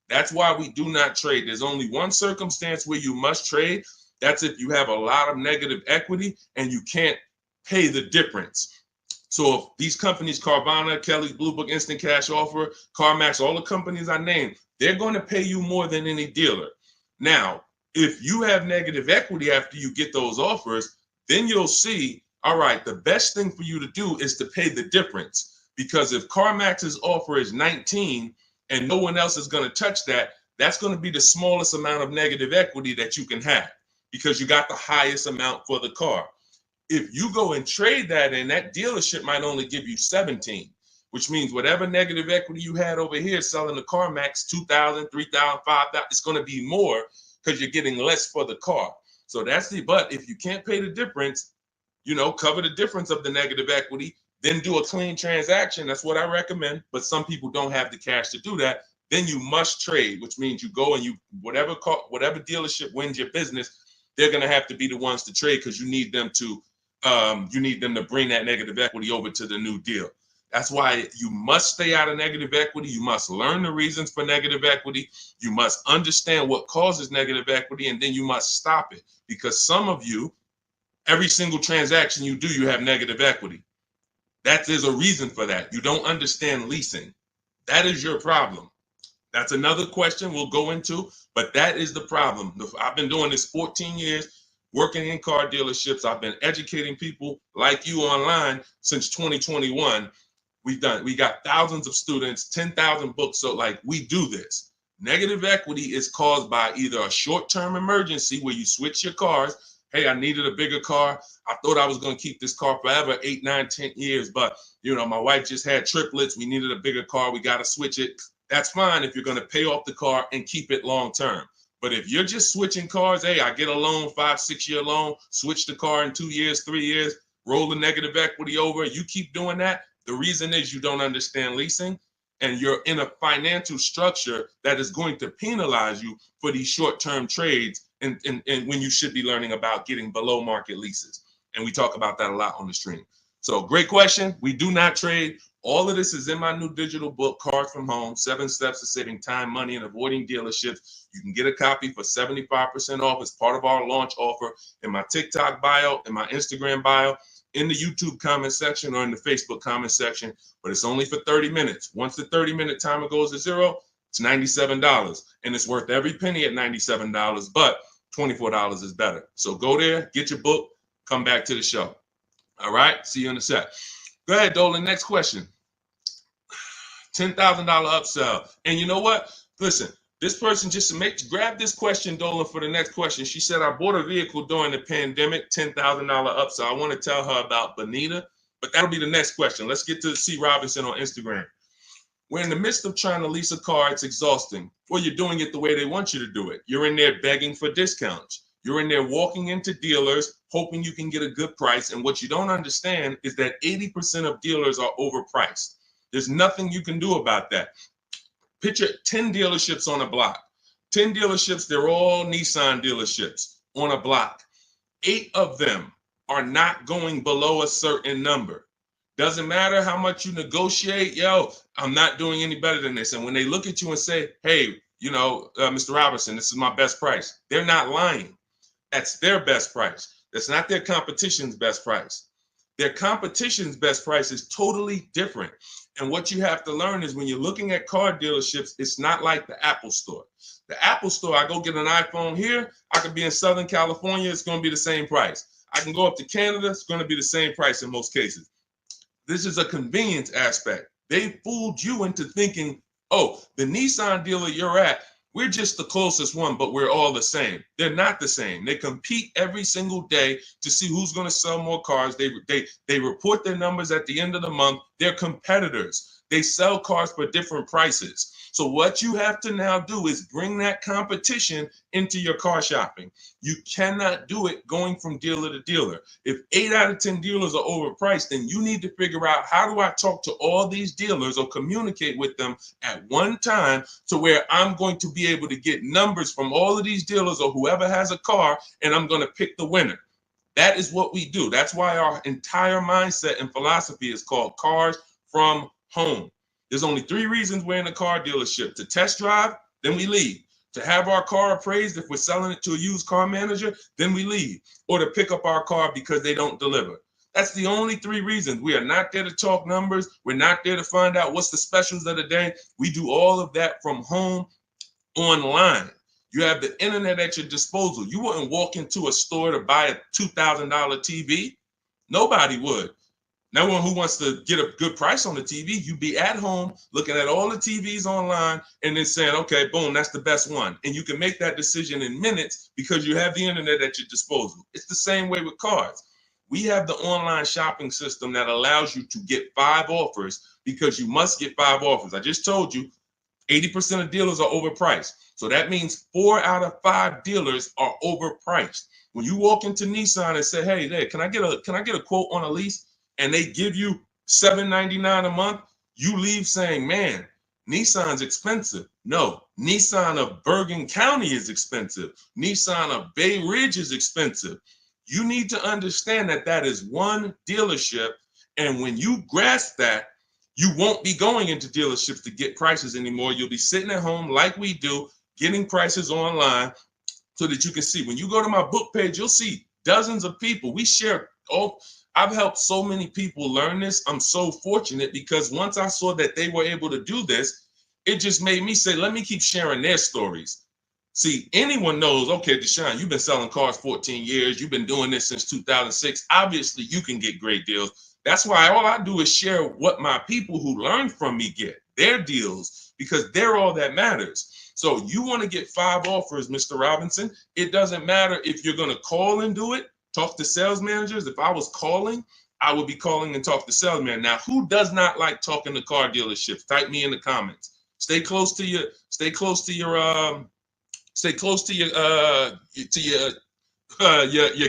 That's why we do not trade. There's only one circumstance where you must trade. That's if you have a lot of negative equity and you can't pay the difference. So if these companies, Carvana, Kelly's Blue Book Instant Cash Offer, CarMax, all the companies I named, they're going to pay you more than any dealer. Now, if you have negative equity after you get those offers, then you'll see, all right, the best thing for you to do is to pay the difference. Because if CarMax's offer is 19 and no one else is going to touch that, that's going to be the smallest amount of negative equity that you can have, because you got the highest amount for the car. If you go and trade that in, that dealership might only give you 17, which means whatever negative equity you had over here selling the CarMax, 2,000, 3,000, 5,000, it's going to be more because you're getting less for the car. So but if you can't pay the difference, cover the difference of the negative equity, then do a clean transaction. That's what I recommend. But some people don't have the cash to do that. Then you must trade, which means you go and whatever dealership wins your business, they're going to have to be the ones to trade, because you need them to bring that negative equity over to the new deal. That's why you must stay out of negative equity. You must learn the reasons for negative equity. You must understand what causes negative equity, and then you must stop it. Because some of you, every single transaction you do, you have negative equity. There's a reason for that. You don't understand leasing. That is your problem. That's another question we'll go into, but that is the problem. I've been doing this 14 years, working in car dealerships. I've been educating people like you online since 2021. We got thousands of students, 10,000 books. So we do this. Negative equity is caused by either a short-term emergency where you switch your cars. Hey, I needed a bigger car. I thought I was going to keep this car forever, 8, 9, 10 years. But, my wife just had triplets. We needed a bigger car. We got to switch it. That's fine if you're going to pay off the car and keep it long-term. But if you're just switching cars, hey, I get a loan, 5-6 year loan, switch the car in 2 years, 3 years, roll the negative equity over. You keep doing that. The reason is you don't understand leasing, and you're in a financial structure that is going to penalize you for these short-term trades, and when you should be learning about getting below market leases. And we talk about that a lot on the stream. So great question. We do not trade. All of this is in my new digital book, Cars from Home, 7 Steps to Saving Time, Money, and Avoiding Dealerships. You can get a copy for 75% off as part of our launch offer in my TikTok bio, in my Instagram bio, in the YouTube comment section, or in the Facebook comment section. But it's only for 30 minutes. Once the 30-minute timer goes to zero, it's $97. And it's worth every penny at $97, but $24 is better. So go there, get your book, come back to the show. All right, see you in a sec. Go ahead, Dolan. Next question. $10,000 upsell. And you know what? Listen, this person grab this question, Dolan, for the next question. She said, I bought a vehicle during the pandemic, $10,000 upsell. I want to tell her about Bonita, but that'll be the next question. Let's get to C. Robinson on Instagram. We're in the midst of trying to lease a car. It's exhausting. Well, you're doing it the way they want you to do it. You're in there begging for discounts. You're in there walking into dealers, hoping you can get a good price. And what you don't understand is that 80% of dealers are overpriced. There's nothing you can do about that. Picture 10 dealerships on a block. 10 dealerships, they're all Nissan dealerships on a block. 8 of them are not going below a certain number. Doesn't matter how much you negotiate, yo, I'm not doing any better than this. And when they look at you and say, hey, Mr. Robinson, this is my best price, they're not lying. That's their best price. That's not their competition's best price. Their competition's best price is totally different. And what you have to learn is when you're looking at car dealerships, it's not like the Apple store. The Apple store, I go get an iPhone here, I could be in Southern California, it's going to be the same price. I can go up to Canada, it's going to be the same price in most cases. This is a convenience aspect. They fooled you into thinking, oh, the Nissan dealer you're at, we're just the closest one, but we're all the same. They're not the same. They compete every single day to see who's going to sell more cars. They report their numbers at the end of the month. They're competitors. They sell cars for different prices. So what you have to now do is bring that competition into your car shopping. You cannot do it going from dealer to dealer. If 8 out of 10 dealers are overpriced, then you need to figure out, how do I talk to all these dealers or communicate with them at one time to where I'm going to be able to get numbers from all of these dealers or whoever has a car, and I'm going to pick the winner. That is what we do. That's why our entire mindset and philosophy is called Cars from Home. There's only 3 reasons we're in a car dealership: to test drive, then we leave; to have our car appraised if we're selling it to a used car manager, then we leave; or to pick up our car because they don't deliver. That's the only 3 reasons. We are not there to talk numbers. We're not there to find out what's the specials of the day. We do all of that from home, online. You have the internet at your disposal. You wouldn't walk into a store to buy a $2,000 TV. Nobody would. No one who wants to get a good price on the TV, you'd be at home looking at all the TVs online and then saying, okay, boom, that's the best one. And you can make that decision in minutes because you have the internet at your disposal. It's the same way with cars. We have the online shopping system that allows you to get 5 offers because you must get 5 offers. I just told you 80% of dealers are overpriced. So that means 4 out of 5 dealers are overpriced. When you walk into Nissan and say, hey, there, can I get a quote on a lease? And they give you $799 a month, you leave saying, man, Nissan's expensive. No, Nissan of Bergen County is expensive. Nissan of Bay Ridge is expensive. You need to understand that that is one dealership. And when you grasp that, you won't be going into dealerships to get prices anymore. You'll be sitting at home like we do, getting prices online so that you can see. When you go to my book page, you'll see dozens of people. We share all. I've helped so many people learn this. I'm so fortunate because once I saw that they were able to do this, it just made me say, let me keep sharing their stories. See, anyone knows, okay, Deshone, you've been selling cars 14 years. You've been doing this since 2006. Obviously, you can get great deals. That's why all I do is share what my people who learn from me get, their deals, because they're all that matters. So you want to get 5 offers, Mr. Robinson. It doesn't matter if you're going to call and do it. Talk to sales managers. If I was calling, I would be calling and talk to salesmen. Now, who does not like talking to car dealerships? Type me in the comments. Stay close to your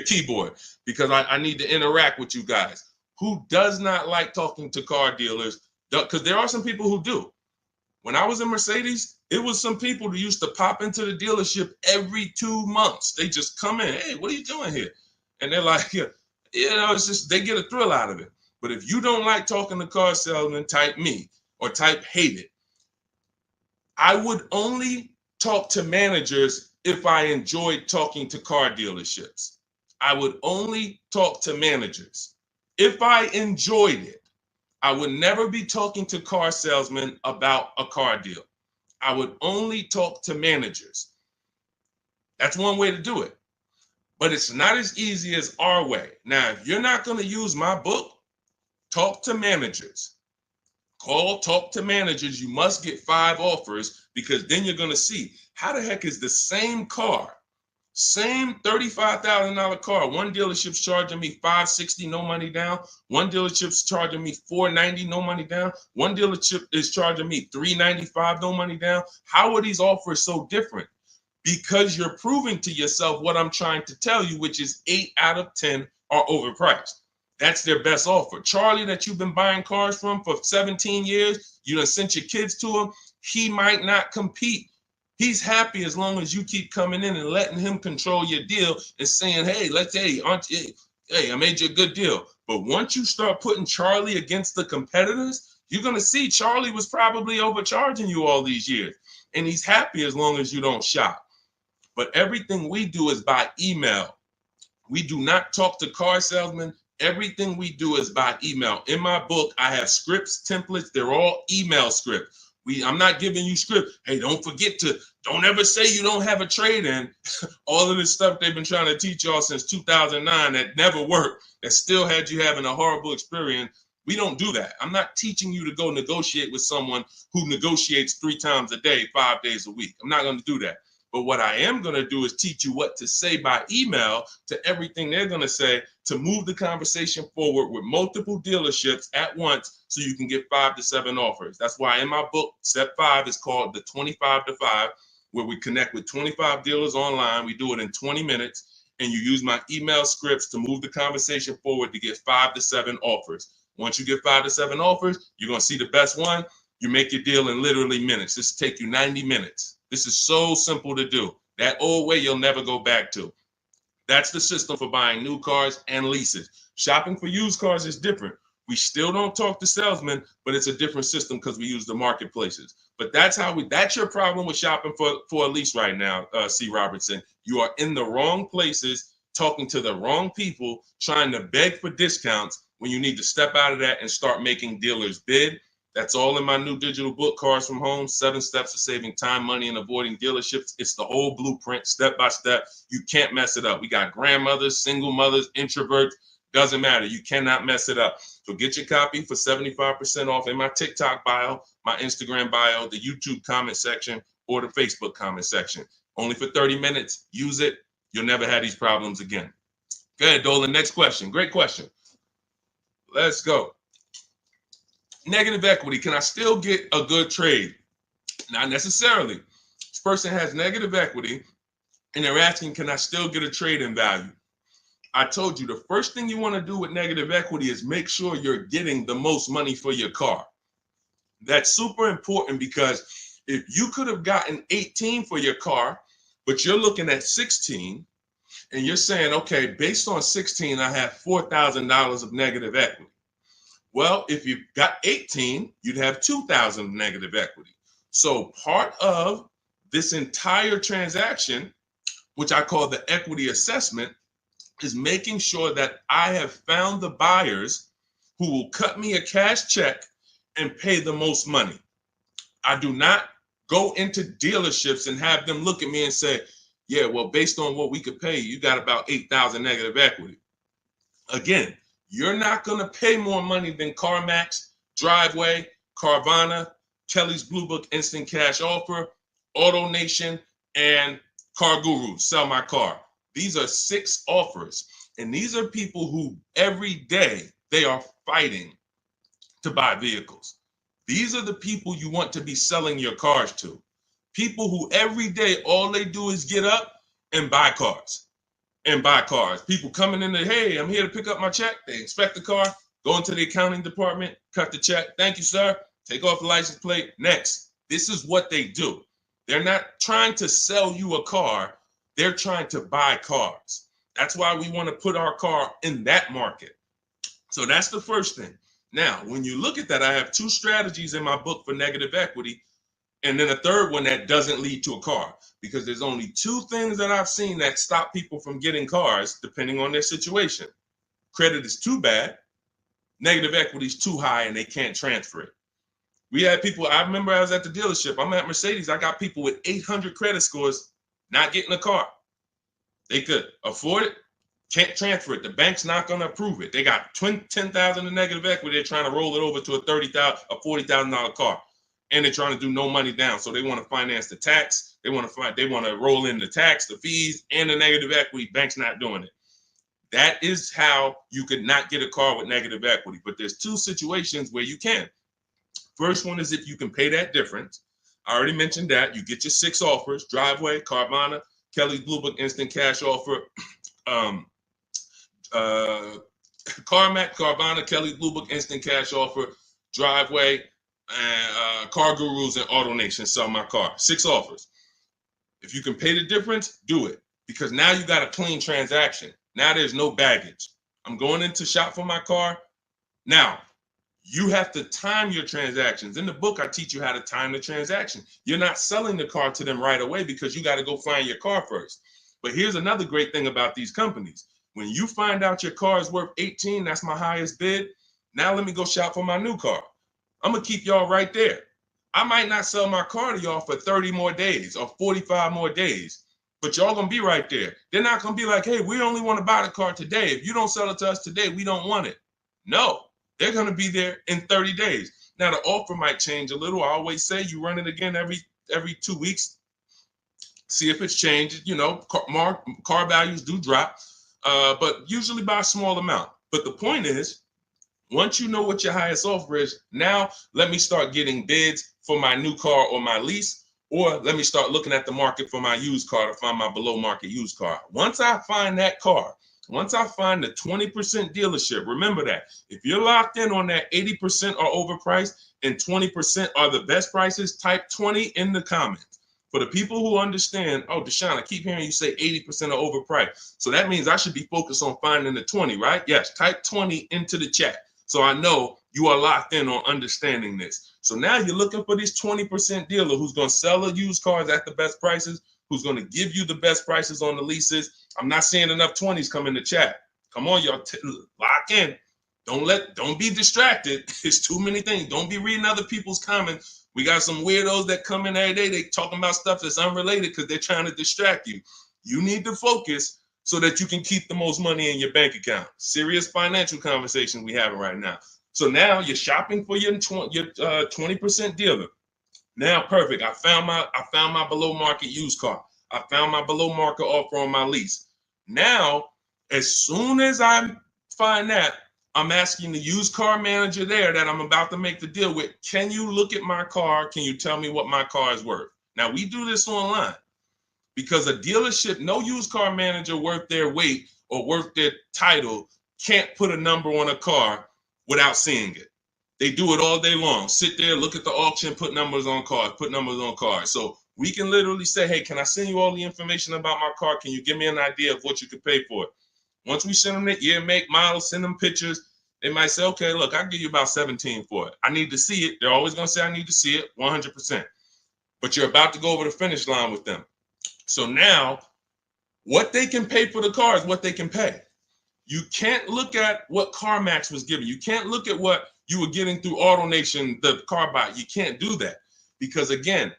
keyboard because I need to interact with you guys. Who does not like talking to car dealers? Because there are some people who do. When I was in Mercedes, it was some people who used to pop into the dealership every 2 months. They just come in. Hey, what are you doing here? And they're like, it's just, they get a thrill out of it. But if you don't like talking to car salesmen, type me or type hate it. I would only talk to managers if I enjoyed talking to car dealerships. I would only talk to managers if I enjoyed it. I would never be talking to car salesmen about a car deal. I would only talk to managers. That's one way to do it. But it's not as easy as our way. Now, if you're not going to use my book, talk to managers. Talk to managers. You must get 5 offers because then you're going to see how the heck is the same car, same $35,000 car. One dealership's charging me $560, no money down. One dealership's charging me $490, no money down. One dealership is charging me $395, no money down. How are these offers so different? because you're proving to yourself what I'm trying to tell you, which is 8 out of 10 are overpriced. That's their best offer. Charlie, that you've been buying cars from for 17 years, you done sent your kids to him, he might not compete. He's happy as long as you keep coming in and letting him control your deal and saying, hey, hey, I made you a good deal. But once you start putting Charlie against the competitors, you're going to see Charlie was probably overcharging you all these years. And he's happy as long as you don't shop. But everything we do is by email. We do not talk to car salesmen. Everything we do is by email. In my book, I have scripts, templates. They're all email scripts. I'm not giving you script. Hey, don't ever say you don't have a trade-in. All of this stuff they've been trying to teach y'all since 2009 that never worked, that still had you having a horrible experience. We don't do that. I'm not teaching you to go negotiate with someone who negotiates 3 times a day, 5 days a week. I'm not going to do that. But what I am going to do is teach you what to say by email to everything they're going to say to move the conversation forward with multiple dealerships at once so you can get 5 to 7 offers. That's why in my book, step 5 is called the 25 to 5, where we connect with 25 dealers online. We do it in 20 minutes, and you use my email scripts to move the conversation forward to get 5 to 7 offers. Once you get 5 to 7 offers, you're going to see the best one. You make your deal in literally minutes. This will take you 90 minutes. This is so simple to do. That old way you'll never go back to. That's the system for buying new cars and leases. Shopping for used cars is different. We still don't talk to salesmen, but it's a different system because we use the marketplaces. But that's your problem with shopping for a lease right now, C. Robertson. You are in the wrong places, talking to the wrong people, trying to beg for discounts when you need to step out of that and start making dealers bid. That's all in my new digital book, Cars from Home, 7 Steps to Saving Time, Money, and Avoiding Dealerships. It's the whole blueprint, step by step. You can't mess it up. We got grandmothers, single mothers, introverts. Doesn't matter. You cannot mess it up. So get your copy for 75% off in my TikTok bio, my Instagram bio, the YouTube comment section, or the Facebook comment section. Only for 30 minutes. Use it. You'll never have these problems again. Go ahead, Dolan. Next question. Great question. Let's go. Negative equity. Can I still get a good trade? Not necessarily. This person has negative equity and they're asking, can I still get a trade in value? I told you the first thing you want to do with negative equity is make sure you're getting the most money for your car. That's super important because if you could have gotten 18 for your car, but you're looking at 16 and you're saying, okay, based on 16, I have $4,000 of negative equity. Well, if you got 18, you'd have 2,000 of negative equity. So part of this entire transaction, which I call the equity assessment, is making sure that I have found the buyers who will cut me a cash check and pay the most money. I do not go into dealerships and have them look at me and say, yeah, well, based on what we could pay, you got about 8,000 negative equity. Again, you're not going to pay more money than CarMax, Driveway, Carvana, Kelly's Blue Book Instant Cash Offer, AutoNation, and Car Guru, Sell My Car. These are 6 offers, and these are people who every day they are fighting to buy vehicles. These are the people you want to be selling your cars to. People who every day all they do is get up and buy cars. People coming in there, hey, I'm here to pick up my check. They inspect the car, go into the accounting department, cut the check. Thank you, sir. Take off the license plate. Next. This is what they do. They're not trying to sell you a car. They're trying to buy cars. That's why we want to put our car in that market. So that's the first thing. Now, when you look at that, I have 2 strategies in my book for negative equity, and then a third one that doesn't lead to a car, because there's only 2 things that I've seen that stop people from getting cars depending on their situation. Credit is too bad, negative equity is too high, and they can't transfer it. We had people, I remember I was at the dealership, I'm at Mercedes, I got people with 800 credit scores not getting a car. They could afford it, can't transfer it. The bank's not going to approve it. They got 10,000 in negative equity. They're trying to roll it over to a $40,000 car, and they're trying to do no money down. So they want to finance the tax. They want to roll in the tax, the fees, and the negative equity. Bank's not doing it. That is how you could not get a car with negative equity. But there's 2 situations where you can. First one is if you can pay that difference. I already mentioned that. You get your 6 offers: Driveway, Carvana, Kelly's Blue Book Instant Cash Offer, CarMax, Carvana, Kelly's Blue Book Instant Cash Offer, Driveway, and Car Gurus and AutoNation Sell My Car. 6 offers. If you can pay the difference, do it, because now you got a clean transaction. Now there's no baggage. I'm going in to shop for my car. Now, you have to time your transactions. In the book, I teach you how to time the transaction. You're not selling the car to them right away because you got to go find your car first. But here's another great thing about these companies. When you find out your car is worth 18, that's my highest bid. Now let me go shop for my new car. I'm going to keep y'all right there. I might not sell my car to y'all for 30 more days or 45 more days, but y'all going to be right there. They're not going to be like, hey, we only want to buy the car today. If you don't sell it to us today, we don't want it. No, they're going to be there in 30 days. Now, the offer might change a little. I always say you run it again every 2 weeks. See if it's changed. You know, car values do drop, but usually by a small amount. But the point is, once you know what your highest offer is, now let me start getting bids for my new car or my lease, or let me start looking at the market for my used car to find my below market used car. Once I find that car, once I find the 20% dealership, remember that if you're locked in on that 80% are overpriced and 20% are the best prices, type 20 in the comments. For the people who understand, oh, Deshone, I keep hearing you say 80% are overpriced. So that means I should be focused on finding the 20, right? Yes, type 20 into the chat. So I know you are locked in on understanding this. So now you're looking for this 20% dealer who's going to sell the used cars at the best prices, who's going to give you the best prices on the leases. I'm not seeing enough 20s come in the chat. Come on, y'all, lock in. Don't be distracted. It's too many things. Don't be reading other people's comments. We got some weirdos that come in every day. They talking about stuff that's unrelated because they're trying to distract you. You need to focus so that you can keep the most money in your bank account. Serious financial conversation we having right now. So now you're shopping for your 20% dealer. Now, perfect. I found my below market used car. I found my below market offer on my lease. Now, as soon as I find that, I'm asking the used car manager there that I'm about to make the deal with, can you look at my car? Can you tell me what my car is worth? Now, we do this online because a dealership, no used car manager worth their weight or worth their title can't put a number on a car without seeing it. They do it all day long. Sit there, look at the auction, put numbers on cars, So we can literally say, hey, can I send you all the information about my car? Can you give me an idea of what you could pay for it? Once we send them the year, make, model, send them pictures, they might say, okay, look, I'll give you about 17 for it. I need to see it. They're always going to say, I need to see it 100%. But you're about to go over the finish line with them. So now what they can pay for the car is what they can pay. You can't look at what CarMax was giving. You can't look at what you were getting through AutoNation, the car buy. You can't do that because, again,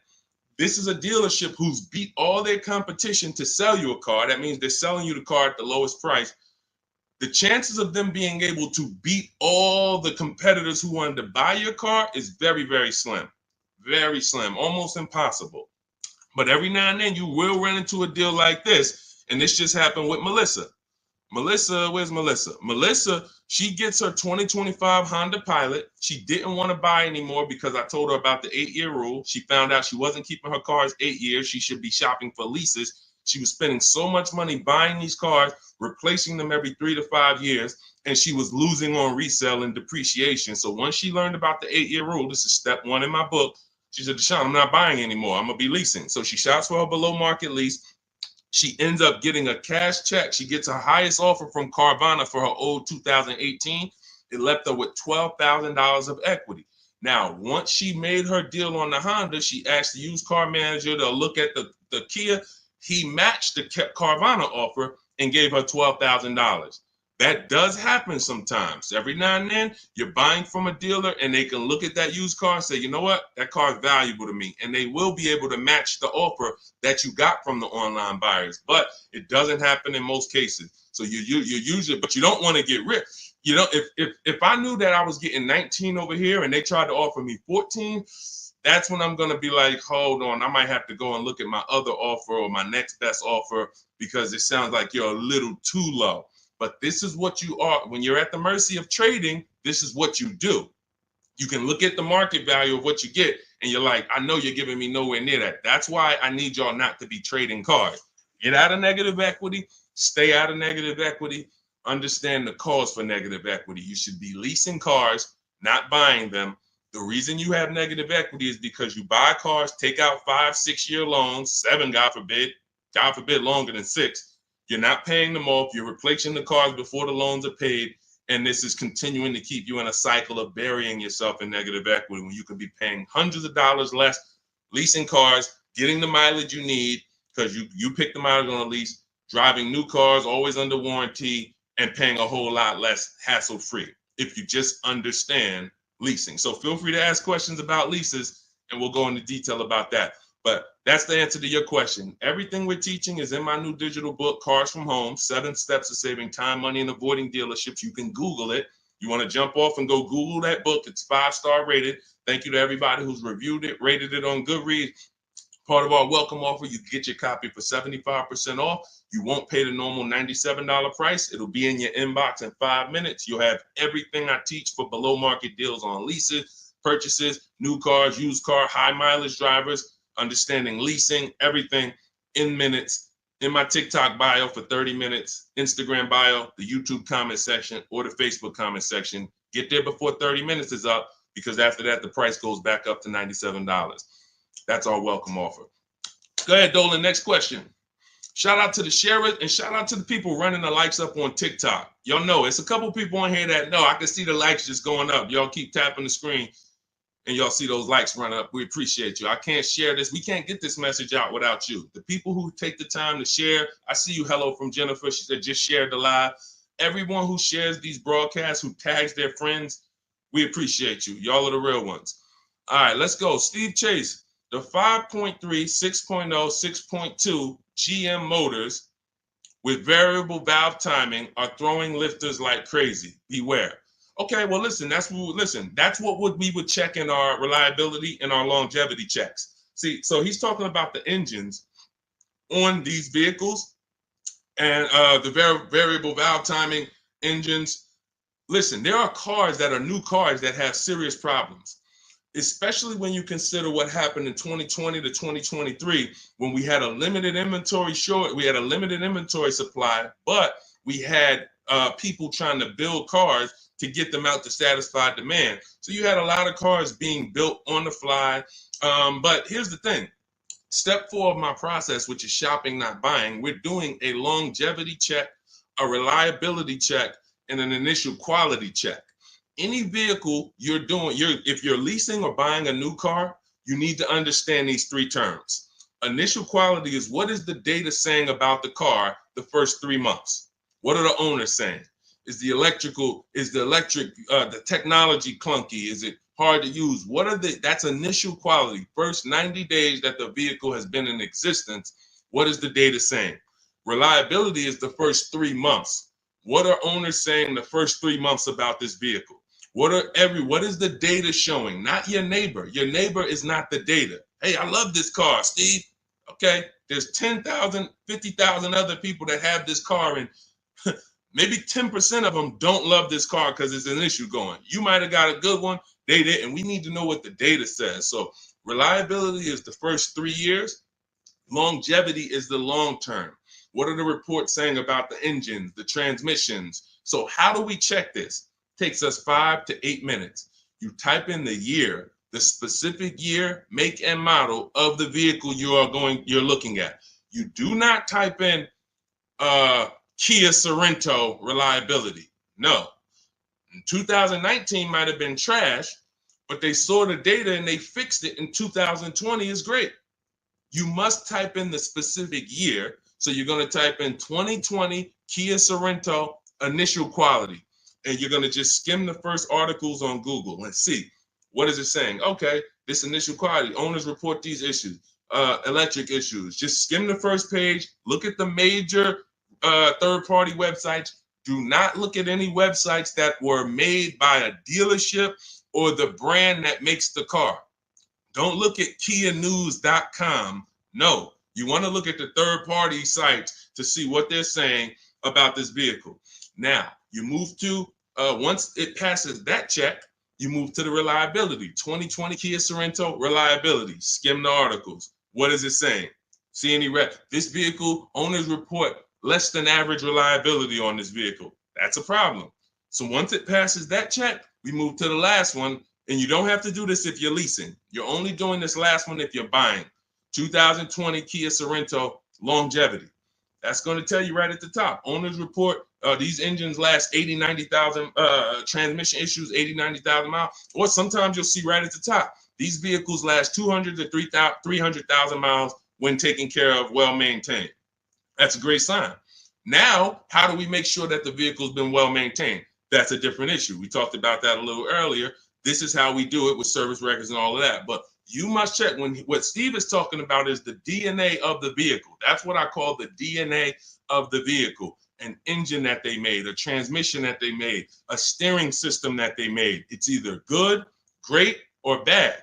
this is a dealership who's beat all their competition to sell you a car. That means they're selling you the car at the lowest price. The chances of them being able to beat all the competitors who wanted to buy your car is very, very slim. Very slim, almost impossible. But every now and then you will run into a deal like this. And this just happened with Melissa. Where's Melissa? Melissa, she gets her 2025 Honda Pilot. She didn't want to buy anymore because I told her about the 8-year rule. She found out she wasn't keeping her cars 8 years. She should be shopping for leases. She was spending so much money buying these cars, replacing them every 3 to 5 years, and she was losing on resale and depreciation. So once she learned about the 8-year rule, this is step 1 in my book, she said, Deshone, I'm not buying anymore. I'm going to be leasing. So she shops for her below market lease. She ends up getting a cash check. She gets her highest offer from Carvana for her old 2018. It left her with $12,000 of equity. Now, once she made her deal on the Honda, she asked the used car manager to look at the Kia. He matched the Carvana offer and gave her $12,000. That does happen sometimes. Every now and then, you're buying from a dealer and they can look at that used car and say, you know what, that car is valuable to me. And they will be able to match the offer that you got from the online buyers. But it doesn't happen in most cases. So you usually, but you don't want to get rich. You know, if I knew that I was getting 19 over here and they tried to offer me 14, that's when I'm going to be like, hold on, I might have to go and look at my other offer or my next best offer because it sounds like you're a little too low. But this is what you are. When you're at the mercy of trading, this is what you do. You can look at the market value of what you get and you're like, I know you're giving me nowhere near that. That's why I need y'all not to be trading cars. Get out of negative equity, stay out of negative equity, understand the cause for negative equity. You should be leasing cars, not buying them. The reason you have negative equity is because you buy cars, take out 5-6 year loans, 7, God forbid longer than 6. You're not paying them off. You're replacing the cars before the loans are paid. And this is continuing to keep you in a cycle of burying yourself in negative equity when you could be paying hundreds of dollars less, leasing cars, getting the mileage you need because you pick the mileage on a lease, driving new cars, always under warranty, and paying a whole lot less hassle-free if you just understand leasing. So feel free to ask questions about leases, and we'll go into detail about that. But that's the answer to your question. Everything we're teaching is in my new digital book, Cars from Home, 7 Steps to Saving Time, Money, and Avoiding Dealerships. You can Google it. You want to jump off and go Google that book. It's 5-star rated. Thank you to everybody who's reviewed it, rated it on Goodreads. Part of our welcome offer, you get your copy for 75% off. You won't pay the normal $97 price. It'll be in your inbox in 5 minutes. You'll have everything I teach for below market deals on leases, purchases, new cars, used car, high mileage drivers, understanding leasing, everything in minutes. In my TikTok bio for 30 minutes, Instagram bio, the YouTube comment section, or the Facebook comment section. Get there before 30 minutes is up, because after that, the price goes back up to $97. That's our welcome offer. Go ahead, Dolan. Next question. Shout out to the sharers and shout out to the people running the likes up on TikTok. Y'all know it's a couple people on here that know. I can see the likes just going up. Y'all keep tapping the screen and y'all see those likes run up. We appreciate you. I can't share this. We can't get this message out without you. The people who take the time to share. I see you. Hello from Jennifer. She said just shared the live. Everyone who shares these broadcasts, who tags their friends, we appreciate you. Y'all are the real ones. All right, let's go. Steve Chase. The 5.3, 6.0, 6.2 GM motors with variable valve timing are throwing lifters like crazy. Beware. Okay, well, listen, that's what we would check in our reliability and our longevity checks. See, so he's talking about the engines on these vehicles and the variable valve timing engines. Listen, there are cars that are new cars that have serious problems, especially when you consider what happened in 2020 to 2023, when we had a limited inventory supply, but we had people trying to build cars to get them out to satisfy demand. So you had a lot of cars being built on the fly. But here's the thing. Step 4 of my process, which is shopping, not buying, we're doing a longevity check, a reliability check, and an initial quality check. Any vehicle you're doing, if you're leasing or buying a new car, you need to understand these 3 terms. Initial quality is, what is the data saying about the car the first 3 months? What are the owners saying? Is the technology clunky? Is it hard to use? That's initial quality. First 90 days that the vehicle has been in existence, what is the data saying? Reliability is the first 3 months. What are owners saying the first 3 months about this vehicle? What is the data showing? Not your neighbor. Your neighbor is not the data. Hey, I love this car, Steve. Okay, there's 10,000, 50,000 other people that have this car, and maybe 10% of them don't love this car because there's an issue going. You might have got a good one, they didn't. We need to know what the data says. So reliability is the first 3 years. Longevity is the long term. What are the reports saying about the engines, the transmissions? So how do we check this? It takes us 5 to 8 minutes. You type in the year, the specific year, make, and model of the vehicle you're looking at. You do not type in Kia Sorento reliability. No. 2019 might have been trash, but they saw the data and they fixed it in 2020 is great. You must type in the specific year. So you're going to type in 2020 Kia Sorento initial quality, and you're going to just skim the first articles on Google and see what is it saying. Okay, this initial quality, owners report these issues, electric issues. Just skim the first page, look at the major third-party websites. Do not look at any websites that were made by a dealership or the brand that makes the car. Don't look at KiaNews.com. No, you want to look at the third-party sites to see what they're saying about this vehicle. Now, you move to, once it passes that check, You move to the reliability. 2020 Kia Sorento, reliability. Skim the articles. What is it saying? See any red? This vehicle, owners report less than average reliability on this vehicle. That's a problem. So once it passes that check, we move to the last one. And you don't have to do this if you're leasing. You're only doing this last one if you're buying. 2020 Kia Sorento, longevity. That's going to tell you right at the top. Owners report these engines last 80, 90,000, transmission issues, 80, 90,000 miles. Or sometimes you'll see right at the top, these vehicles last 200 to 300,000 miles when taken care of, well maintained. That's a great sign. Now, how do we make sure that the vehicle's been well maintained? That's a different issue. We talked about that a little earlier. This is how we do it with service records and all of that. But you must check what Steve is talking about is the DNA of the vehicle. That's what I call the DNA of the vehicle. An engine that they made, a transmission that they made, a steering system that they made. It's either good, great, or bad.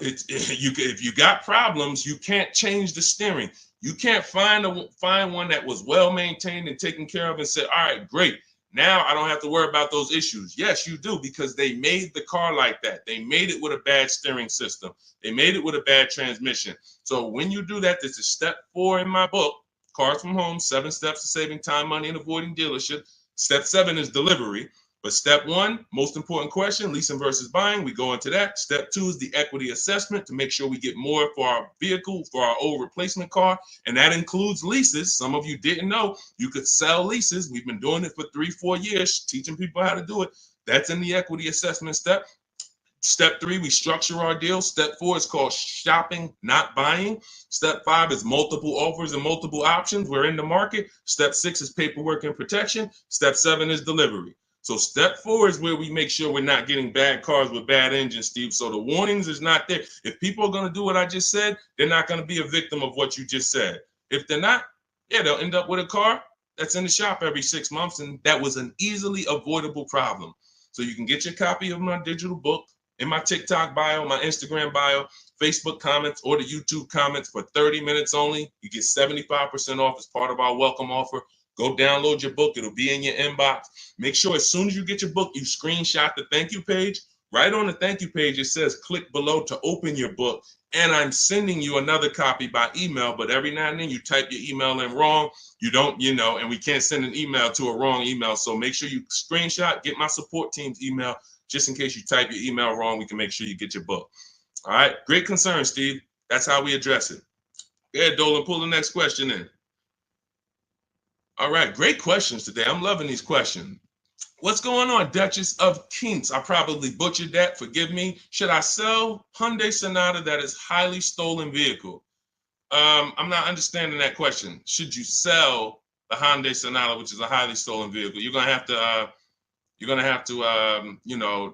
If you got problems, you can't change the steering. You can't find one that was well maintained and taken care of and say, all right, great. Now I don't have to worry about those issues. Yes, you do, because they made the car like that. They made it with a bad steering system. They made it with a bad transmission. So when you do that, this is step 4 in my book, Cars from Home, 7 Steps to Saving Time, Money, and Avoiding Dealership. Step 7 is delivery. But step 1, most important question, leasing versus buying. We go into that. Step 2 is the equity assessment to make sure we get more for our vehicle, for our old replacement car. And that includes leases. Some of you didn't know you could sell leases. We've been doing it for 3-4 years, teaching people how to do it. That's in the equity assessment step. Step 3, we structure our deal. Step 4 is called shopping, not buying. Step 5 is multiple offers and multiple options. We're in the market. Step 6 is paperwork and protection. Step 7 is delivery. So step 4 is where we make sure we're not getting bad cars with bad engines, Steve. So the warnings is not there. If people are going to do what I just said, they're not going to be a victim of what you just said. If they're not, yeah, they'll end up with a car that's in the shop every 6 months. And that was an easily avoidable problem. So you can get your copy of my digital book in my TikTok bio, my Instagram bio, Facebook comments, or the YouTube comments for 30 minutes only. You get 75% off as part of our welcome offer. Go download your book. It'll be in your inbox. Make sure as soon as you get your book, you screenshot the thank you page. Right on the thank you page, it says click below to open your book. And I'm sending you another copy by email. But every now and then you type your email in wrong. You don't, and we can't send an email to a wrong email. So make sure you screenshot, get my support team's email. Just in case you type your email wrong, we can make sure you get your book. All right. Great concern, Steve. That's how we address it. Yeah, Dolan, pull the next question in. All right, great questions today. I'm loving these questions. What's going on, Duchess of Kings? I probably butchered that. Forgive me. Should I sell Hyundai Sonata that is highly stolen vehicle? I'm not understanding that question. Should you sell the Hyundai Sonata, which is a highly stolen vehicle? You're gonna have to,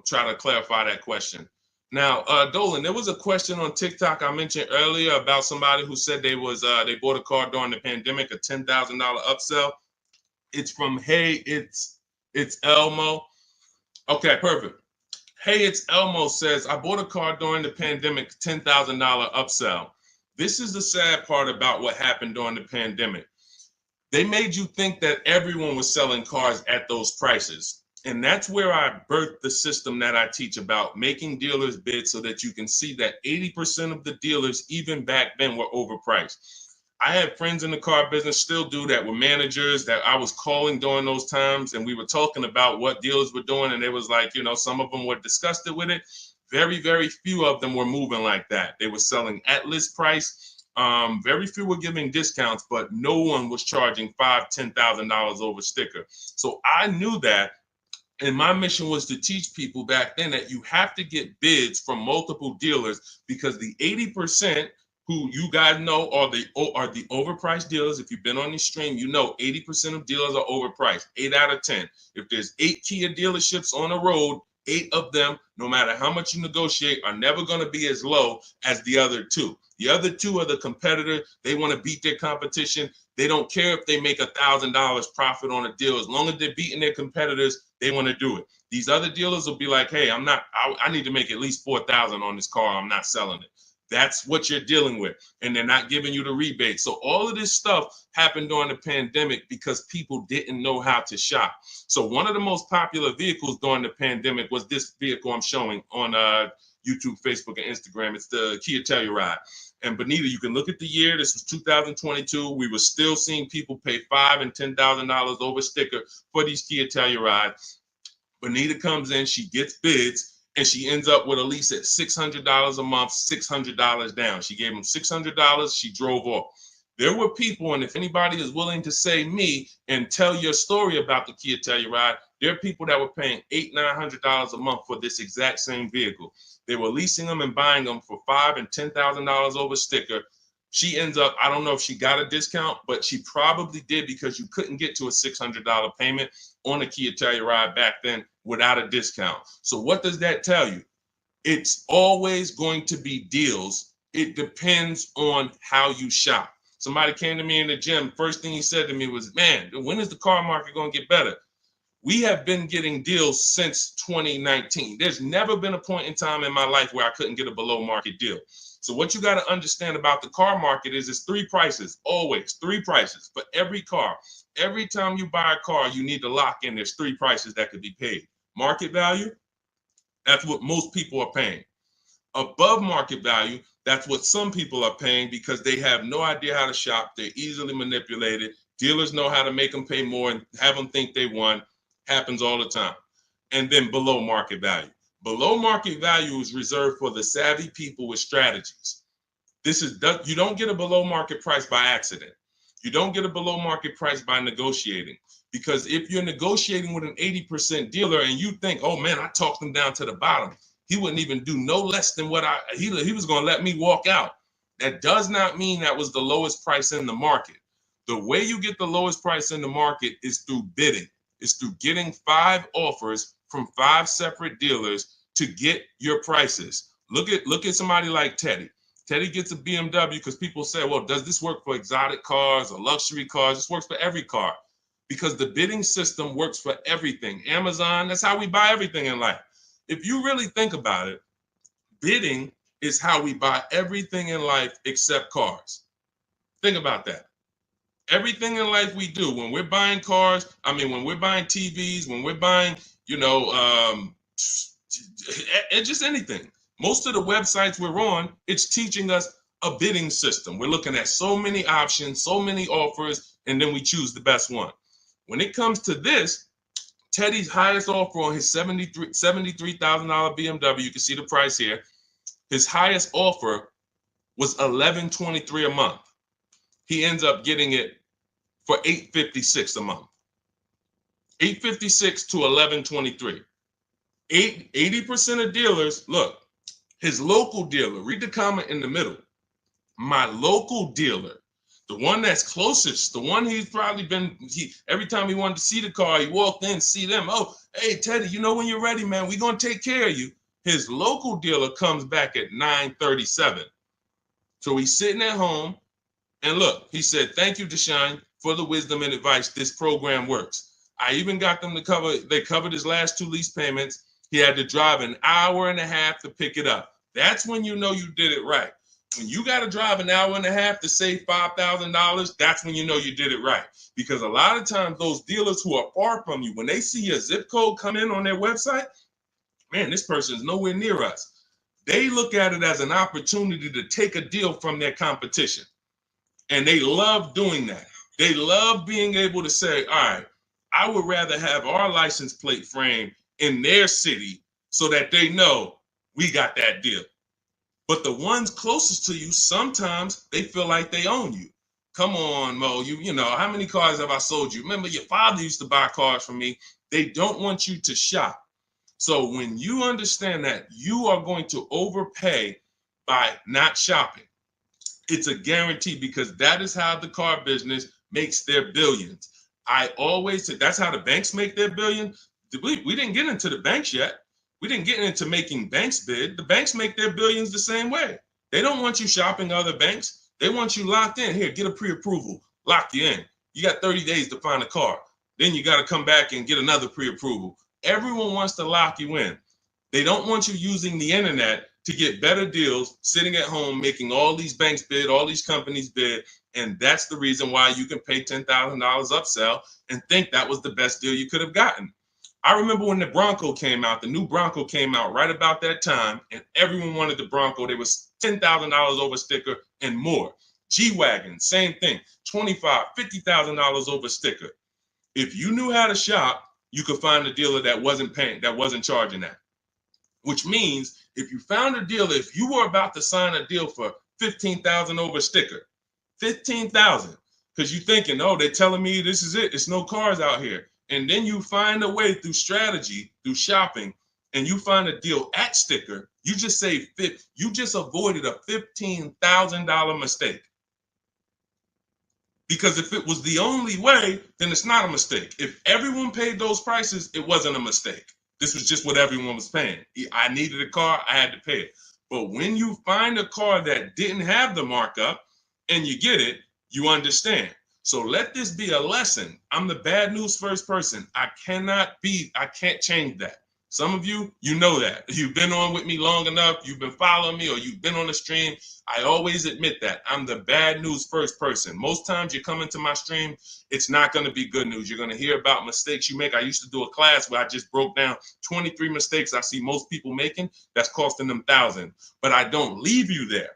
try to clarify that question. Now, Dolan, there was a question on TikTok I mentioned earlier about somebody who said they bought a car during the pandemic, a $10,000 upsell. It's from Hey, it's Elmo. Okay, perfect. Hey, it's Elmo says, I bought a car during the pandemic, $10,000 upsell. This is the sad part about what happened during the pandemic. They made you think that everyone was selling cars at those prices. And that's where I birthed the system that I teach about making dealers bid so that you can see that 80% of the dealers, even back then, were overpriced. I had friends in the car business, still do that, with managers that I was calling during those times. And we were talking about what dealers were doing. And it was like, some of them were disgusted with it. Very, very few of them were moving like that. They were selling at list price. Very few were giving discounts, but no one was charging $5,000, $10,000 over sticker. So I knew that. And my mission was to teach people back then that you have to get bids from multiple dealers, because the 80% who you guys know are the overpriced dealers. If you've been on this stream, 80% of dealers are overpriced, 8 out of 10. If there's 8 Kia dealerships on the road, 8 of them, no matter how much you negotiate, are never going to be as low as the other 2. The other 2 are the competitor. They want to beat their competition. They don't care if they make $1,000 profit on a deal. As long as they're beating their competitors, they want to do it. These other dealers will be like, hey, I need to make at least $4,000 on this car. I'm not selling it. That's what you're dealing with. And they're not giving you the rebate. So all of this stuff happened during the pandemic because people didn't know how to shop. So one of the most popular vehicles during the pandemic was this vehicle I'm showing on YouTube, Facebook, and Instagram. It's the Kia Telluride. And Benita, you can look at the year. This was 2022. We were still seeing people pay $5,000 and $10,000 over sticker for these Kia Tellurides. Benita comes in, she gets bids, and she ends up with a lease at $600 a month, $600 down. She gave them $600. She drove off. There were people, and if anybody is willing to say me and tell your story about the Kia Telluride, there are people that were paying $800, $900 a month for this exact same vehicle. They were leasing them and buying them for $5,000 and $10,000 over sticker. She ends up, I don't know if she got a discount, but she probably did because you couldn't get to a $600 payment on a Kia Telluride back then without a discount. So what does that tell you? It's always going to be deals. It depends on how you shop. Somebody came to me in the gym. First thing he said to me was, man, when is the car market going to get better? We have been getting deals since 2019. There's never been a point in time in my life where I couldn't get a below market deal. So what you got to understand about the car market is it's three prices, always three prices for every car. Every time you buy a car, you need to lock in. There's three prices that could be paid. Market value, that's what most people are paying. Above market value, that's what some people are paying because they have no idea how to shop. They're easily manipulated. Dealers know how to make them pay more and have them think they won. Happens all the time. And then below market value. Below market value is reserved for the savvy people with strategies. You don't get a below market price by accident. You don't get a below market price by negotiating. Because if you're negotiating with an 80% dealer and you think, oh man, I talked him down to the bottom, he wouldn't even do no less than what he was going to let me walk out. That does not mean that was the lowest price in the market. The way you get the lowest price in the market is through bidding. It's through getting 5 offers from 5 separate dealers to get your prices. Look at somebody like Teddy. Teddy gets a BMW because people say, well, does this work for exotic cars or luxury cars? This works for every car because the bidding system works for everything. Amazon, that's how we buy everything in life. If you really think about it, bidding is how we buy everything in life except cars. Think about that. Everything in life we do, when we're buying cars, when we're buying TVs, when we're buying, just anything. Most of the websites we're on, it's teaching us a bidding system. We're looking at so many options, so many offers, and then we choose the best one. When it comes to this, Teddy's highest offer on his $73,000 BMW, you can see the price here. His highest offer was $1,123 a month. He ends up getting it for $856 a month. $856 to $1,123. 80% of dealers, look, his local dealer, read the comment in the middle. My local dealer, the one that's closest, the one he's probably been, every time he wanted to see the car, he walked in, see them. Oh, hey, Teddy, when you're ready, man, we're going to take care of you. His local dealer comes back at $937. So he's sitting at home. And look, he said, thank you, Deshone, for the wisdom and advice. This program works. I even got them they covered his last 2 lease payments. He had to drive an hour and a half to pick it up. That's when you know you did it right. When you got to drive an hour and a half to save $5,000, that's when you know you did it right. Because a lot of times those dealers who are far from you, when they see a zip code come in on their website, man, this person is nowhere near us. They look at it as an opportunity to take a deal from their competition. And they love doing that. They love being able to say, all right, I would rather have our license plate frame in their city so that they know we got that deal. But the ones closest to you, sometimes they feel like they own you. Come on, Mo, you know, how many cars have I sold you? Remember, your father used to buy cars from me. They don't want you to shop. So when you understand that you are going to overpay by not shopping, it's a guarantee because that is how the car business makes their billions. I always say that's how the banks make their billion. We didn't get into the banks yet. We didn't get into making banks bid. The banks make their billions the same way. They don't want you shopping other banks. They want you locked in. Here, get a pre-approval. Lock you in. You got 30 days to find a car. Then you got to come back and get another pre-approval. Everyone wants to lock you in. They don't want you using the internet to get better deals, sitting at home, making all these banks bid, all these companies bid. And that's the reason why you can pay $10,000 upsell and think that was the best deal you could have gotten. I remember when the Bronco came out, the new Bronco came out right about that time, and everyone wanted the Bronco. There was $10,000 over sticker and more. G-Wagon, same thing, $25,000, $50,000 over sticker. If you knew how to shop, you could find a dealer that wasn't paying, that wasn't charging that. Which means if you found a dealer, if you were about to sign a deal for $15,000 over sticker, $15,000, because you're thinking, oh, they're telling me this is it. It's no cars out here. And then you find a way through strategy, through shopping, and you find a deal at sticker, you just saved you just avoided a $15,000 mistake. Because if it was the only way, then it's not a mistake. If everyone paid those prices, it wasn't a mistake. This was just what everyone was paying. I needed a car, I had to pay it. But when you find a car that didn't have the markup and you get it, you understand. So let this be a lesson. I'm the bad news first person. I can't change that. Some of you, you know that. You've been on with me long enough, you've been following me, or you've been on the stream. I always admit that. I'm the bad news first person. Most times you come into my stream, it's not going to be good news. You're going to hear about mistakes you make. I used to do a class where I just broke down 23 mistakes I see most people making that's costing them thousands. But I don't leave you there.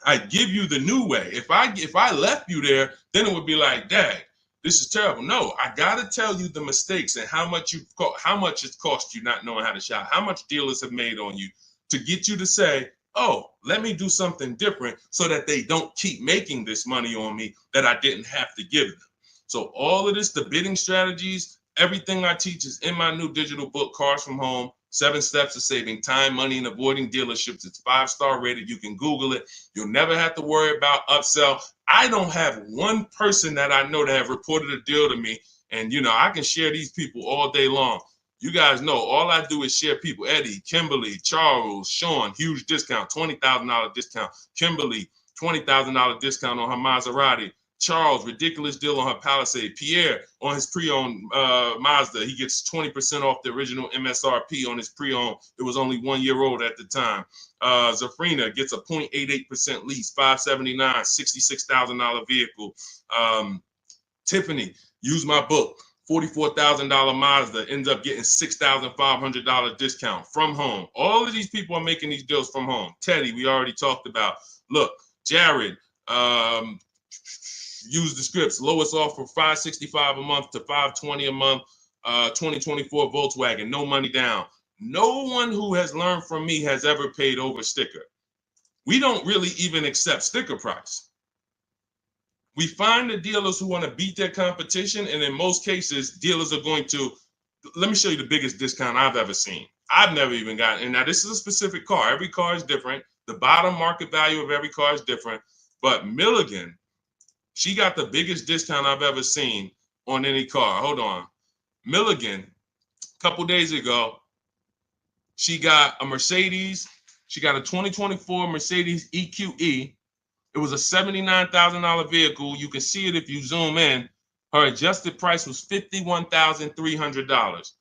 I give you the new way. If I left you there, then it would be like, dang, this is terrible. No, I gotta tell you the mistakes and how much it's cost you not knowing how to shop, how much dealers have made on you to get you to say, oh, let me do something different so that they don't keep making this money on me that I didn't have to give them. So all of this, the bidding strategies, everything I teach is in my new digital book, Cars from Home, 7 Steps to Saving Time, Money, and Avoiding Dealerships. It's 5-star rated. You can Google it. You'll never have to worry about upsell. I don't have one person that I know that have reported a deal to me. And, I can share these people all day long. You guys know all I do is share people. Eddie, Kimberly, Charles, Sean, huge discount, $20,000 discount. Kimberly, $20,000 discount on her Maserati. Charles, ridiculous deal on her Palisade. Pierre, on his pre-owned Mazda, he gets 20% off the original MSRP on his pre-owned. It was only 1 year old at the time. Zafrina gets a 0.88% lease, $579, $66,000 vehicle. Tiffany, use my book, $44,000 Mazda, ends up getting $6,500 discount from home. All of these people are making these deals from home. Teddy, we already talked about. Look, Jared, use the scripts. Lowest offer $565 a month to $520 a month. 2024 Volkswagen, no money down. No one who has learned from me has ever paid over sticker. We don't really even accept sticker price. We find the dealers who want to beat their competition, and in most cases, dealers are going to, let me show you the biggest discount I've ever seen. I've never even gotten, and now this is a specific car. Every car is different. The bottom market value of every car is different. But Milligan, she got the biggest discount I've ever seen on any car. Hold on. Milligan, a couple days ago, she got a Mercedes. She got a 2024 Mercedes EQE. It was a $79,000 vehicle. You can see it if you zoom in. Her adjusted price was $51,300.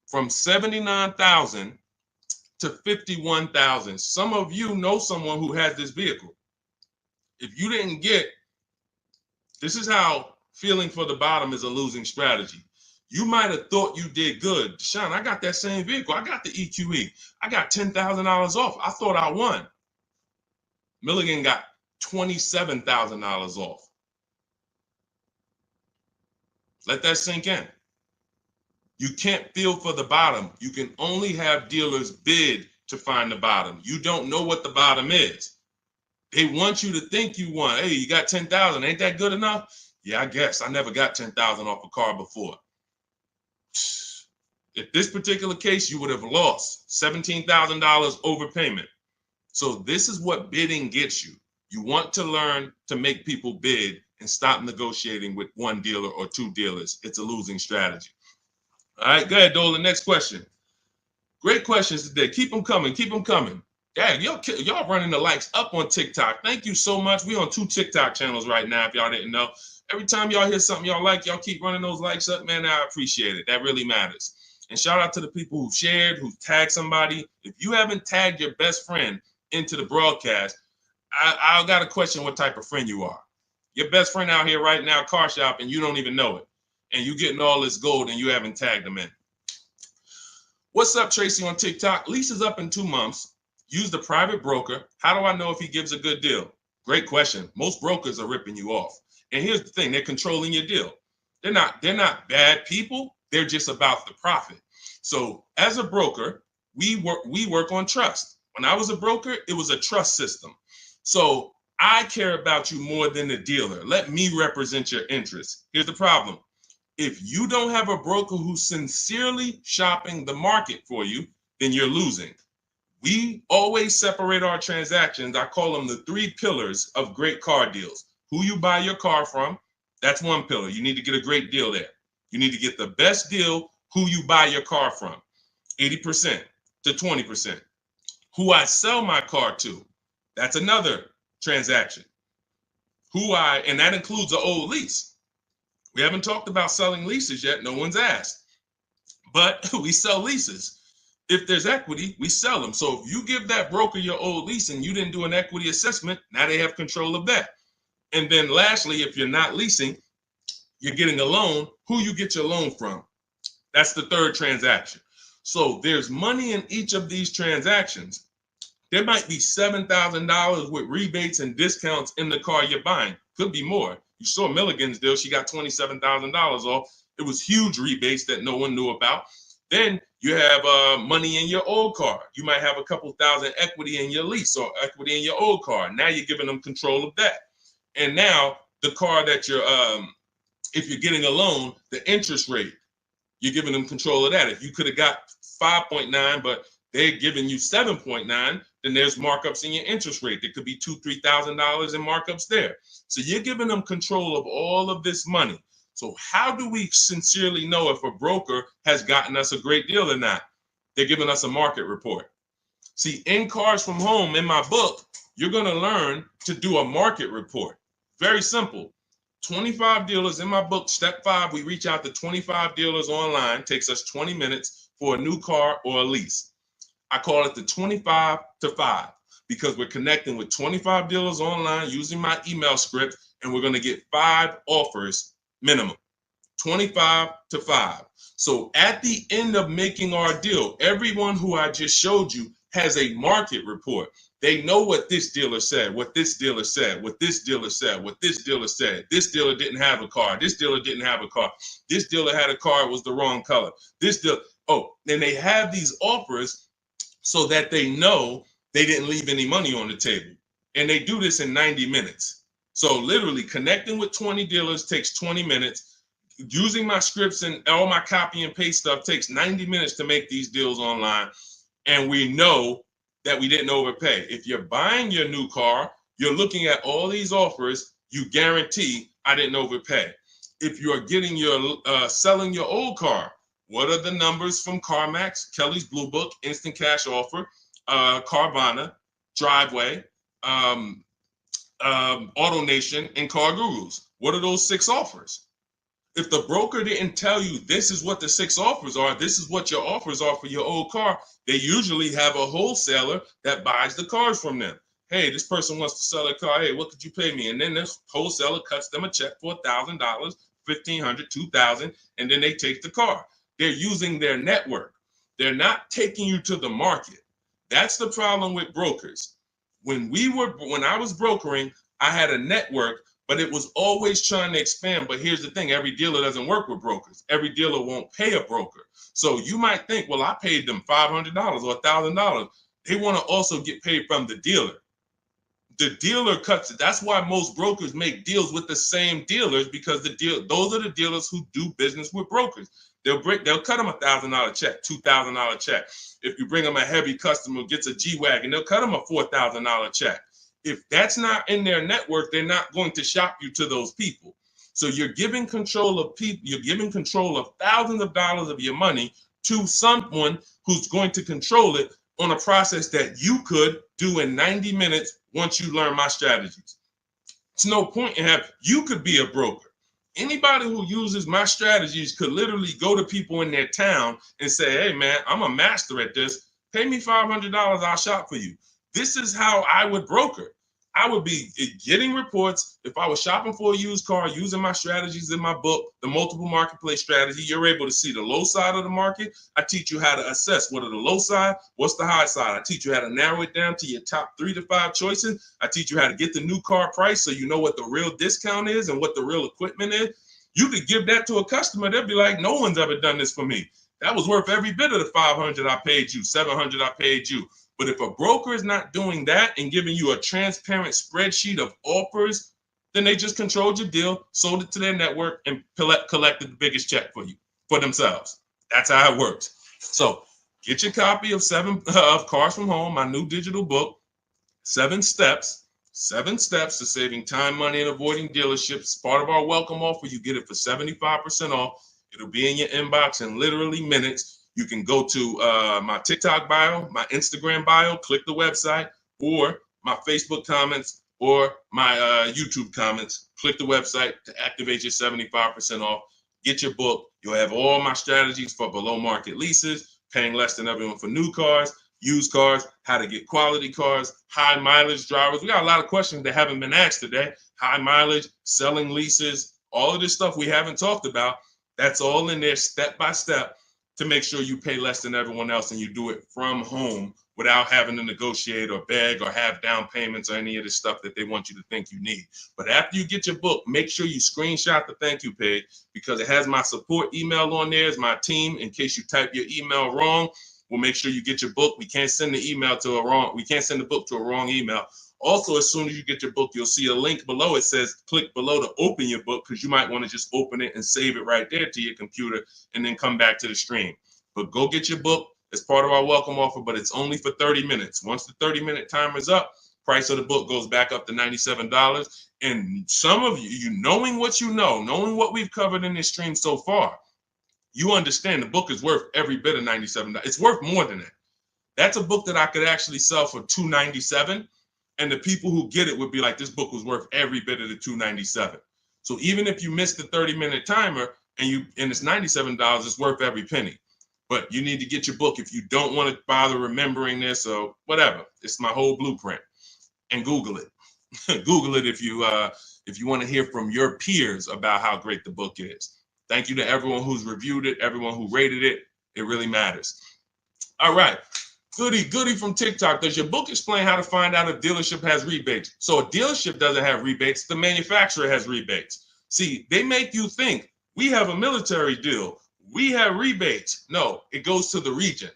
From $79,000 to $51,000. Some of you know someone who has this vehicle. If you didn't get, this is how feeling for the bottom is a losing strategy. You might have thought you did good. Deshone, I got that same vehicle. I got the EQE. I got $10,000 off. I thought I won. Milligan got $27,000 off. Let that sink in. You can't feel for the bottom. You can only have dealers bid to find the bottom. You don't know what the bottom is. They want you to think you won. Hey, you got 10,000. Ain't that good enough? Yeah, I guess. I never got 10,000 off a car before. If this particular case, you would have lost $17,000 overpayment. So this is what bidding gets you. You want to learn to make people bid and stop negotiating with one dealer or two dealers. It's a losing strategy. All right, go ahead, Dolan. Next question. Great questions today. Keep them coming. Keep them coming. Dang, y'all running the likes up on TikTok. Thank you so much. We on 2 TikTok channels right now, if y'all didn't know. Every time y'all hear something y'all like, y'all keep running those likes up, man. I appreciate it. That really matters. And shout out to the people who shared, who tagged somebody. If you haven't tagged your best friend into the broadcast, I got to question what type of friend you are. Your best friend out here right now, car shop, and you don't even know it. And you getting all this gold and you haven't tagged them in. What's up, Tracy on TikTok? Lease is up in 2 months. Use the private broker. How do I know if he gives a good deal? Great question. Most brokers are ripping you off. And here's the thing, they're controlling your deal. They're not bad people. They're just about the profit. So as a broker, we work on trust. When I was a broker, it was a trust system. So I care about you more than the dealer. Let me represent your interests. Here's the problem. If you don't have a broker who's sincerely shopping the market for you, then you're losing. We always separate our transactions. I call them the 3 pillars of great car deals. Who you buy your car from, that's one pillar. You need to get a great deal there. You need to get the best deal, who you buy your car from, 80% to 20%. Who I sell my car to, that's another transaction. And that includes an old lease. We haven't talked about selling leases yet. No one's asked. But we sell leases. If there's equity, we sell them. So if you give that broker your old lease and you didn't do an equity assessment, now they have control of that. And then lastly, if you're not leasing, you're getting a loan, who you get your loan from. That's the 3rd transaction. So there's money in each of these transactions. There might be $7,000 with rebates and discounts in the car you're buying. Could be more. You saw Milligan's deal. She got $27,000 off. It was huge rebates that no one knew about. Then you have money in your old car. You might have a couple thousand equity in your lease or equity in your old car. Now you're giving them control of that. And now the car that you're, if you're getting a loan, the interest rate, you're giving them control of that. If you could have got 5.9, but they're giving you 7.9, then there's markups in your interest rate. There could be $2,000, $3,000 in markups there. So you're giving them control of all of this money. So how do we sincerely know if a broker has gotten us a great deal or not? They're giving us a market report. See, in Cars from Home, in my book, you're going to learn to do a market report. Very simple. 25 dealers in my book, step 5, we reach out to 25 dealers online. Takes us 20 minutes for a new car or a lease. I call it the 25 to 5 because we're connecting with 25 dealers online using my email script, and we're going to get 5 offers minimum. 25 to 5. So at the end of making our deal, everyone who I just showed you has a market report. They know what this dealer said, what this dealer said, what this dealer said, what this dealer said. This dealer didn't have a car. This dealer didn't have a car. This dealer had a car, it was the wrong color. This dealer, then they have these offers so that they know they didn't leave any money on the table. And they do this in 90 minutes. So literally connecting with 20 dealers takes 20 minutes. Using my scripts and all my copy and paste stuff takes 90 minutes to make these deals online. And we know that we didn't overpay. If you're buying your new car, you're looking at all these offers, you guarantee I didn't overpay. If you're getting your selling your old car, what are the numbers from CarMax, Kelly's Blue Book, Instant Cash Offer, Carvana, Driveway, AutoNation, and Car Gurus? What are those 6 offers? If the broker didn't tell you this is what the 6 offers are, this is what your offers are for your old car, they usually have a wholesaler that buys the cars from them. Hey, this person wants to sell a car. Hey, what could you pay me? And then this wholesaler cuts them a check for $1,000, $1,500, $2,000, and then they take the car. They're using their network. They're not taking you to the market. That's the problem with brokers. When I was brokering, I had a network, but it was always trying to expand. But here's the thing, every dealer doesn't work with brokers. Every dealer won't pay a broker. So you might think, well, I paid them $500 or $1,000. They want to also get paid from the dealer. The dealer cuts it. That's why most brokers make deals with the same dealers, because those are the dealers who do business with brokers. They'll cut them $1,000 check, $2,000 check. If you bring them a heavy customer who gets a G-Wagon, they'll cut them a $4,000 check. If that's not in their network, they're not going to shop you to those people. So you're giving control of people, you're giving control of thousands of dollars of your money to someone who's going to control it on a process that you could do in 90 minutes once you learn my strategies. It's no point in you could be a broker. Anybody who uses my strategies could literally go to people in their town and say, hey, man, I'm a master at this. Pay me $500, I'll shop for you. This is how I would broker. I would be getting reports. If I was shopping for a used car, using my strategies in my book, the multiple marketplace strategy, you're able to see the low side of the market. I teach you how to assess what are the low side, what's the high side. I teach you how to narrow it down to your top 3 to 5 choices. I teach you how to get the new car price so you know what the real discount is and what the real equipment is. You could give that to a customer. They'll be like, no one's ever done this for me. That was worth every bit of the $500 I paid you, $700 I paid you. But if a broker is not doing that and giving you a transparent spreadsheet of offers, then they just controlled your deal, sold it to their network, and collected the biggest check for you, for themselves. That's how it works. So get your copy of Cars from Home, my new digital book, 7 steps to saving time, money, and avoiding dealerships. Part of our welcome offer. You get it for 75% off. It'll be in your inbox in literally minutes. You can go to my TikTok bio, my Instagram bio, click the website, or my Facebook comments, or my YouTube comments. Click the website to activate your 75% off. Get your book. You'll have all my strategies for below market leases, paying less than everyone for new cars, used cars, how to get quality cars, high mileage drivers. We got a lot of questions that haven't been asked today. High mileage, selling leases, all of this stuff we haven't talked about. That's all in there step by step to make sure you pay less than everyone else and you do it from home without having to negotiate or beg or have down payments or any of the stuff that they want you to think you need. But after you get your book, make sure you screenshot the thank you page because it has my support email on there as my team. In case you type your email wrong, we'll make sure you get your book. We can't send the book to a wrong email. Also, as soon as you get your book, you'll see a link below. It says click below to open your book because you might want to just open it and save it right there to your computer and then come back to the stream. But go get your book. It's part of our welcome offer, but it's only for 30 minutes. Once the 30-minute timer is up, price of the book goes back up to $97. And some of you knowing what you know, knowing what we've covered in this stream so far, you understand the book is worth every bit of $97. It's worth more than that. That's a book that I could actually sell for $297. And the people who get it would be like, this book was worth every bit of the $297. So even if you miss the 30-minute timer and it's $97, it's worth every penny. But you need to get your book if you don't want to bother remembering this or whatever. It's my whole blueprint. And Google it. Google it if you want to hear from your peers about how great the book is. Thank you to everyone who's reviewed it, everyone who rated it. It really matters. All right. Goody from TikTok. Does your book explain how to find out if dealership has rebates? So a dealership doesn't have rebates. The manufacturer has rebates. See, they make you think we have a military deal. We have rebates. No, it goes to the region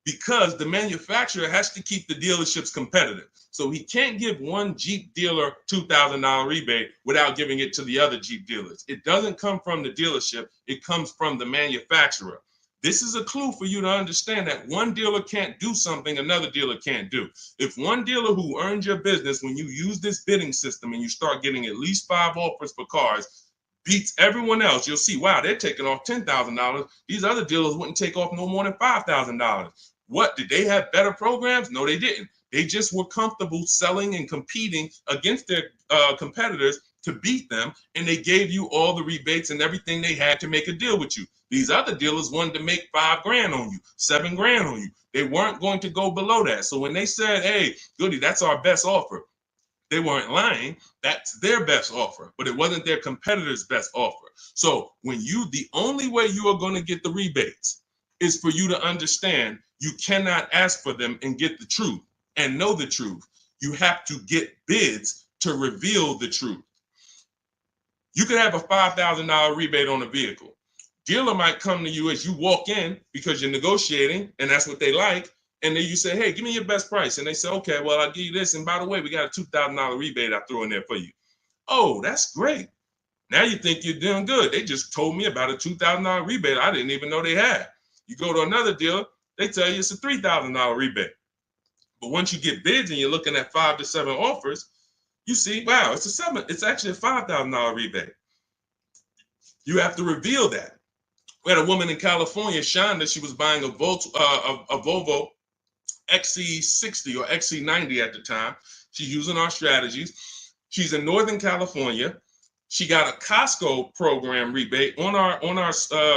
because the manufacturer has to keep the dealerships competitive. So he can't give one Jeep dealer $2,000 rebate without giving it to the other Jeep dealers. It doesn't come from the dealership. It comes from the manufacturer. This is a clue for you to understand that one dealer can't do something another dealer can't do. If one dealer who earned your business, when you use this bidding system and you start getting at least 5 offers for cars, beats everyone else, you'll see, wow, they're taking off $10,000. These other dealers wouldn't take off no more than $5,000. What, did they have better programs? No, they didn't. They just were comfortable selling and competing against their competitors to beat them, and they gave you all the rebates and everything they had to make a deal with you. These other dealers wanted to make $5,000 on you, $7,000 on you. They weren't going to go below that. So when they said, hey, Goody, that's our best offer, they weren't lying. That's their best offer, but it wasn't their competitor's best offer. So the only way you are going to get the rebates is for you to understand you cannot ask for them and get the truth and know the truth. You have to get bids to reveal the truth. You could have a $5,000 rebate on a vehicle. Dealer might come to you as you walk in because you're negotiating and that's what they like. And then you say, hey, give me your best price. And they say, okay, well, I'll give you this. And by the way, we got a $2,000 rebate I threw in there for you. Oh, that's great. Now you think you're doing good. They just told me about a $2,000 rebate I didn't even know they had. You go to another dealer, they tell you it's a $3,000 rebate. But once you get bids and you're looking at 5 to 7 offers, you see, wow, it's actually a $5,000 rebate. You have to reveal that. We had a woman in California, Shonda, she was buying a Volvo XC60 or XC90 at the time. She's using our strategies. She's in Northern California. She got a Costco program rebate on our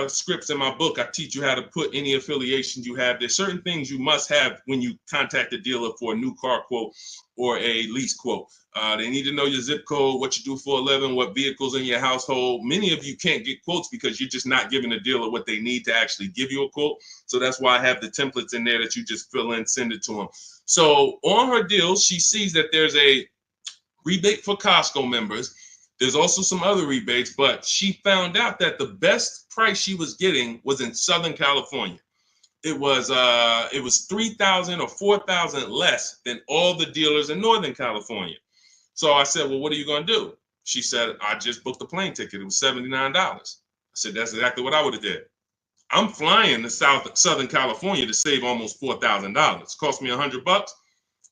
scripts in my book. I teach you how to put any affiliations you have. There's certain things you must have when you contact a dealer for a new car quote or a lease quote. They need to know your zip code, what you do for a living, what vehicles in your household. Many of you can't get quotes because you're just not giving the dealer what they need to actually give you a quote. So that's why I have the templates in there that you just fill in, send it to them. So on her deals, she sees that there's a rebate for Costco members. There's also some other rebates, but she found out that the best price she was getting was in Southern California. It was 3,000 or 4,000 less than all the dealers in Northern California. So I said, well, what are you going to do? She said, I just booked a plane ticket. It was $79. I said, that's exactly what I would have did. I'm flying to Southern California to save almost $4,000. Cost me $100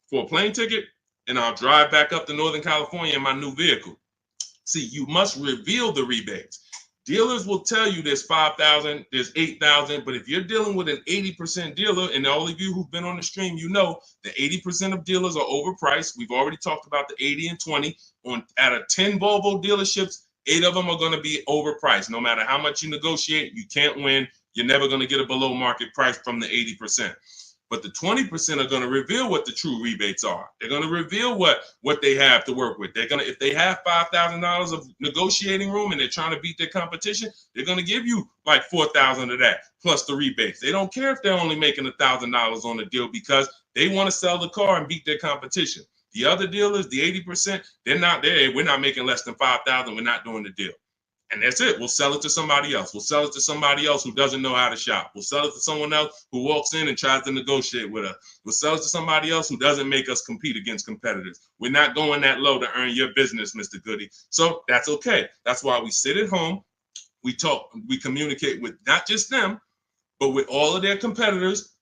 for a plane ticket, and I'll drive back up to Northern California in my new vehicle. See, you must reveal the rebates. Dealers will tell you there's 5,000, there's 8,000, but if you're dealing with an 80% dealer, and all of you who've been on the stream, you know the 80% of dealers are overpriced. We've already talked about the 80 and 20. Out of 10 Volvo dealerships, 8 of them are going to be overpriced. No matter how much you negotiate, you can't win. You're never going to get a below market price from the 80%. But the 20% are going to reveal what the true rebates are. They're going to reveal what they have to work with. They're going to, if they have $5,000 of negotiating room and they're trying to beat their competition, they're going to give you like $4,000 of that plus the rebates. They don't care if they're only making $1,000 on the deal because they want to sell the car and beat their competition. The other dealers, the 80%, they're not there. We're not making less than $5,000. We're not doing the deal. And that's it. We'll sell it to somebody else. We'll sell it to somebody else who doesn't know how to shop. We'll sell it to someone else who walks in and tries to negotiate with us. We'll sell it to somebody else who doesn't make us compete against competitors. We're not going that low to earn your business, Mr. Goody. So that's okay. That's why we sit at home. We talk, we communicate with not just them, but with all of their competitors.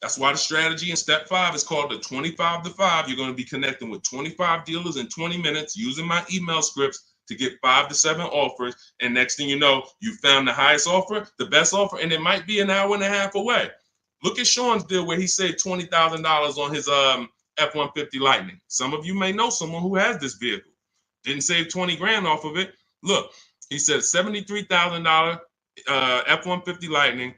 That's why the strategy in step 5 is called the 25 to 5. You're going to be connecting with 25 dealers in 20 minutes using my email scripts to get 5 to 7 offers. And next thing you know, you found the highest offer, the best offer, and it might be an hour and a half away. Look at Sean's deal where he saved $20,000 on his F-150 Lightning. Some of you may know someone who has this vehicle. Didn't save 20 grand off of it. Look, he said $73,000 F-150 Lightning.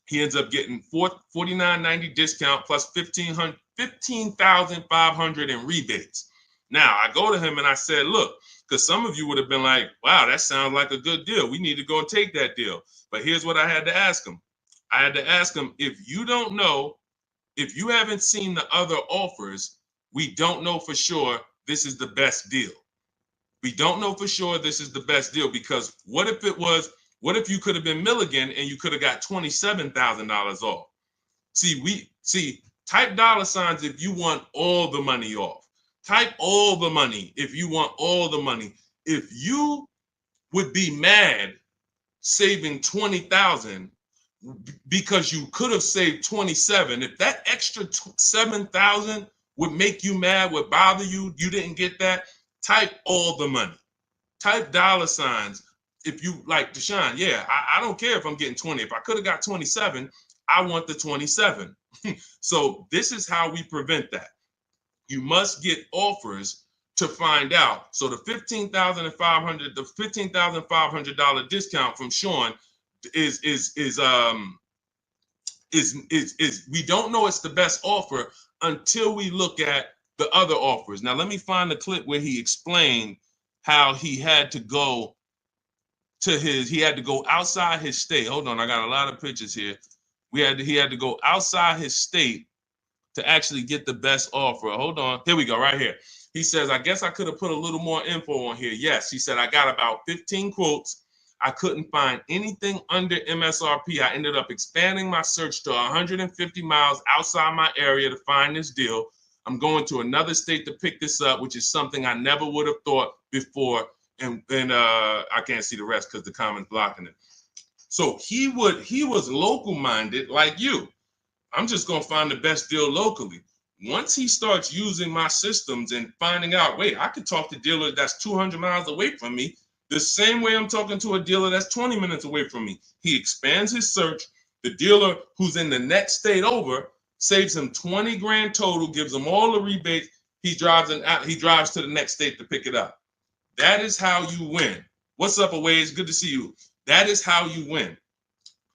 He ends up getting $49.90 discount plus $15,500 in rebates. Now, I go to him and I said, look, because some of you would have been like, wow, that sounds like a good deal. We need to go and take that deal. But here's what I had to ask him. I had to ask him, if you don't know, if you haven't seen the other offers, we don't know for sure this is the best deal. We don't know for sure this is the best deal because what if you could have been Milligan and you could have got $27,000 off? Type dollar signs if you want all the money off. Type all the money if you want all the money. If you would be mad saving 20,000 because you could have saved 27, if that extra 7,000 would make you mad, would bother you, you didn't get that, type all the money. Type dollar signs if you like Deshone. Yeah, I don't care if I'm getting 20. If I could have got 27, I want the 27. So this is how we prevent that. You must get offers to find out. So the $15,500 discount from Sean is we don't know it's the best offer until we look at the other offers. Now let me find the clip where he explained how he had to go outside his state. Hold on, I got a lot of pictures here. He had to go outside his state to actually get the best offer. Hold on. Here we go, right here. He says, I guess I could have put a little more info on here. Yes, he said, I got about 15 quotes. I couldn't find anything under MSRP. I ended up expanding my search to 150 miles outside my area to find this deal. I'm going to another state to pick this up, which is something I never would have thought before. And I can't see the rest because the comment's blocking it. So he was local minded like you. I'm just going to find the best deal locally. Once he starts using my systems and finding out, wait, I could talk to a dealer that's 200 miles away from me the same way I'm talking to a dealer that's 20 minutes away from me. He expands his search. The dealer who's in the next state over saves him 20 grand total, gives him all the rebates. He drives to the next state to pick it up. That is how you win. What's up, Aways? Good to see you. That is how you win.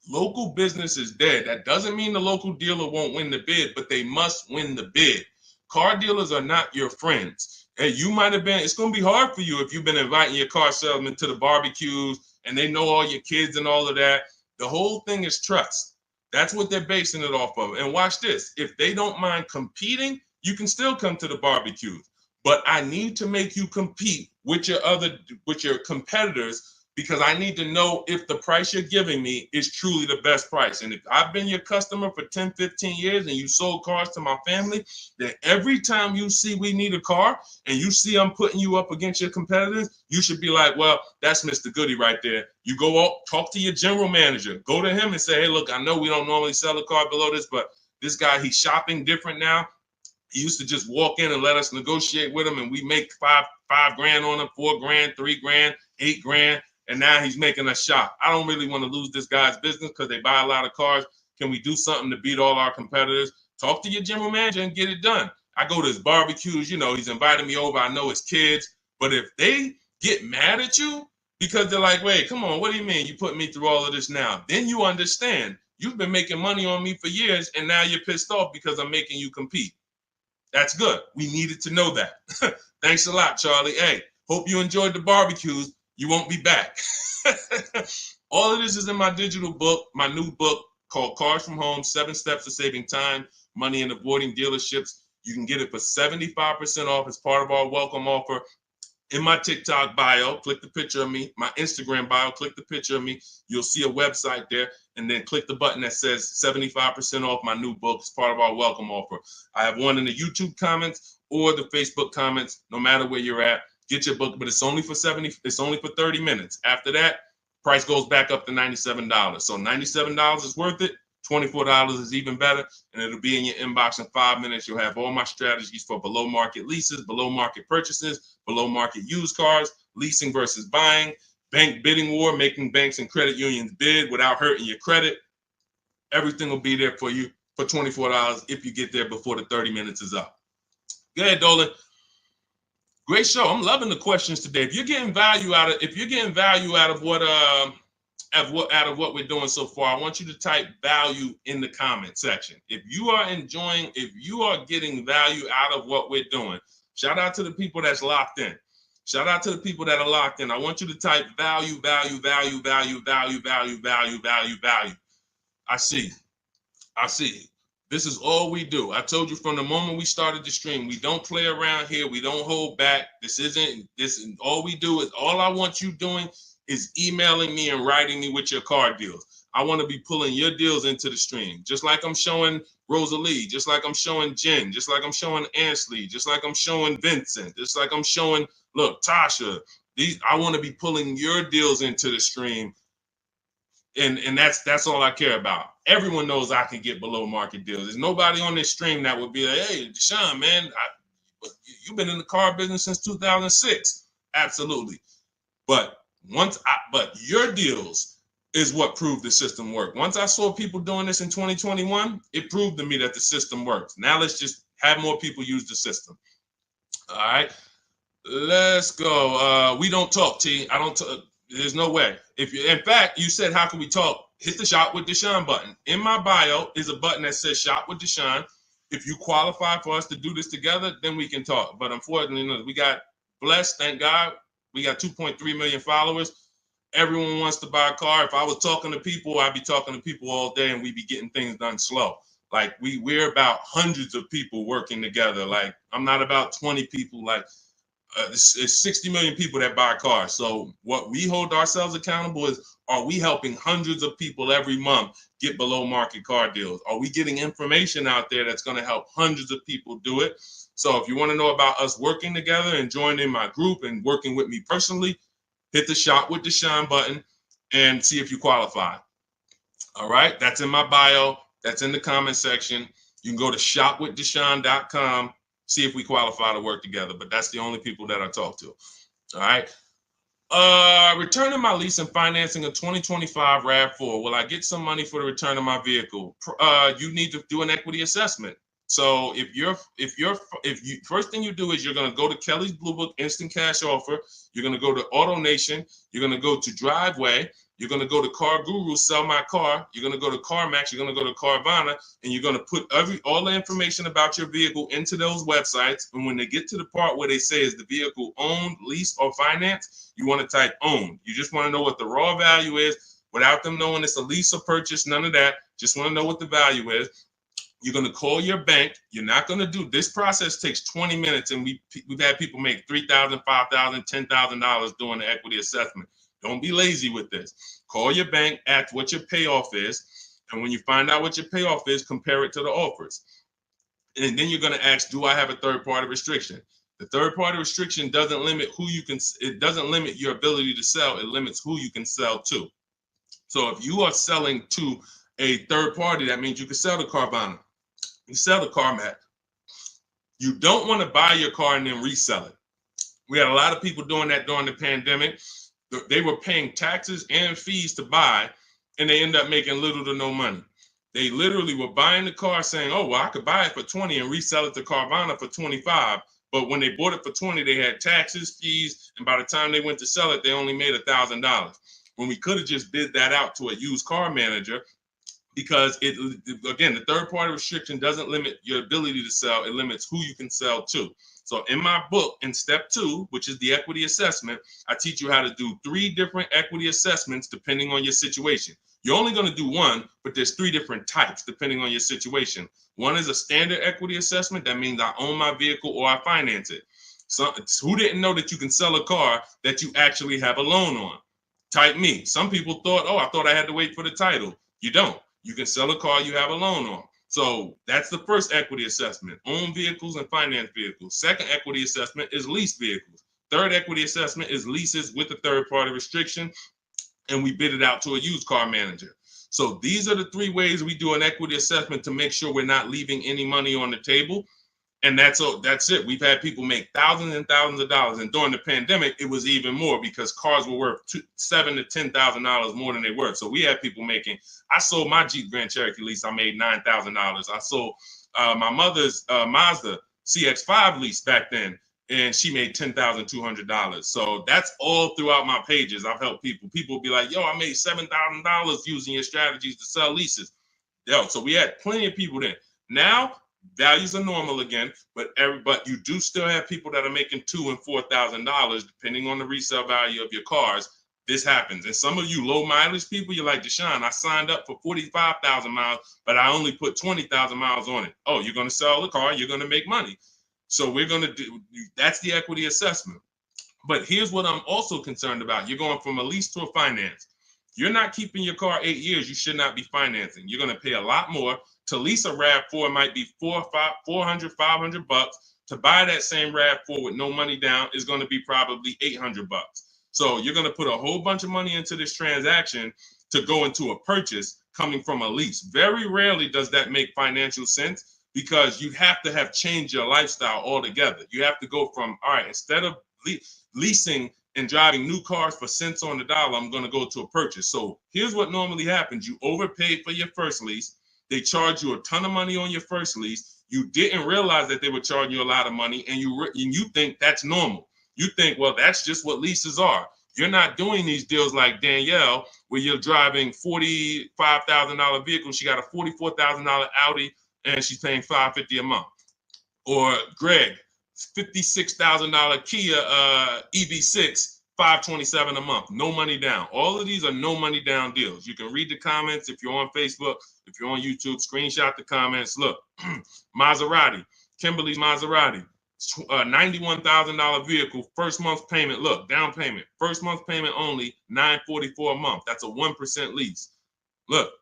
Local business is dead. That doesn't mean the local dealer won't win the bid, but they must win the bid. Car dealers are not your friends. Hey, you might have been, it's going to be hard for you if you've been inviting your car salesman to the barbecues and they know all your kids and all of that. The whole thing is trust. That's what they're basing it off of. And watch this. If they don't mind competing, you can still come to the barbecues. But I need to make you compete with your competitors, because I need to know if the price you're giving me is truly the best price. And if I've been your customer for 10, 15 years and you sold cars to my family, then every time you see we need a car and you see I'm putting you up against your competitors, you should be like, well, that's Mr. Goody right there. You go out, talk to your general manager, go to him and say, hey, look, I know we don't normally sell a car below this, but this guy, he's shopping different now. He used to just walk in and let us negotiate with him, and we make five grand on him, 4 grand, 3 grand, 8 grand. And now he's making us shop. I don't really want to lose this guy's business because they buy a lot of cars. Can we do something to beat all our competitors? Talk to your general manager and get it done. I go to his barbecues, he's invited me over. I know his kids. But if they get mad at you because they're like, wait, come on, what do you mean you put me through all of this now? Then you understand. You've been making money on me for years, and now you're pissed off because I'm making you compete. That's good. We needed to know that. Thanks a lot, Charlie. Hey, hope you enjoyed the barbecues. You won't be back. All of this is in my digital book, my new book called Cars from Home, 7 Steps to Saving Time, Money, and Avoiding Dealerships. You can get it for 75% off as part of our welcome offer. In my TikTok bio, click the picture of me. My Instagram bio, click the picture of me. You'll see a website there, and then click the button that says 75% off my new book as part of our welcome offer. I have one in the YouTube comments or the Facebook comments, no matter where you're at. Get your book, but it's only for 30 minutes. After that, price goes back up to $97. So $97 is worth it. $24 is even better, and it'll be in your inbox in 5 minutes. You'll have all my strategies for below market leases, below market purchases, below market used cars, leasing versus buying, bank bidding war, making banks and credit unions bid without hurting your credit. Everything will be there for you for $24 if you get there before the 30 minutes is up. Go ahead, Dolan. Great show. I'm loving the questions today. If you're getting value out of what we're doing so far, I want you to type value in the comment section. If you are getting value out of what we're doing, shout out to the people that's locked in. Shout out to the people that are locked in. I want you to type value, value, value, value, value, value, value, value, value. I see. This is all we do. I told you from the moment we started the stream, we don't play around here. We don't hold back. All we do is, all I want you doing is emailing me and writing me with your car deals. I want to be pulling your deals into the stream, just like I'm showing Rosalie, just like I'm showing Jen, just like I'm showing Ansley, just like I'm showing Vincent, just like I'm showing, look, Tasha. I want to be pulling your deals into the stream. And that's all I care about. Everyone knows I can get below market deals. There's nobody on this stream that would be like, hey, Deshone, man, you've been in the car business since 2006. Absolutely. But your deals is what proved the system worked. Once I saw people doing this in 2021, it proved to me that the system works. Now let's just have more people use the system. All right, let's go. We don't talk, T. I don't talk. There's no way. In fact, you said, how can we talk? Hit the Shop with Deshone button. In my bio is a button that says Shop with Deshone. If you qualify for us to do this together, then we can talk. But unfortunately, we got blessed, thank God. We got 2.3 million followers. Everyone wants to buy a car. If I was talking to people, I'd be talking to people all day and we'd be getting things done slow. Like we're about hundreds of people working together. Like I'm not about 20 people. Like it's 60 million people that buy cars. So what we hold ourselves accountable is, are we helping hundreds of people every month get below market car deals? Are we getting information out there that's going to help hundreds of people do it? So if you want to know about us working together and joining my group and working with me personally, hit the Shop with Deshone button and see if you qualify. All right, that's in my bio. That's in the comment section. You can go to shopwithdeshone.com. See if we qualify to work together, but that's the only people that I talk to. All right. Returning my lease and financing a 2025 RAV4. Will I get some money for the return of my vehicle? You need to do an equity assessment. So if you first thing you do is you're going to go to Kelly's Blue Book Instant Cash Offer. You're going to go to Auto Nation. You're going to go to Driveway. You're going to go to Car Guru, Sell My Car. You're going to go to CarMax. You're going to go to Carvana, and you're going to put all the information about your vehicle into those websites. And when they get to the part where they say is the vehicle owned, leased, or financed, you want to type owned. You just want to know what the raw value is without them knowing it's a lease or purchase. None of that. Just want to know what the value is. You're going to call your bank. You're not going to do this process takes 20 minutes, and we've had people make $3,000, $5,000, $10,000 doing the equity assessment. Don't be lazy with this. Call your bank, ask what your payoff is, and when you find out what your payoff is, compare it to the offers. And then you're going to ask, do I have a third-party restriction? The third-party restriction doesn't limit who you can. It doesn't limit your ability to sell. It limits who you can sell to. So if you are selling to a third party, that means you can sell to Carvana. You sell to CarMax. You don't want to buy your car and then resell it. We had a lot of people doing that during the pandemic. They were paying taxes and fees to buy, and they end up making little to no money. They literally were buying the car saying, oh, well, I could buy it for 20 and resell it to Carvana for 25. But when they bought it for 20, they had taxes, fees, and by the time they went to sell it, they only made $1,000. When we could have just bid that out to a used car manager, because again, the third party restriction doesn't limit your ability to sell. It limits who you can sell to. So in my book, in step 2, which is the equity assessment, I teach you how to do 3 different equity assessments depending on your situation. You're only going to do one, but there's 3 different types depending on your situation. One is a standard equity assessment. That means I own my vehicle or I finance it. So who didn't know that you can sell a car that you actually have a loan on? Type me. Some people thought, oh, I thought I had to wait for the title. You don't. You can sell a car you have a loan on. So that's the first equity assessment, own vehicles and finance vehicles. Second equity assessment is lease vehicles. Third equity assessment is leases with a third party restriction, and we bid it out to a used car manager. So these are the 3 ways we do an equity assessment to make sure we're not leaving any money on the table. And that's it. We've had people make thousands and thousands of dollars. And during the pandemic, it was even more because cars were worth $7,000 to $10,000 more than they were. So we had people making, I sold my Jeep Grand Cherokee lease. I made $9,000. I sold my mother's Mazda CX-5 lease back then, and she made $10,200. So that's all throughout my pages. I've helped people. People be like, yo, I made $7,000 using your strategies to sell leases. Yo, so we had plenty of people then. Now, values are normal again, but you do still have people that are making $2,000 and $4,000 depending on the resale value of your cars. This happens, and some of you low mileage people, you're like, Deshone, I signed up for 45,000 miles, but I only put 20,000 miles on it. Oh, you're going to sell the car, you're going to make money. So we're going to do that's the equity assessment. But here's what I'm also concerned about: you're going from a lease to a finance. You're not keeping your car 8 years. You should not be financing. You're going to pay a lot more. To lease a RAV4 might be $400, $500. To buy that same RAV4 with no money down is going to be probably $800. So you're going to put a whole bunch of money into this transaction to go into a purchase coming from a lease. Very rarely does that make financial sense because you have to have changed your lifestyle altogether. You have to go from, all right, instead of leasing and driving new cars for cents on the dollar, I'm going to go to a purchase. So here's what normally happens. You overpaid for your first lease. They charge you a ton of money on your first lease. You didn't realize that they were charging you a lot of money, and you think that's normal. You think, well, that's just what leases are. You're not doing these deals like Danielle, where you're driving $45,000 vehicle. She got a $44,000 Audi, and she's paying $550 a month. Or Greg, $56,000 Kia EV6. $527 a month, no money down. All of these are no money down deals. You can read the comments if you're on Facebook, if you're on YouTube, screenshot the comments. Look, Maserati, Kimberly's Maserati, $91,000 vehicle, first month's payment. Look, down payment, first month's payment only, $944 a month. That's a 1% lease. Look,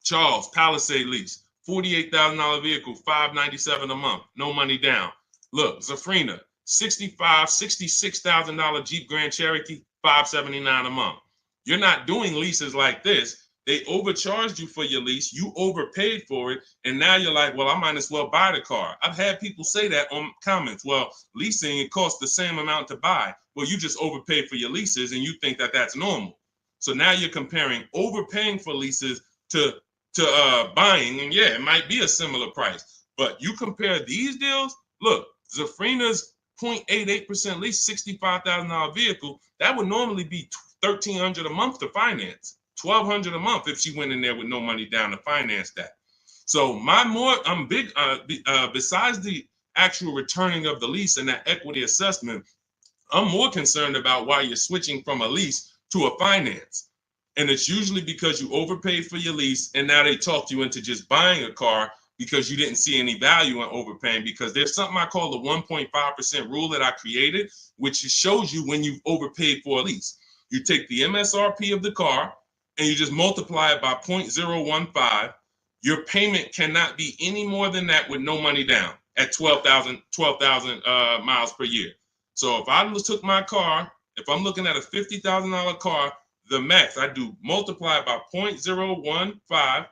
Charles, Palisade lease, $48,000 vehicle, $597 a month, no money down. Look, Zafrina, $66,000 Jeep Grand Cherokee, $579 a month. You're not doing leases like this. They overcharged you for your lease. You overpaid for it. And now you're like, well, I might as well buy the car. I've had people say that on comments. Well, leasing, it costs the same amount to buy. Well, you just overpaid for your leases and you think that that's normal. So now you're comparing overpaying for leases to buying. And yeah, it might be a similar price. But you compare these deals, look, Zafrina's 0.88% lease, $65,000 vehicle, that would normally be $1,300 a month to finance, $1,200 a month if she went in there with no money down to finance that. So I'm big, besides the actual returning of the lease and that equity assessment, I'm more concerned about why you're switching from a lease to a finance. And it's usually because you overpaid for your lease and now they talked you into just buying a car because you didn't see any value in overpaying, because there's something I call the 1.5% rule that I created, which shows you when you've overpaid for a lease. You take the MSRP of the car and you just multiply it by 0.015. Your payment cannot be any more than that with no money down at 12,000 miles per year. So if I took my car, if I'm looking at a $50,000 car, the max I do multiply by 0.015.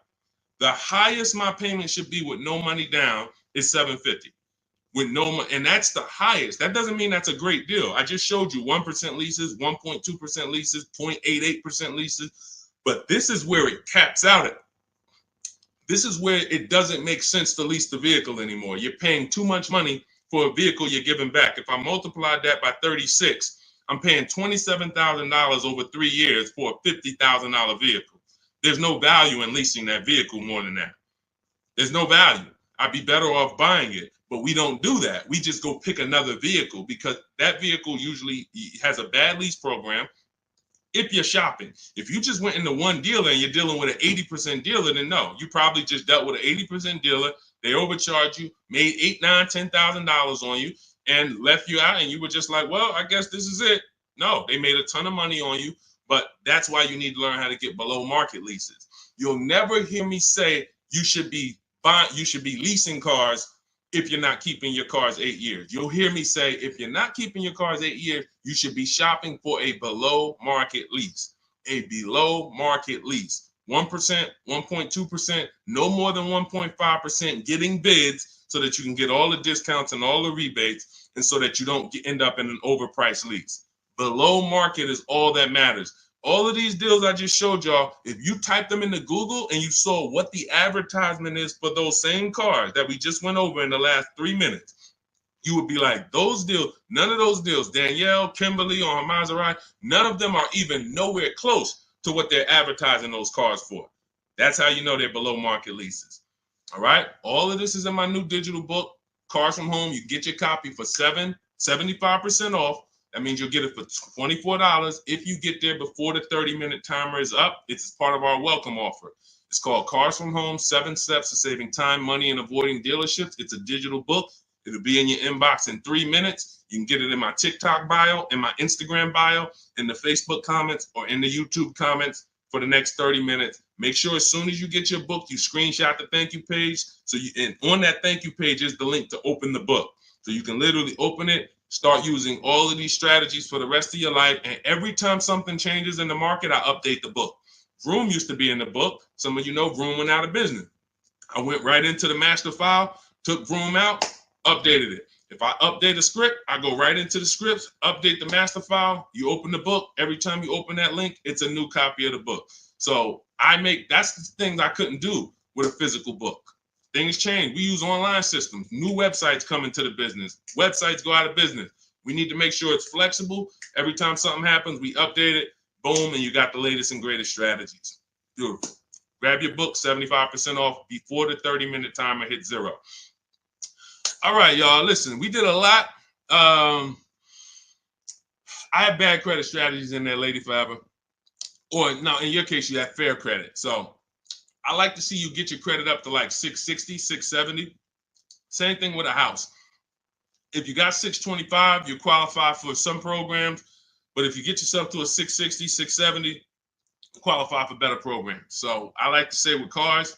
The highest my payment should be with no money down is $750. With no money, and that's the highest. That doesn't mean that's a great deal. I just showed you 1% leases, 1.2% leases, 0.88% leases, but this is where it caps out at. This is where it doesn't make sense to lease the vehicle anymore. You're paying too much money for a vehicle you're giving back. If I multiplied that by 36, I'm paying $27,000 over 3 years for a $50,000 vehicle. There's no value in leasing that vehicle more than that. There's no value. I'd be better off buying it, but we don't do that. We just go pick another vehicle because that vehicle usually has a bad lease program. If you're shopping, if you just went into one dealer and you're dealing with an 80% dealer, then no, you probably just dealt with an 80% dealer. They overcharged you, made $8,000, $9,000, $10,000 on you, and left you out. And you were just like, well, I guess this is it. No, they made a ton of money on you, but that's why you need to learn how to get below market leases. You'll never hear me say you should be leasing cars if you're not keeping your cars 8 years. You'll hear me say, if you're not keeping your cars 8 years, you should be shopping for a below market lease. A below market lease. 1%, 1.2%, no more than 1.5%, getting bids so that you can get all the discounts and all the rebates, and so that you don't end up in an overpriced lease. Below market is all that matters. All of these deals I just showed y'all, if you type them into Google and you saw what the advertisement is for those same cars that we just went over in the last 3 minutes, you would be like, those deals, none of those deals, Danielle, Kimberly, or Maserati, none of them are even nowhere close to what they're advertising those cars for. That's how you know they're below market leases. All right. All of this is in my new digital book, Cars from Home. You get your copy for 75% off. That means you'll get it for $24 if you get there before the 30-minute timer is up. It's part of our welcome offer. It's called Cars from Home, 7 Steps to Saving Time, Money, and Avoiding Dealerships. It's a digital book. It'll be in your inbox in 3 minutes. You can get it in my TikTok bio, in my Instagram bio, in the Facebook comments, or in the YouTube comments for the next 30 minutes. Make sure as soon as you get your book, you screenshot the thank you page. And on that thank you page is the link to open the book. So you can literally open it, start using all of these strategies for the rest of your life. And every time something changes in the market, I update the book. Vroom used to be in the book. Some of you know Vroom went out of business. I went right into the master file, took Vroom out, updated it. If I update a script, I go right into the scripts, update the master file. You open the book. Every time you open that link, it's a new copy of the book. So that's the things I couldn't do with a physical book. Things change. We use online systems. New websites come into the business. Websites go out of business. We need to make sure it's flexible. Every time something happens, we update it. Boom, and you got the latest and greatest strategies. Beautiful. Grab your book, 75% off before the 30-minute timer hits 0. All right, y'all. Listen, we did a lot. I have bad credit strategies in there, Lady Forever. Or no, in your case, you have fair credit. So I like to see you get your credit up to like 660, 670. Same thing with a house. If you got 625, you qualify for some programs. But if you get yourself to a 660, 670, you qualify for better programs. So I like to say with cars,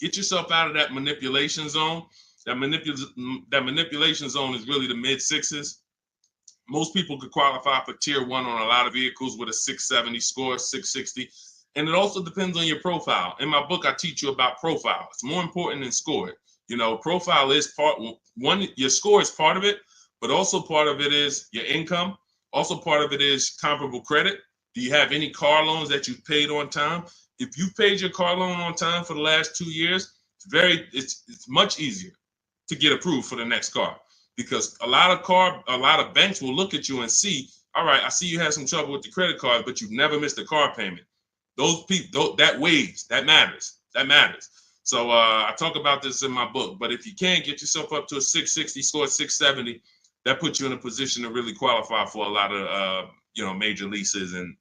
get yourself out of that manipulation zone. That manipulation zone is really the mid-6s. Most people could qualify for tier 1 on a lot of vehicles with a 670 score, 660. And it also depends on your profile. In my book, I teach you about profile. It's more important than score. You know, profile is part one. Your score is part of it, but also part of it is your income. Also part of it is comparable credit. Do you have any car loans that you've paid on time? If you've paid your car loan on time for the last 2 years, It's much easier to get approved for the next car, because a lot of banks will look at you and see, all right, I see you had some trouble with the credit card, but you've never missed a car payment. Those people, that weighs, that matters. So I talk about this in my book. But if you can get yourself up to a 660 score, 670, that puts you in a position to really qualify for a lot of major leases and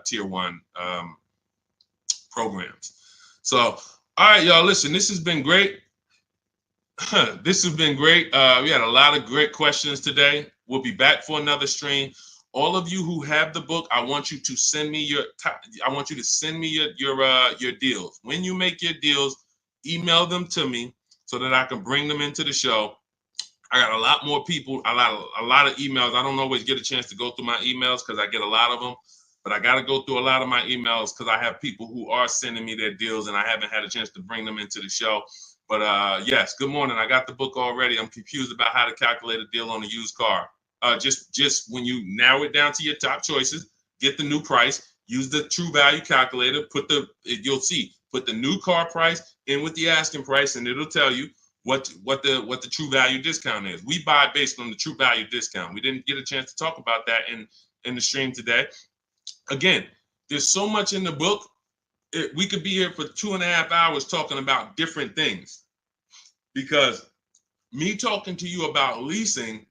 tier one programs. So, all right, y'all, listen, this has been great. This has been great. We had a lot of great questions today. We'll be back for another stream. All of you who have the book, I want you to send me your deals. When you make your deals, email them to me so that I can bring them into the show. I got a lot more people, a lot of emails. I don't always get a chance to go through my emails because I get a lot of them, but I got to go through a lot of my emails because I have people who are sending me their deals and I haven't had a chance to bring them into the show. But yes, good morning. I got the book already. I'm confused about how to calculate a deal on a used car. Just when you narrow it down to your top choices, get the new price, use the true value calculator, put the new car price in with the asking price, and it'll tell you what the true value discount is. We buy based on the true value discount. We didn't get a chance to talk about that in the stream today. Again, there's so much in the book. We could be here for 2.5 hours talking about different things, because me talking to you about leasing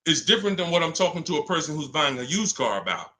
is different than what I'm talking to a person who's buying a used car about.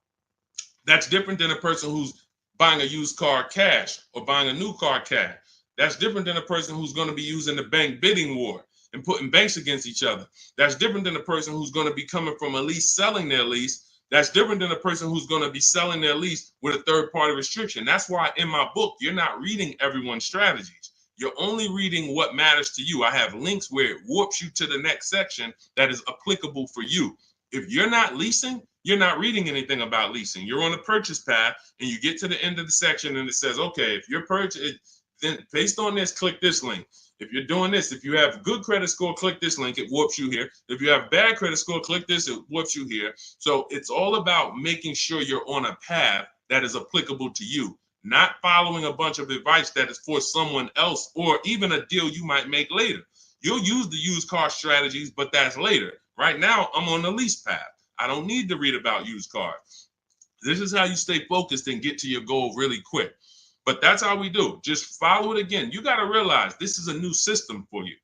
That's different than a person who's buying a used car cash or buying a new car cash. That's different than a person who's going to be using the bank bidding war and putting banks against each other. That's different than a person who's going to be coming from a lease, selling their lease. That's different than a person who's going to be selling their lease with a third-party restriction. That's why in my book, you're not reading everyone's strategies. You're only reading what matters to you. I have links where it warps you to the next section that is applicable for you. If you're not leasing, you're not reading anything about leasing. You're on a purchase path and you get to the end of the section and it says, okay, if you're purchasing, then based on this, click this link. If you're doing this, if you have good credit score, click this link, it warps you here. If you have bad credit score, click this, it warps you here. So it's all about making sure you're on a path that is applicable to you, not following a bunch of advice that is for someone else or even a deal you might make later. You'll use the used car strategies, but that's later. Right now, I'm on the lease path. I don't need to read about used cars. This is how you stay focused and get to your goal really quick. But that's how we do. Just follow it again. You got to realize this is a new system for you.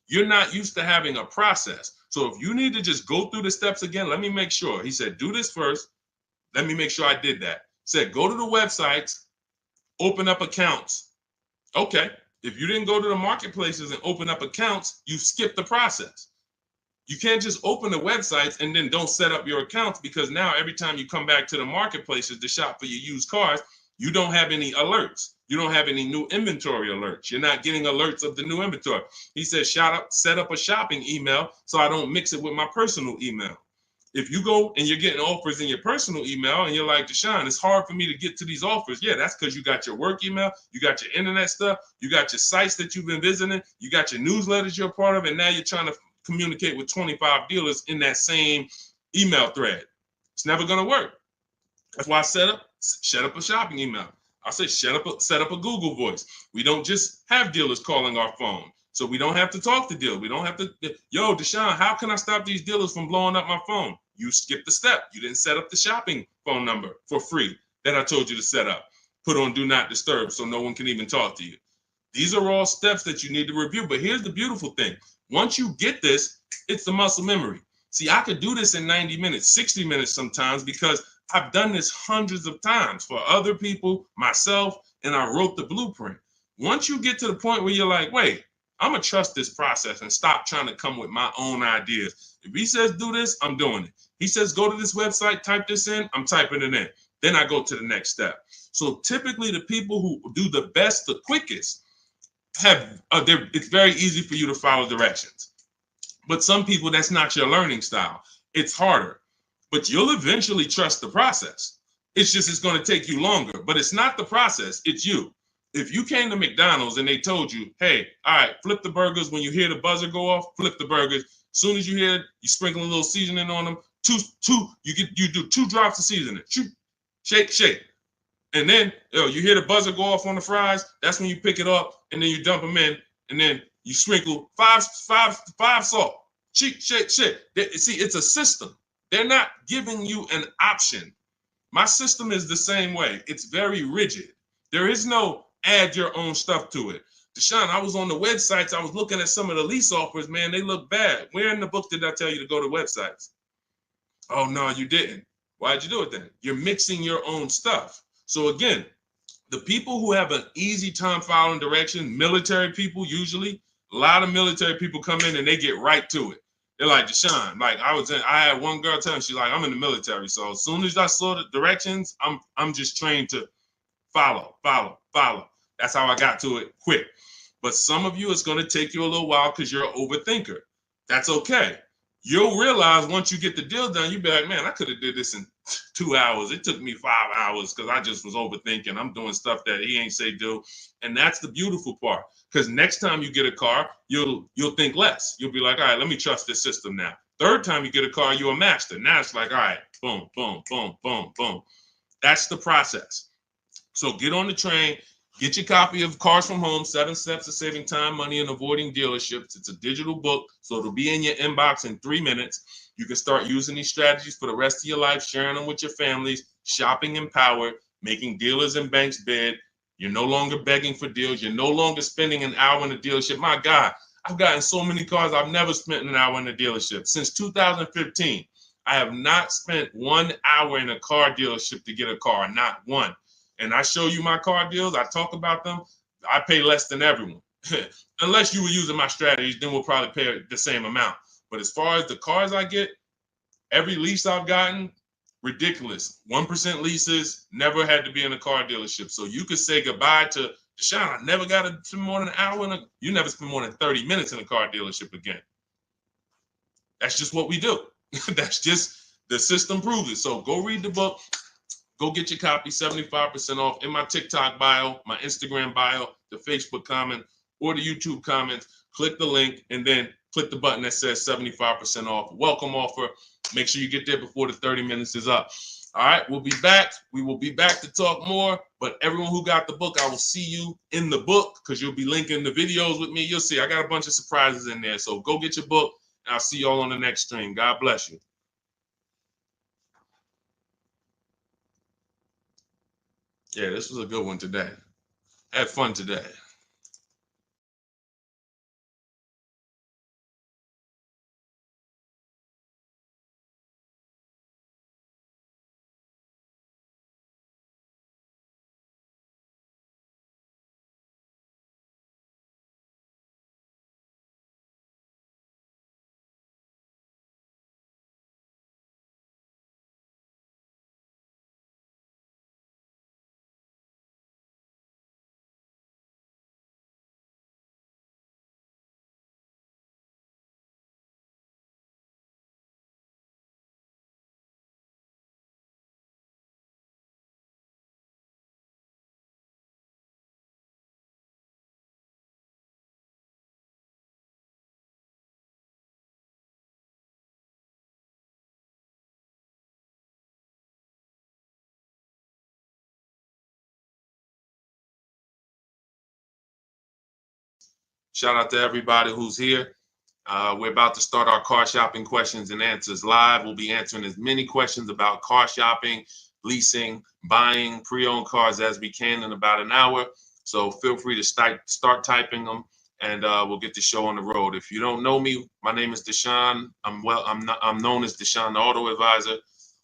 You're not used to having a process. So if you need to just go through the steps again, let me make sure. He said, do this first. Let me make sure I did that. Said, go to the websites, open up accounts. Okay. If you didn't go to the marketplaces and open up accounts, you skipped the process. You can't just open the websites and then don't set up your accounts, because now every time you come back to the marketplaces to shop for your used cars, you don't have any alerts. You don't have any new inventory alerts. You're not getting alerts of the new inventory. He says, set up a shopping email so I don't mix it with my personal email. If you go and you're getting offers in your personal email and you're like, Deshone, it's hard for me to get to these offers. Yeah, that's because you got your work email, you got your internet stuff, you got your sites that you've been visiting, you got your newsletters you're a part of, and now you're trying to communicate with 25 dealers in that same email thread. It's never going to work. That's why I set up a shopping email. I say set up a Google Voice. We don't just have dealers calling our phone, so we don't have to talk to dealers. We don't have to, yo, Deshone, how can I stop these dealers from blowing up my phone? You skipped the step. You didn't set up the shopping phone number for free that I told you to set up. Put on do not disturb so no one can even talk to you. These are all steps that you need to review. But here's the beautiful thing. Once you get this, it's the muscle memory. See, I could do this in 90 minutes, 60 minutes sometimes, because I've done this hundreds of times for other people, myself, and I wrote the blueprint. Once you get to the point where you're like, wait, I'm going to trust this process and stop trying to come with my own ideas. If he says do this, I'm doing it. He says go to this website, type this in, I'm typing it in. Then I go to the next step. So typically the people who do the best, the quickest, it's very easy for you to follow directions. But some people, that's not your learning style. It's harder. But you'll eventually trust the process. It's going to take you longer. But it's not the process, it's you. If you came to McDonald's and they told you, hey, all right, flip the burgers. When you hear the buzzer go off, flip the burgers. As soon as you hear it, you sprinkle a little seasoning on them. You do 2 drops of seasoning. Shake. And then you hear the buzzer go off on the fries. That's when you pick it up and then you dump them in. and then you sprinkle five salt. Shit. See, it's a system. They're not giving you an option. My system is the same way. It's very rigid. There is no add your own stuff to it. Deshone, I was on the websites. I was looking at some of the lease offers. Man, they look bad. Where in the book did I tell you to go to websites? Oh, no, you didn't. Why'd you do it then? You're mixing your own stuff. So again, the people who have an easy time following direction, military people usually, a lot of military people come in and they get right to it. They're like, Deshone, like I had one girl tell me, she's like, I'm in the military. So as soon as I saw the directions, I'm just trained to follow. That's how I got to it quick. But some of you, it's going to take you a little while because you're an overthinker. That's okay. You'll realize once you get the deal done, you'll be like, man, I could have did this in 2 hours. It took me 5 hours because I just was overthinking. I'm doing stuff that he ain't say do. And that's the beautiful part. Because next time you get a car, you'll think less. You'll be like, all right, let me trust this system now. Third time you get a car, you're a master. Now it's like, all right, boom, boom, boom, boom, boom. That's the process. So get on the train. Get your copy of Cars from Home, 7 Steps to Saving Time, Money, and Avoiding Dealerships. It's a digital book, so it'll be in your inbox in 3 minutes. You can start using these strategies for the rest of your life, sharing them with your families, shopping empowered, making dealers and banks bid. You're no longer begging for deals. You're no longer spending an hour in a dealership. My God, I've gotten so many cars. I've never spent an hour in a dealership. Since 2015, I have not spent 1 hour in a car dealership to get a car, not one. And I show you my car deals, I talk about them, I pay less than everyone. Unless you were using my strategies, then we'll probably pay the same amount. But as far as the cars I get, every lease I've gotten, ridiculous. 1% leases, never had to be in a car dealership. So you could say goodbye to Deshone, I never got to spend more than an hour you never spend more than 30 minutes in a car dealership again. That's just what we do. That's just, the system proves it. So go read the book. Go get your copy, 75% off in my TikTok bio, my Instagram bio, the Facebook comment, or the YouTube comments. Click the link and then click the button that says 75% off. Welcome offer. Make sure you get there before the 30 minutes is up. All right, we'll be back. We will be back to talk more. But everyone who got the book, I will see you in the book because you'll be linking the videos with me. You'll see I got a bunch of surprises in there. So go get your book, and I'll see you all on the next stream. God bless you. Yeah, this was a good one today. Had fun today. Shout out to everybody who's here. We're about to start our car shopping questions and answers live. We'll be answering as many questions about car shopping, leasing, buying, pre-owned cars as we can in about an hour. So feel free to start typing them, and we'll get the show on the road. If you don't know me, my name is Deshone. I'm known as Deshone, the Auto Advisor.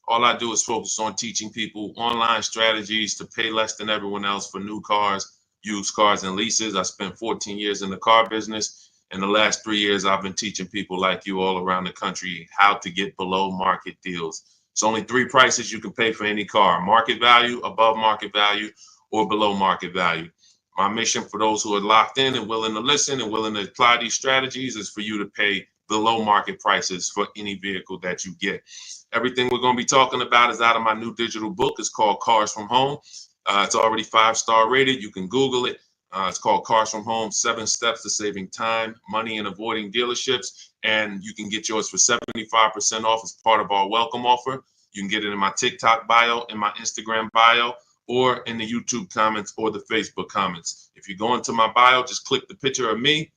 All I do is focus on teaching people online strategies to pay less than everyone else for new cars, used cars, and leases. I spent 14 years in the car business. In the last 3 years, I've been teaching people like you all around the country how to get below market deals. It's only 3 prices you can pay for any car: market value, above market value, or below market value. My mission for those who are locked in and willing to listen and willing to apply these strategies is for you to pay below market prices for any vehicle that you get. Everything we're going to be talking about is out of my new digital book. It's called Cars from Home. It's already 5-star rated. You can Google it. It's called Cars from Home, 7 Steps to Saving Time, Money, and Avoiding Dealerships. And you can get yours for 75% off as part of our welcome offer. You can get it in my TikTok bio, in my Instagram bio, or in the YouTube comments or the Facebook comments. If you go into my bio, just click the picture of me.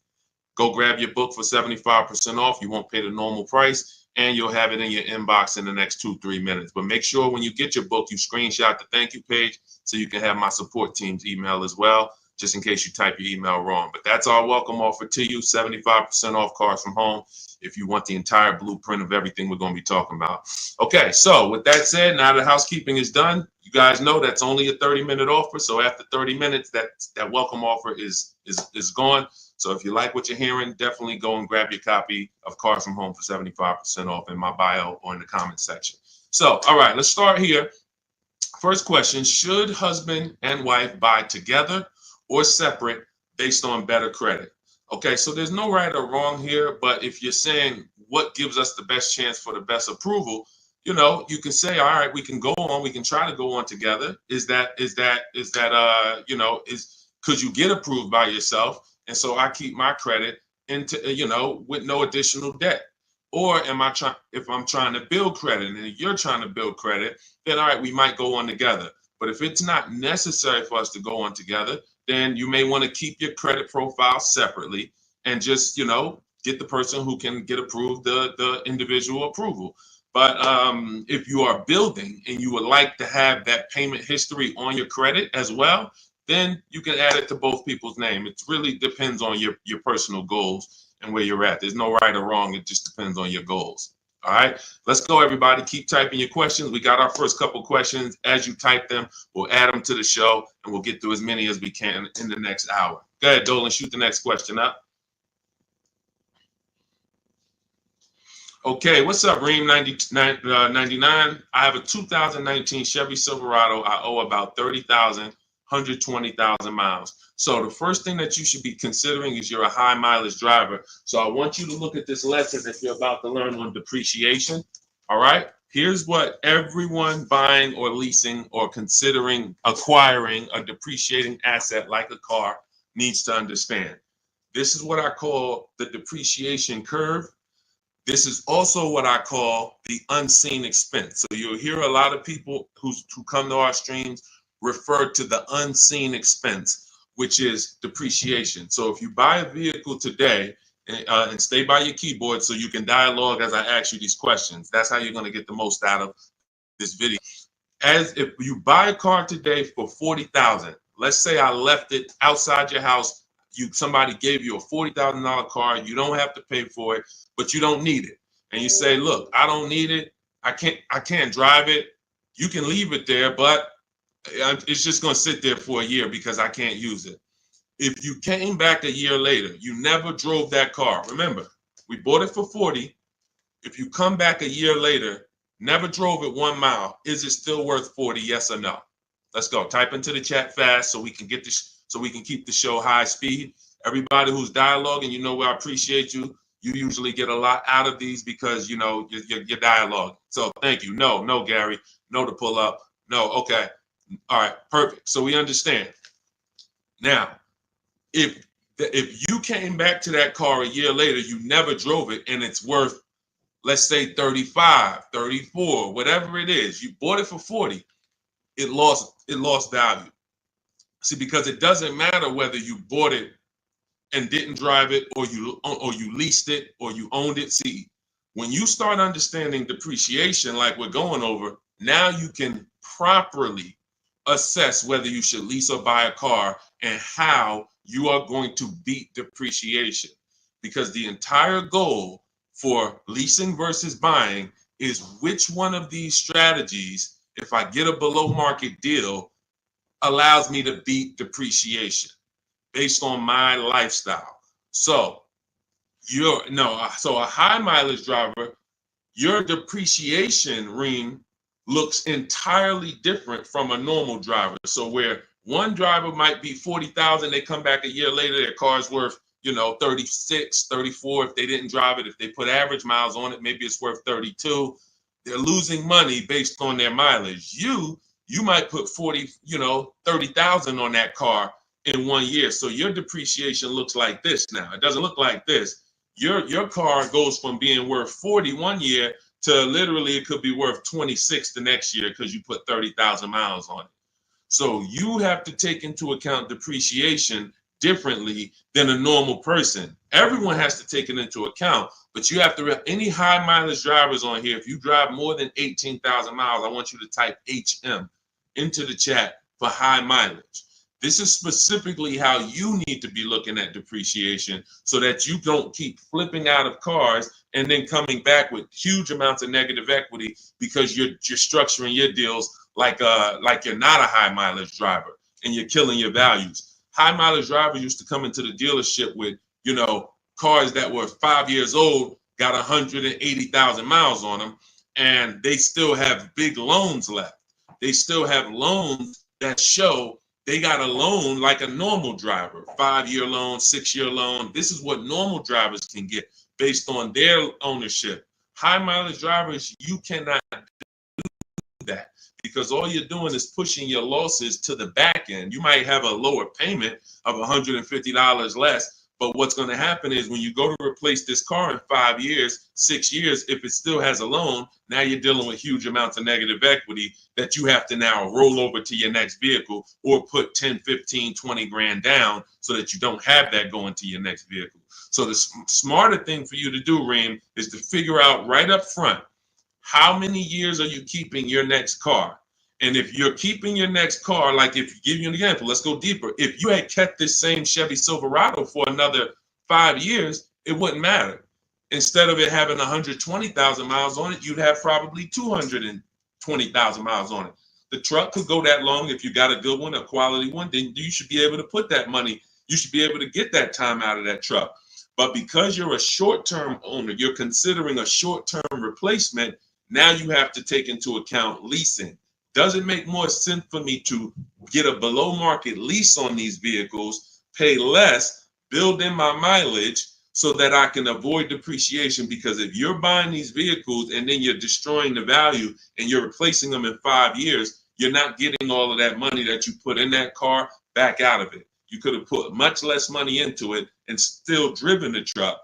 Go grab your book for 75% off. You won't pay the normal price, and you'll have it in your inbox in the next 2-3 minutes. But make sure when you get your book, you screenshot the thank you page so you can have my support team's email as well, just in case you type your email wrong. But that's our welcome offer to you, 75% off Cars from Home, if you want the entire blueprint of everything we're going to be talking about. Okay, so with that said, now the housekeeping is done. You guys know that's only a 30-minute offer. So after 30 minutes, that welcome offer is gone. So if you like what you're hearing, definitely go and grab your copy of Cars from Home for 75% off in my bio or in the comment section. So, all right, let's start here. First question, should husband and wife buy together or separate based on better credit? Okay, so there's no right or wrong here, but if you're saying what gives us the best chance for the best approval, you know, you can say, all right, we can go on, we can try to go on together. Could you get approved by yourself? And so I keep my credit into, with no additional debt. Or if I'm trying to build credit and you're trying to build credit, then all right, we might go on together. But if it's not necessary for us to go on together, then you may want to keep your credit profile separately and just, get the person who can get approved the individual approval. But if you are building and you would like to have that payment history on your credit as well, then you can add it to both people's name. It really depends on your personal goals and where you're at. There's no right or wrong. It just depends on your goals. All right, let's go, everybody. Keep typing your questions. We got our first couple questions. As you type them, we'll add them to the show, and we'll get through as many as we can in the next hour. Go ahead, Dolan, shoot the next question up. Okay, what's up, Reem 99? I have a 2019 Chevy Silverado. I owe about 30,000, 120,000 miles. So the first thing that you should be considering is you're a high mileage driver. So I want you to look at this lesson that you're about to learn on depreciation. All right, here's what everyone buying or leasing or considering acquiring a depreciating asset like a car needs to understand. This is what I call the depreciation curve. This is also what I call the unseen expense. So you'll hear a lot of people who come to our streams refer to the unseen expense, which is depreciation. So if you buy a vehicle today, and stay by your keyboard so you can dialogue as I ask you these questions. That's how you're going to get the most out of this video. As if you buy a car today for 40,000, let's say I left it outside your house. Somebody gave you a $40,000 car. You don't have to pay for it, but you don't need it. And you say, look, I don't need it. I can't drive it. You can leave it there, but it's just going to sit there for a year because I can't use it. If you came back a year later, you never drove that car. Remember, we bought it for 40. If you come back a year later, never drove it 1 mile, is it still worth 40? Yes or no? Let's go. Type into the chat fast so we can get this, so we can keep the show high speed. Everybody who's dialoguing, I appreciate you. You usually get a lot out of these because your dialogue. So thank you. No, Gary. No to pull up. No. Okay. All right. Perfect. So we understand. Now, if you came back to that car a year later, you never drove it, and it's worth, let's say 35, 34, whatever it is, you bought it for 40, it lost value. See, because it doesn't matter whether you bought it and didn't drive it, or you leased it, or you owned it. See, when you start understanding depreciation like we're going over, now you can properly assess whether you should lease or buy a car and how you are going to beat depreciation. Because the entire goal for leasing versus buying is which one of these strategies, if I get a below market deal, allows me to beat depreciation based on my lifestyle. So so a high mileage driver, your depreciation ring looks entirely different from a normal driver. So where one driver might be 40,000, they come back a year later, their car's worth, 36, 34. If they didn't drive it, if they put average miles on it, maybe it's worth 32. They're losing money based on their mileage. You might put 30,000 on that car in 1 year. So your depreciation looks like this now. It doesn't look like this. Your car goes from being worth 40 1 year to literally it could be worth 26 the next year because you put 30,000 miles on it. So you have to take into account depreciation differently than a normal person. Everyone has to take it into account, but you have to, any high mileage drivers on here, if you drive more than 18,000 miles, I want you to type HM into the chat for high mileage. This is specifically how you need to be looking at depreciation so that you don't keep flipping out of cars and then coming back with huge amounts of negative equity because you're structuring your deals like you're not a high mileage driver and you're killing your values. High mileage drivers used to come into the dealership with, cars that were 5 years old, got 180,000 miles on them, and they still have big loans left. They still have loans that show they got a loan like a normal driver, 5-year loan, 6-year loan. This is what normal drivers can get based on their ownership. High mileage drivers, you cannot do that because all you're doing is pushing your losses to the back end. You might have a lower payment of $150 less, but what's going to happen is when you go to replace this car in 5 years, 6 years, if it still has a loan, now you're dealing with huge amounts of negative equity that you have to now roll over to your next vehicle or put 10, 15, 20 grand down so that you don't have that going to your next vehicle. So the smarter thing for you to do, Reem, is to figure out right up front, how many years are you keeping your next car? And if you're keeping your next car, like if you give you an example, let's go deeper. If you had kept this same Chevy Silverado for another 5 years, it wouldn't matter. Instead of it having 120,000 miles on it, you'd have probably 220,000 miles on it. The truck could go that long. If you got a good one, a quality one, then you should be able to put that money. You should be able to get that time out of that truck. But because you're a short-term owner, you're considering a short-term replacement. Now you have to take into account leasing. Does it make more sense for me to get a below market lease on these vehicles, pay less, build in my mileage so that I can avoid depreciation? Because if you're buying these vehicles and then you're destroying the value and you're replacing them in 5 years, you're not getting all of that money that you put in that car back out of it. You could have put much less money into it and still driven the truck.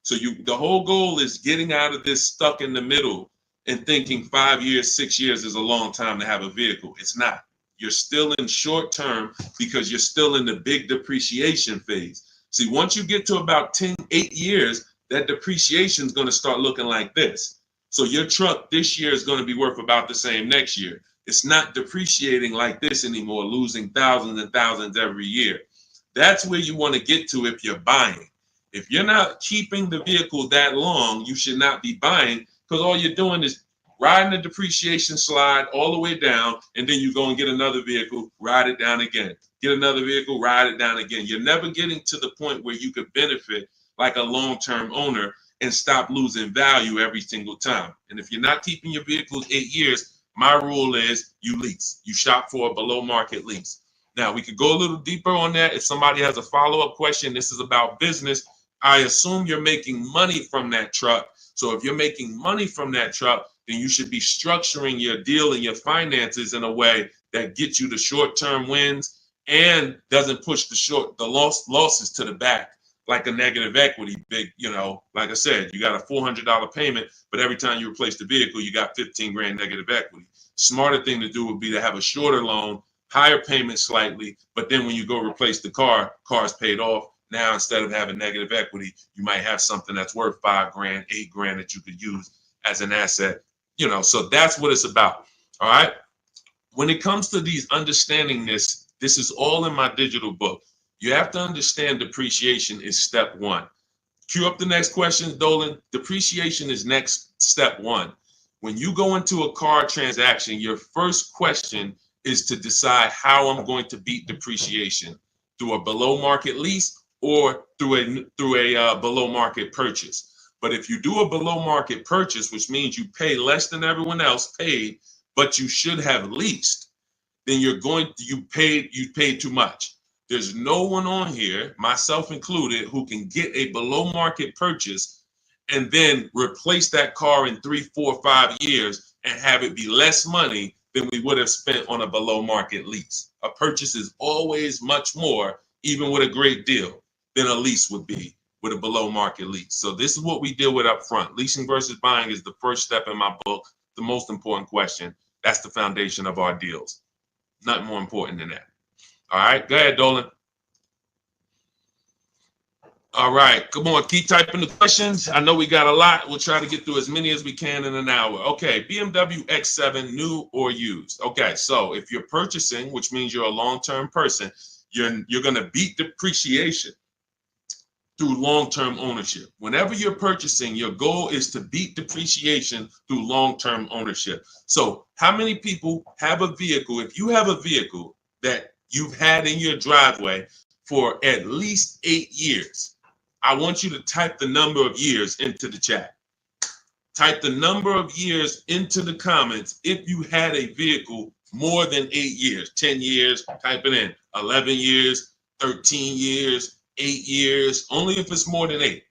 So the whole goal is getting out of this stuck in the middle and thinking 5 years, 6 years is a long time to have a vehicle. It's not. You're still in short term because you're still in the big depreciation phase. See, once you get to about 8 years, that depreciation is going to start looking like this. So your truck this year is going to be worth about the same next year. It's not depreciating like this anymore, losing thousands and thousands every year. That's where you want to get to if you're buying. If you're not keeping the vehicle that long, you should not be buying, because all you're doing is riding the depreciation slide all the way down, and then you go and get another vehicle, ride it down again. Get another vehicle, ride it down again. You're never getting to the point where you could benefit like a long-term owner and stop losing value every single time. And if you're not keeping your vehicles 8 years, my rule is you lease. You shop for a below-market lease. Now, we could go a little deeper on that. If somebody has a follow-up question, this is about business. I assume you're making money from that truck. So if you're making money from that truck, then you should be structuring your deal and your finances in a way that gets you the short-term wins and doesn't push the losses to the back like a negative equity. Like I said, you got a $400 payment, but every time you replace the vehicle, you got 15 grand negative equity. Smarter thing to do would be to have a shorter loan, higher payment slightly, but then when you go replace the car's paid off. Now, instead of having negative equity, you might have something that's worth 5 grand, 8 grand that you could use as an asset. So that's what it's about. All right. When it comes to these understanding this is all in my digital book. You have to understand depreciation is step one. Cue up the next question, Dolan. Depreciation is next step one. When you go into a car transaction, your first question is to decide how I'm going to beat depreciation, through a below market lease or through a below market purchase. But if you do a below market purchase, which means you pay less than everyone else paid, but you should have leased, then you paid too much. There's no one on here, myself included, who can get a below market purchase and then replace that car in 3, 4, 5 years and have it be less money than we would have spent on a below market lease. A purchase is always much more, even with a great deal, than a lease would be with a below market lease. So this is what we deal with up front. Leasing versus buying is the first step in my book, the most important question. That's the foundation of our deals. Nothing more important than that. All right, go ahead, Dolan. All right, come on, keep typing the questions. I know we got a lot. We'll try to get through as many as we can in an hour. Okay, BMW X7, new or used. Okay, so if you're purchasing, which means you're a long-term person, you're going to beat depreciation through long-term ownership. Whenever you're purchasing, your goal is to beat depreciation through long-term ownership. So how many people have a vehicle? If you have a vehicle that you've had in your driveway for at least 8 years, I want you to type the number of years into the chat. Type the number of years into the comments if you had a vehicle more than 8 years, 10 years, type it in, 11 years, 13 years, 8 years, only if it's more than 8.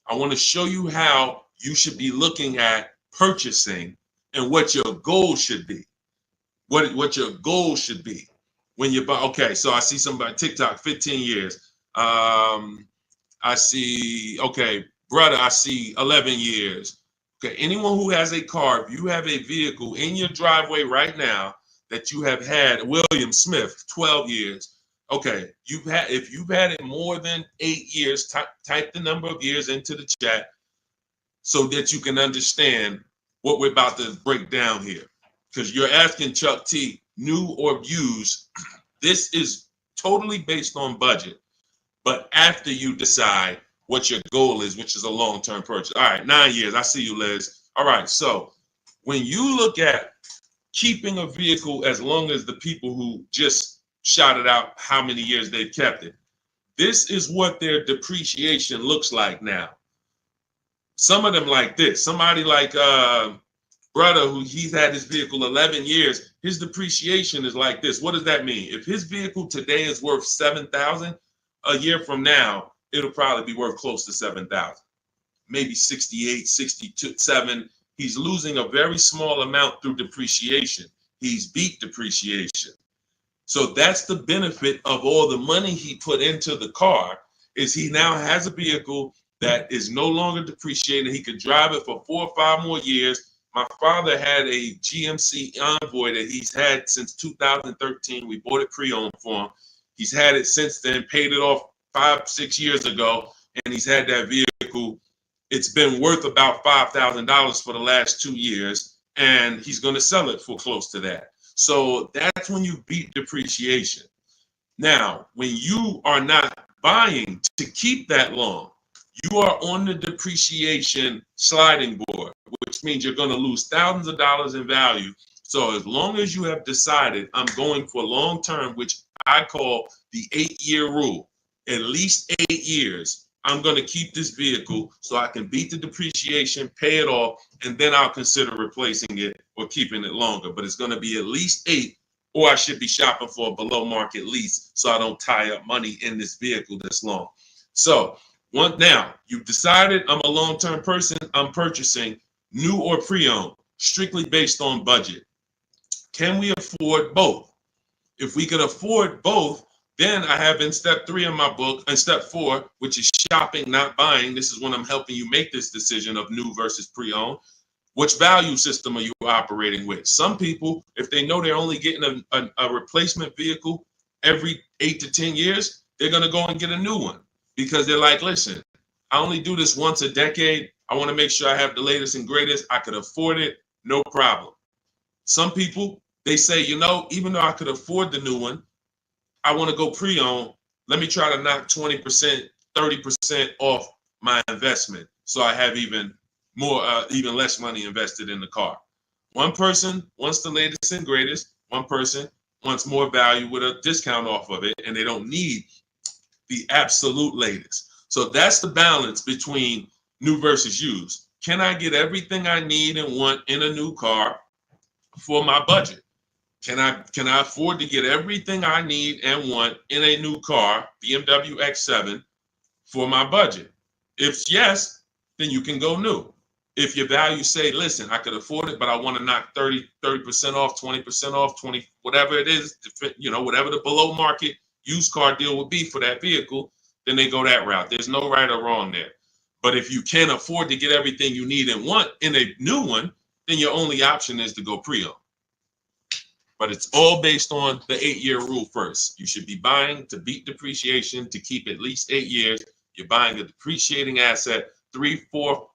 I want to show you how you should be looking at purchasing and what your goal should be. What your goal should be when you buy. Okay, so I see somebody TikTok 15 years. I see, okay, brother, I see 11 years. Okay, anyone who has a car, if you have a vehicle in your driveway right now that you have had, William Smith, 12 years. Okay, if you've had it more than 8 years, type the number of years into the chat so that you can understand what we're about to break down here. Because you're asking Chuck T, new or used. This is totally based on budget. But after you decide what your goal is, which is a long-term purchase. All right, 9 years. I see you, Liz. All right, so when you look at keeping a vehicle as long as the people who just shouted out how many years they've kept it, this is what their depreciation looks like now. Some of them like this. Somebody like brother who he's had his vehicle 11 years, his depreciation is like this. What does that mean? If his vehicle today is worth $7,000, a year from now, it'll probably be worth close to 7,000, maybe 68, 62, 7. He's losing a very small amount through depreciation. He's beat depreciation. So that's the benefit of all the money he put into the car, is he now has a vehicle that is no longer depreciated. He could drive it for 4 or 5 more years. My father had a GMC Envoy that he's had since 2013. We bought it pre-owned for him. He's had it since then, paid it off 5, 6 years ago, and he's had that vehicle. It's been worth about $5,000 for the last 2 years, and he's going to sell it for close to that. So that's when you beat depreciation. Now, when you are not buying to keep that long, you are on the depreciation sliding board, which means you're going to lose thousands of dollars in value. So as long as you have decided I'm going for long term, which I call the 8-year rule, at least 8 years, I'm going to keep this vehicle so I can beat the depreciation, pay it off, and then I'll consider replacing it or keeping it longer. But it's going to be at least 8, or I should be shopping for a below market lease so I don't tie up money in this vehicle this long. So now you've decided I'm a long-term person, I'm purchasing new or pre-owned, strictly based on budget. Can we afford both? If we can afford both, then I have in step 3 in my book, and step 4, which is shopping, not buying. This is when I'm helping you make this decision of new versus pre-owned. Which value system are you operating with? Some people, if they know they're only getting a replacement vehicle every 8 to 10 years, they're going to go and get a new one because they're like, listen, I only do this once a decade. I want to make sure I have the latest and greatest. I could afford it, no problem. Some people, they say, you know, even though I could afford the new one, I want to go pre-owned. Let me try to knock 20%, 30% off my investment so I have even less money invested in the car. One person wants the latest and greatest. One person wants more value with a discount off of it, and they don't need the absolute latest. So that's the balance between new versus used. Can I get everything I need and want in a new car for my budget? Can I afford to get everything I need and want in a new car, BMW X7, for my budget? If yes, then you can go new. If your value say, listen, I could afford it, but I want to knock 30% off, 20% off, 20, whatever it is, whatever the below market used car deal would be for that vehicle, then they go that route. There's no right or wrong there. But if you can't afford to get everything you need and want in a new one, then your only option is to go pre-owned. But it's all based on the 8-year rule first. You should be buying to beat depreciation to keep at least 8 years. You're buying a depreciating asset. 3, 4,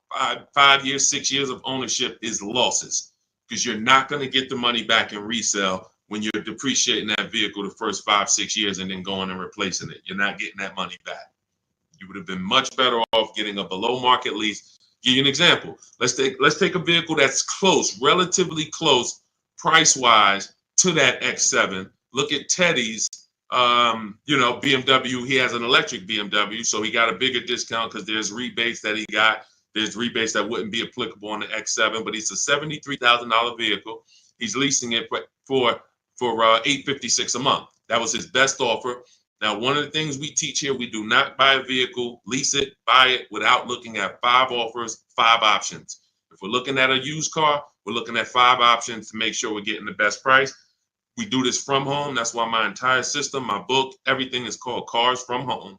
5 years, 6 years of ownership is losses because you're not going to get the money back in resale when you're depreciating that vehicle the first 5, 6 years and then going and replacing it. You're not getting that money back. You would have been much better off getting a below market lease. Give you an example. Let's take a vehicle that's close, relatively close, price wise to that X7. Look at Teddy's, BMW. He has an electric BMW, so he got a bigger discount because there's rebates that he got. There's rebates that wouldn't be applicable on the X7, but it's a $73,000 vehicle. He's leasing it for $856 a month. That was his best offer. Now, one of the things we teach here, we do not buy a vehicle, lease it, buy it without looking at 5 offers, 5 options. If we're looking at a used car, we're looking at 5 options to make sure we're getting the best price. We do this from home. That's why my entire system, my book, everything is called Cars from Home.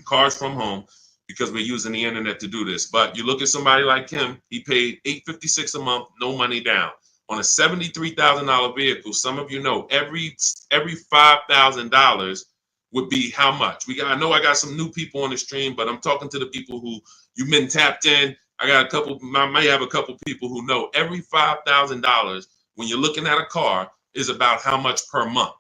Cars from Home, because we're using the internet to do this. But you look at somebody like him, he paid $856 a month, no money down. On a $73,000 vehicle, some of you know every $5,000 would be how much? I know I got some new people on the stream, but I'm talking to the people who you've been tapped in. I may have a couple people who know every $5,000 when you're looking at a car is about how much per month.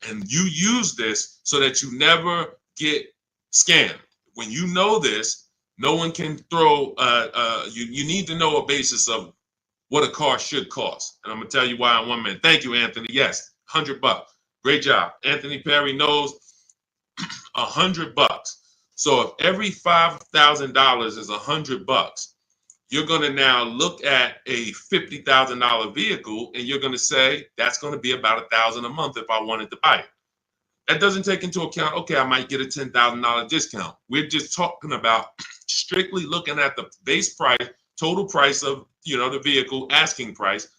And you use this so that you never get scammed. When you know this, no one can throw, you need to know a basis of what a car should cost. And I'm gonna tell you why in 1 minute. Thank you, Anthony. Yes, $100. Great job. Anthony Perry knows $100. So if every $5,000 is $100, you're going to now look at a $50,000 vehicle and you're going to say that's going to be about $1,000 a month if I wanted to buy it. That doesn't take into account, okay, I might get a $10,000 discount. We're just talking about strictly looking at the base price, total price of the vehicle, asking price.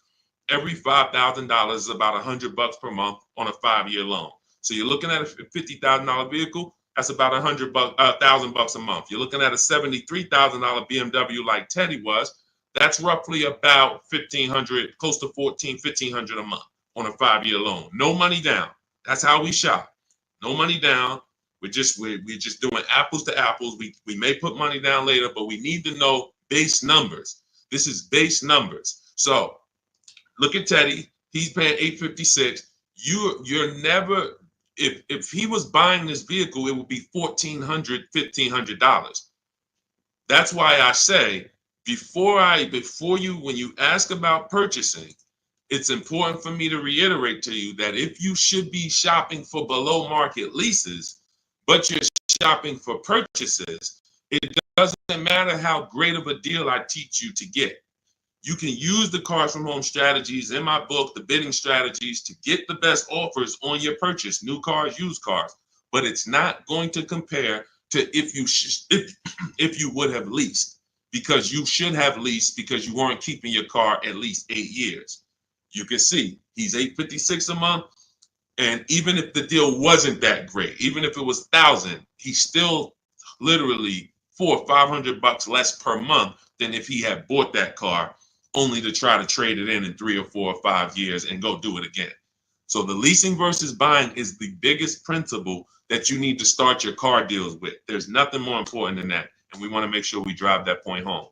Every $5,000 is about $100 per month on a 5-year loan. So you're looking at a $50,000 vehicle, that's about $1,000 a month. You're looking at a $73,000 BMW like Teddy was, that's roughly about $1,500, close to $1,500 a month on a 5-year loan. No money down. That's how we shop. No money down. We're just doing apples to apples. We may put money down later, but we need to know base numbers. This is base numbers. So look at Teddy. He's paying $856. You're never, if he was buying this vehicle, it would be $1,400, $1,500. That's why I say when you ask about purchasing, it's important for me to reiterate to you that if you should be shopping for below market leases, but you're shopping for purchases, it doesn't matter how great of a deal I teach you to get. You can use the Cars from Home strategies in my book, the bidding strategies, to get the best offers on your purchase, new cars, used cars. But it's not going to compare to if you would have leased, because you should have leased because you weren't keeping your car at least 8 years. You can see he's $856 a month, and even if the deal wasn't that great, even if it was $1,000, he's still literally $400 or $500 less per month than if he had bought that car only to try to trade it in 3 or 4 or 5 years and go do it again. So the leasing versus buying is the biggest principle that you need to start your car deals with. There's nothing more important than that, and we want to make sure we drive that point home.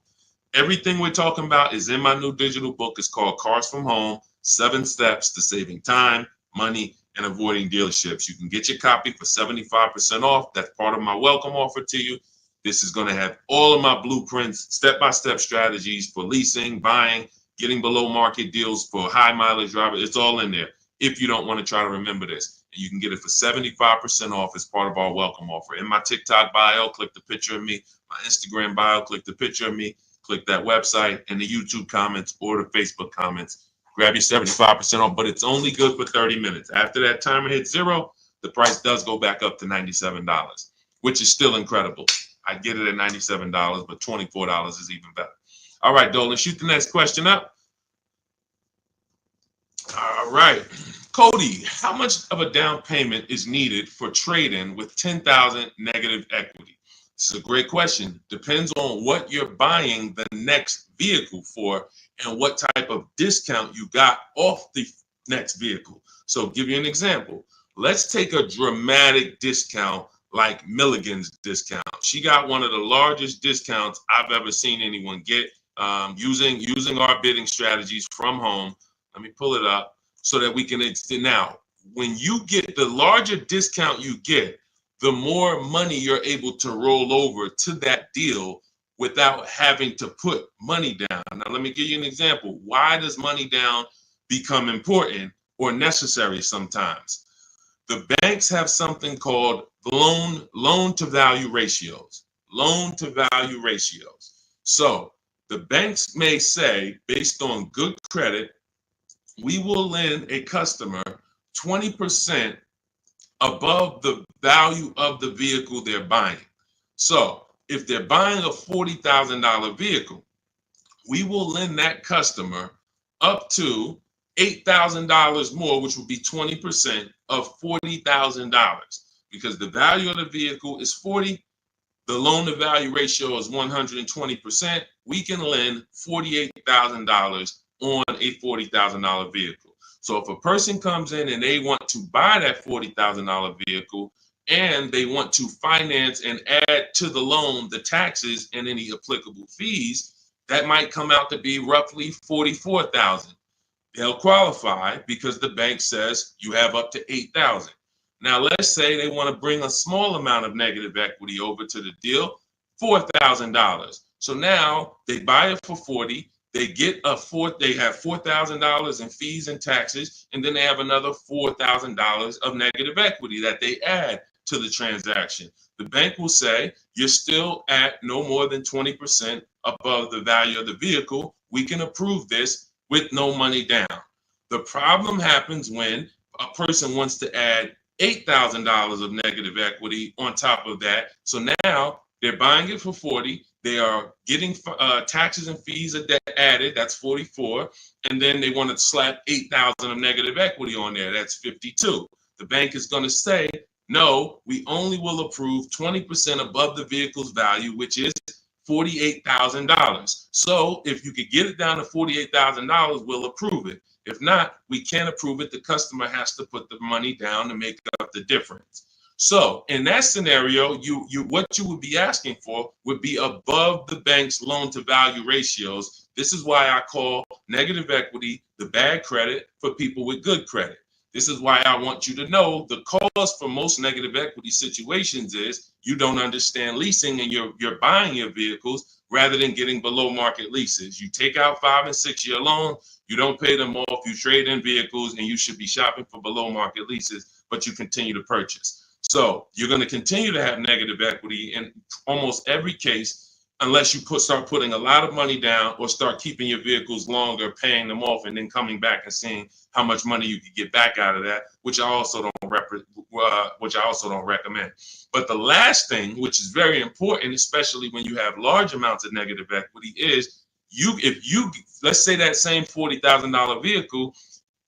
Everything we're talking about is in my new digital book. It's called Cars from Home, 7 Steps to Saving Time, Money, and Avoiding Dealerships. You can get your copy for 75% off. That's part of my welcome offer to you. This is going to have all of my blueprints, step-by-step strategies for leasing, buying, getting below market deals for high mileage drivers. It's all in there if you don't want to try to remember this. And you can get it for 75% off as part of our welcome offer. In my TikTok bio, click the picture of me. My Instagram bio, click the picture of me. Click that website, and the YouTube comments or the Facebook comments. Grab your 75% off, but it's only good for 30 minutes. After that timer hits 0, the price does go back up to $97, which is still incredible. I get it at $97, but $24 is even better. All right, Dolan, shoot the next question up. All right. Cody, how much of a down payment is needed for trade-in with $10,000 negative equity? This is a great question. Depends on what you're buying the next vehicle for and what type of discount you got off the next vehicle. So give you an example. Let's take a dramatic discount like Milligan's discount. She got one of the largest discounts I've ever seen anyone get using our bidding strategies from home. Let me pull it up so that we can now. When you get the larger discount you get, the more money you're able to roll over to that deal without having to put money down. Now, let me give you an example. Why does money down become important or necessary sometimes? The banks have something called loan to value ratios. Loan to value ratios. So the banks may say, based on good credit, we will lend a customer 20% above the value of the vehicle they're buying. So if they're buying a $40,000 vehicle, we will lend that customer up to $8,000 more, which would be 20% of $40,000. Because the value of the vehicle is 40, the loan to value ratio is 120%. We can lend $48,000 on a $40,000 vehicle. So if a person comes in and they want to buy that $40,000 vehicle and they want to finance and add to the loan the taxes and any applicable fees, that might come out to be roughly $44,000. They'll qualify because the bank says you have up to $8,000. Now, let's say they want to bring a small amount of negative equity over to the deal, $4,000. So now they buy it for 40. They get they have $4,000 in fees and taxes, and then they have another $4,000 of negative equity that they add to the transaction. The bank will say you're still at no more than 20% above the value of the vehicle. We can approve this with no money down. The problem happens when a person wants to add $8,000 of negative equity on top of that. So now they're buying it for 40. They are getting taxes and fees added. That's 44. And then they want to slap 8,000 of negative equity on there. That's 52. The bank is going to say, no, we only will approve 20% above the vehicle's value, which is $48,000. So if you could get it down to $48,000, we'll approve it. If not, we can't approve it. The customer has to put the money down to make up the difference. So in that scenario, what you would be asking for would be above the bank's loan to value ratios. This is why I call negative equity the bad credit for people with good credit. This is why I want you to know the cause for most negative equity situations is you don't understand leasing and you're buying your vehicles rather than getting below market leases. You take out 5 and 6 year loans, you don't pay them off, you trade in vehicles, and you should be shopping for below market leases, but you continue to purchase. So you're going to continue to have negative equity in almost every case unless you start putting a lot of money down or start keeping your vehicles longer, paying them off, and then coming back and seeing how much money you could get back out of that, which I also don't recommend. But the last thing, which is very important, especially when you have large amounts of negative equity, is let's say that same $40,000 vehicle,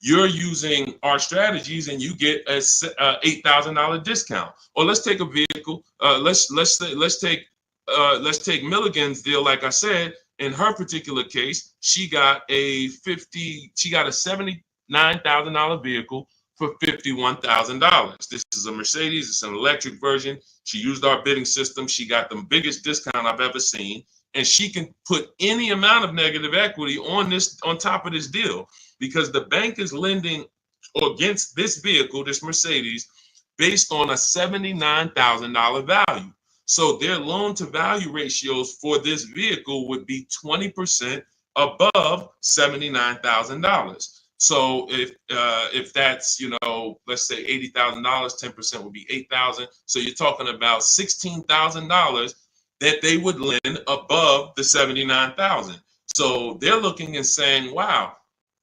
you're using our strategies and you get a $8,000 discount. Or let's take a vehicle. Let's take Milligan's deal. Like I said, in her particular case, she got a $79,000 vehicle for $51,000. This is a Mercedes. It's an electric version. She used our bidding system. She got the biggest discount I've ever seen, and she can put any amount of negative equity on top of this deal because the bank is lending against this vehicle, this Mercedes, based on a $79,000 value. So their loan to value ratios for this vehicle would be 20% above $79,000. So if that's, let's say $80,000, 10% would be $8,000. So you're talking about $16,000 that they would lend above the $79,000. So they're looking and saying, wow,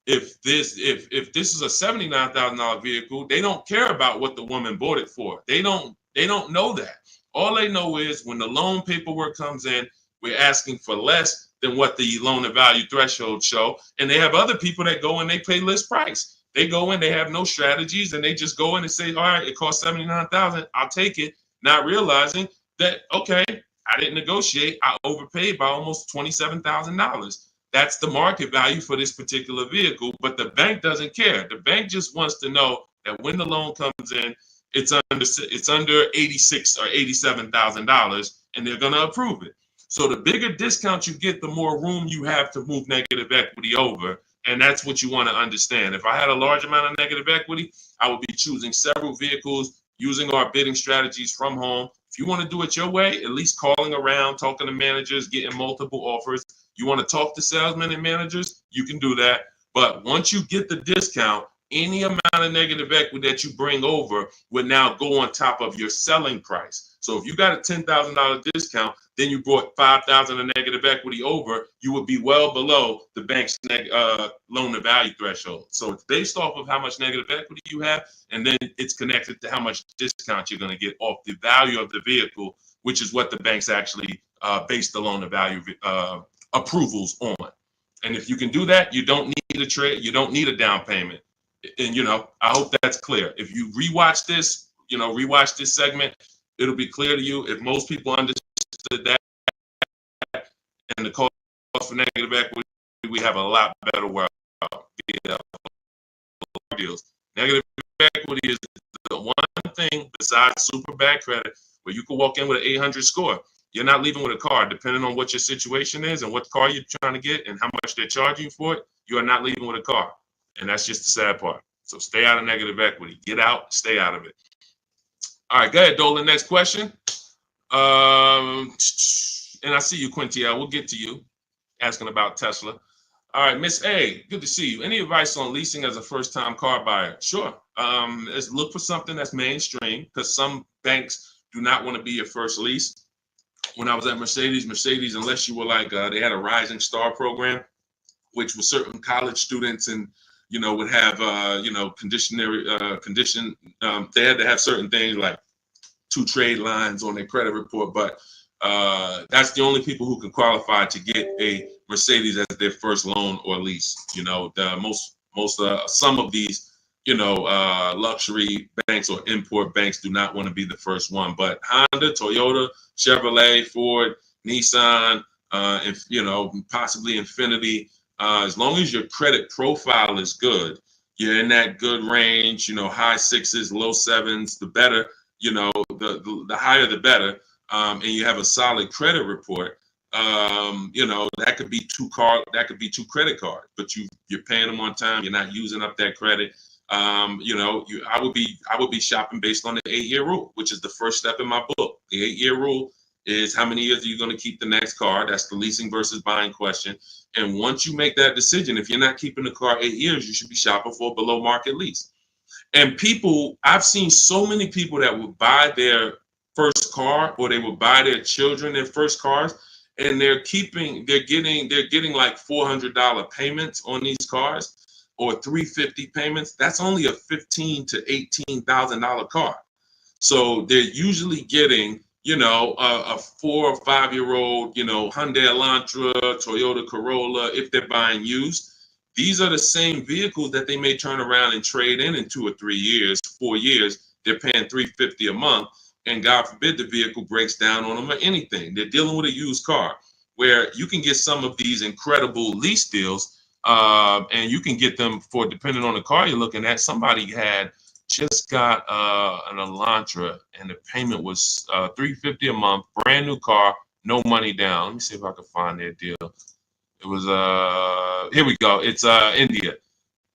if this is a $79,000 vehicle, they don't care about what the woman bought it for. They don't know that. All they know is when the loan paperwork comes in, we're asking for less than what the loan to value threshold show. And they have other people that go and they pay list price. They go in, they have no strategies, and they just go in and say, all right, it costs $79,000, I'll take it, not realizing that, okay, I didn't negotiate. I overpaid by almost $27,000. That's the market value for this particular vehicle, but the bank doesn't care. The bank just wants to know that when the loan comes in, it's under 86 or $87,000, and they're going to approve it. So the bigger discount you get, the more room you have to move negative equity over, and that's what you want to understand. If I had a large amount of negative equity, I would be choosing several vehicles, using our bidding strategies from home. If you want to do it your way, at least calling around, talking to managers, getting multiple offers. You want to talk to salesmen and managers, you can do that. But once you get the discount, any amount of negative equity that you bring over would now go on top of your selling price. So if you got a $10,000 discount, then you brought $5,000 of negative equity over, you would be well below the bank's loan to value threshold. So it's based off of how much negative equity you have, and then it's connected to how much discount you're going to get off the value of the vehicle, which is what the banks actually base the loan to value approvals on. And if you can do that, you don't need a trade, you don't need a down payment. And I hope that's clear. If you rewatch this, rewatch this segment, it'll be clear to you. If most people understood that and the cost for negative equity, we have a lot better world. Deals. Negative equity is the one thing besides super bad credit where you can walk in with an 800 score. You're not leaving with a car, depending on what your situation is and what car you're trying to get and how much they're charging you for it. You are not leaving with a car. And that's just the sad part. So stay out of negative equity. Get out, stay out of it. All right, go ahead, Dolan. Next question. And I see you, Quintia. We'll get to you asking about Tesla. All right, Miss A, good to see you. Any advice on leasing as a first-time car buyer? Sure. Let's look for something that's mainstream because some banks do not want to be your first lease. When I was at Mercedes, unless you were like, they had a Rising Star program, which was certain college students and, would have, condition. They had to have certain things like 2 trade lines on their credit report, but that's the only people who can qualify to get a Mercedes as their first loan or lease. Some of these, luxury banks or import banks do not want to be the first one, but Honda, Toyota, Chevrolet, Ford, Nissan, and possibly Infiniti, as long as your credit profile is good, you're in that good range, high 6s, low 7s, the better, the higher the better, and you have a solid credit report, that could be 2 credit cards, but you're paying them on time, you're not using up that credit. I would be shopping based on the 8-year rule, which is the first step in my book. The 8-year rule is how many years are you going to keep the next car? That's the leasing versus buying question. And once you make that decision, if you're not keeping the car 8 years, you should be shopping for a below market lease. And I've seen so many people that would buy their first car or they would buy their children their first cars, and they're getting like $400 payments on these cars or $350 payments. That's only a $15,000 to $18,000 car. So they're usually getting, a 4 or 5-year-old, Hyundai Elantra, Toyota Corolla, if they're buying used. These are the same vehicles that they may turn around and trade in 2 or 3 years, 4 years. They're paying $350 a month, and God forbid the vehicle breaks down on them or anything. They're dealing with a used car, where you can get some of these incredible lease deals, and you can get them for, depending on the car you're looking at. Somebody had just got an Elantra, and the payment was $350 a month, brand new car, no money down. Let me see if I can find their deal. It was here we go. It's India.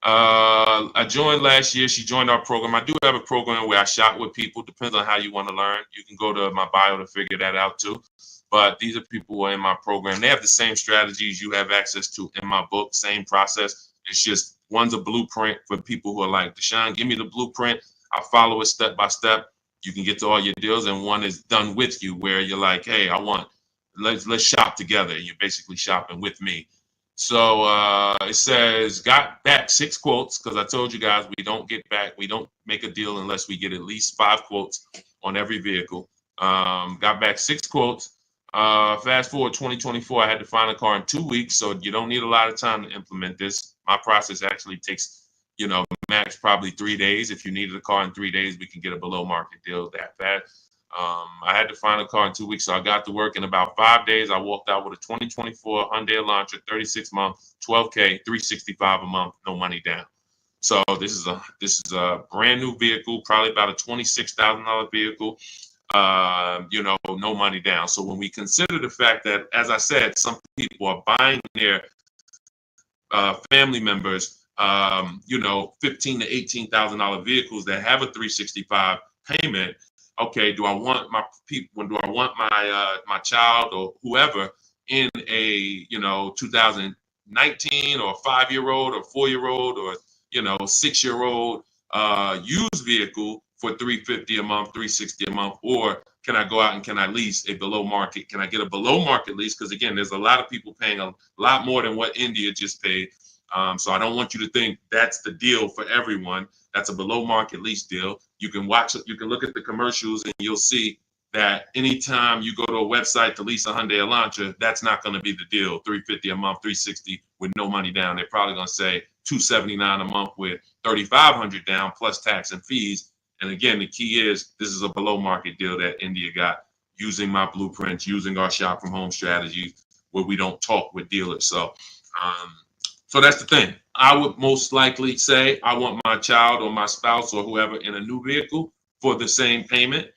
I joined last year. She joined our program. I do have a program where I shop with people. Depends on how you want to learn. You can go to my bio to figure that out too. But these are people who are in my program. They have the same strategies you have access to in my book, same process. It's just one's a blueprint for people who are like, Deshone, give me the blueprint. I'll follow it step by step. You can get to all your deals. And one is done with you, where you're like, hey, let's shop together. You're basically shopping with me. So it says, got back 6 quotes, because I told you guys we don't make a deal unless we get at least 5 quotes on every vehicle. Got back 6 quotes. Fast forward 2024, I had to find a car in 2 weeks, so you don't need a lot of time to implement this. My process actually takes, max probably 3 days. If you needed a car in 3 days, we can get a below market deal that fast. I had to find a car in 2 weeks, so I got to work in about 5 days. I walked out with a 2024 Hyundai Elantra, 36 month, 12K, 365 a month, no money down. So this is a brand new vehicle, probably about a $26,000 vehicle. You know, no money down. So when we consider the fact that, as I said, some people are buying their family members, you know, $15,000 to $18,000 vehicles that have a 365 payment. Okay, do I want my people? Do I want my my child or whoever in a, you know, 2019 or 5-year-old or 4-year-old or, you know, 6-year-old used vehicle for $350 a month, $360 a month, or can I go out and can I lease a below market? Can I get a below market lease? Because again, there's a lot of people paying a lot more than what India just paid. So I don't want you to think that's the deal for everyone. That's a below market lease deal. You can look at the commercials and you'll see that anytime you go to a website to lease a Hyundai Elantra, that's not going to be the deal. $350 a month, $360 with no money down. They're probably going to say $279 a month with $3,500 down plus tax and fees. And again, the key is this is a below market deal that India got using my blueprints, using our shop from home strategy where we don't talk with dealers. So that's the thing. I would most likely say I want my child or my spouse or whoever in a new vehicle for the same payment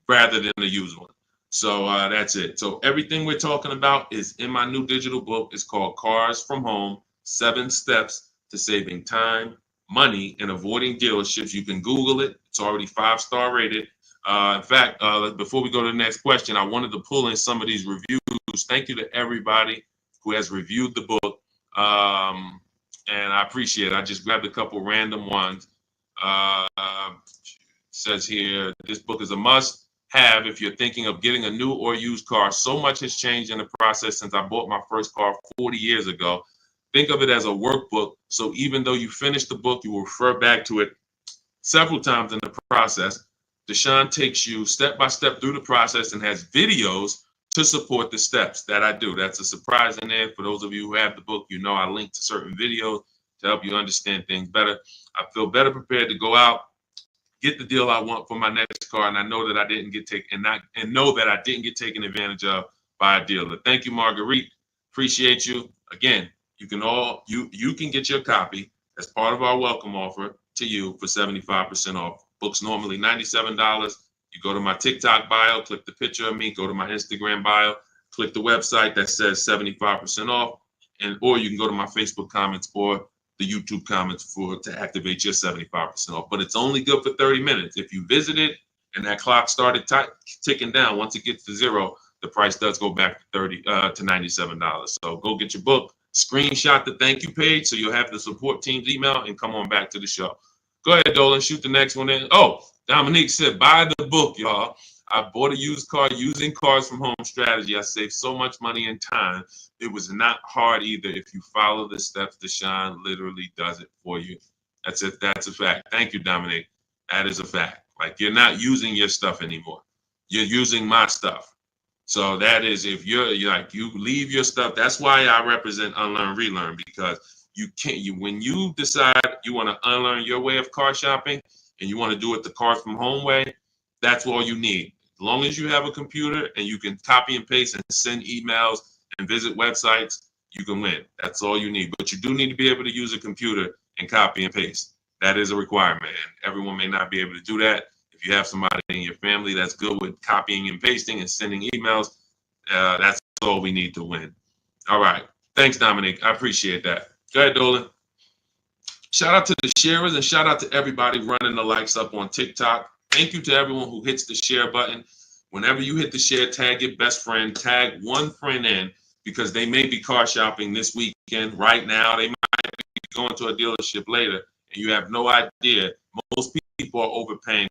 rather than a used one. So that's it. So everything we're talking about is in my new digital book. It's called Cars from Home, 7 Steps to Saving Time, Money, and Avoiding Dealerships. You can Google it. It's already 5-star rated. In fact, before we go to the next question, I wanted to pull in some of these reviews. Thank you to everybody who has reviewed the book. And I appreciate it. I just grabbed a couple random ones. Says here, this book is a must have if you're thinking of getting a new or used car. So much has changed in the process since I bought my first car 40 years ago. Think of it as a workbook. So even though you finish the book, you will refer back to it several times in the process. Deshone takes you step by step through the process and has videos to support the steps that I do. That's a surprise in there. For those of you who have the book, you know I link to certain videos to help you understand things better. I feel better prepared to go out, get the deal I want for my next car, and I know that I didn't get taken advantage of by a dealer. Thank you, Marguerite. Appreciate you. Again, you can get your copy as part of our welcome offer to you for 75% off. Books normally $97. You go to my TikTok bio, click the picture of me, go to my Instagram bio, click the website that says 75% off, or you can go to my Facebook comments or the YouTube comments to activate your 75% off. But it's only good for 30 minutes. If you visit it and that clock started ticking down, once it gets to 0, the price does go back to $97. So go get your book, screenshot the thank you page so you'll have the support team's email, and come on back to the show. Go ahead, Dolan, shoot the next one in. Oh, Dominique said, buy the book, y'all. I bought a used car using Cars from Home strategy. I saved so much money and time. It was not hard either. If you follow the steps, Deshone literally does it for you. That's it. That's a fact. Thank you, Dominique. That is a fact. Like, you're not using your stuff anymore. You're using my stuff. So that is, if you leave your stuff. That's why I represent Unlearn, Relearn, because when you decide you want to unlearn your way of car shopping and you want to do it the Cars from Home way, that's all you need. As long as you have a computer and you can copy and paste and send emails and visit websites, you can win. That's all you need. But you do need to be able to use a computer and copy and paste. That is a requirement. And everyone may not be able to do that. If you have somebody in your family that's good with copying and pasting and sending emails, that's all we need to win. All right. Thanks, Dominic. I appreciate that. Go ahead, Dolan. Shout out to the sharers and shout out to everybody running the likes up on TikTok. Thank you to everyone who hits the share button. Whenever you hit the share, tag your best friend, tag one friend in, because they may be car shopping this weekend. Right now, they might be going to a dealership later, and you have no idea. Most people are overpaying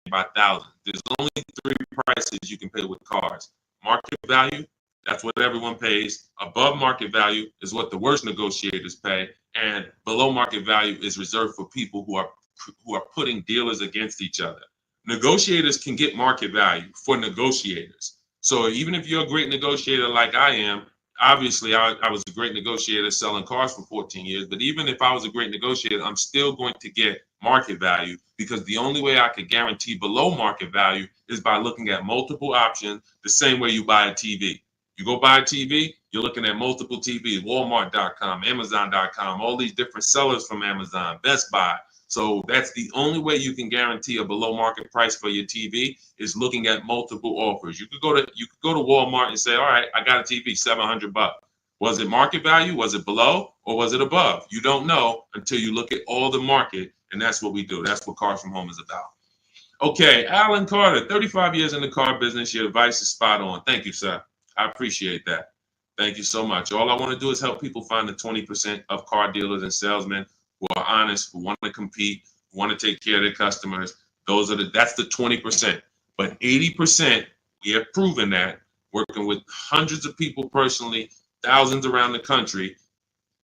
by thousands. There's only 3 prices you can pay with cars. Market value, that's what everyone pays. Above market value is what the worst negotiators pay. And below market value is reserved for people who are putting dealers against each other. Negotiators can get market value for negotiators. So even if you're a great negotiator like I am, obviously I was a great negotiator selling cars for 14 years, but even if I was a great negotiator, I'm still going to get market value, because the only way I could guarantee below market value is by looking at multiple options, the same way you buy a TV. You go buy a TV, you're looking at multiple TVs, Walmart.com, Amazon.com, all these different sellers from Amazon, Best Buy. So that's the only way you can guarantee a below market price for your TV, is looking at multiple offers. You could go to Walmart and say, all right, I got a TV, $700. Was it market value? Was it below? Or was it above? You don't know until you look at all the market, and that's what we do. That's what Cars from Home is about. Okay, Alan Carter, 35 years in the car business. Your advice is spot on. Thank you, sir. I appreciate that. Thank you so much. All I want to do is help people find the 20% of car dealers and salesmen who are honest, who want to compete, who want to take care of their customers. That's the 20%. But 80%, we have proven that, working with hundreds of people personally, thousands around the country,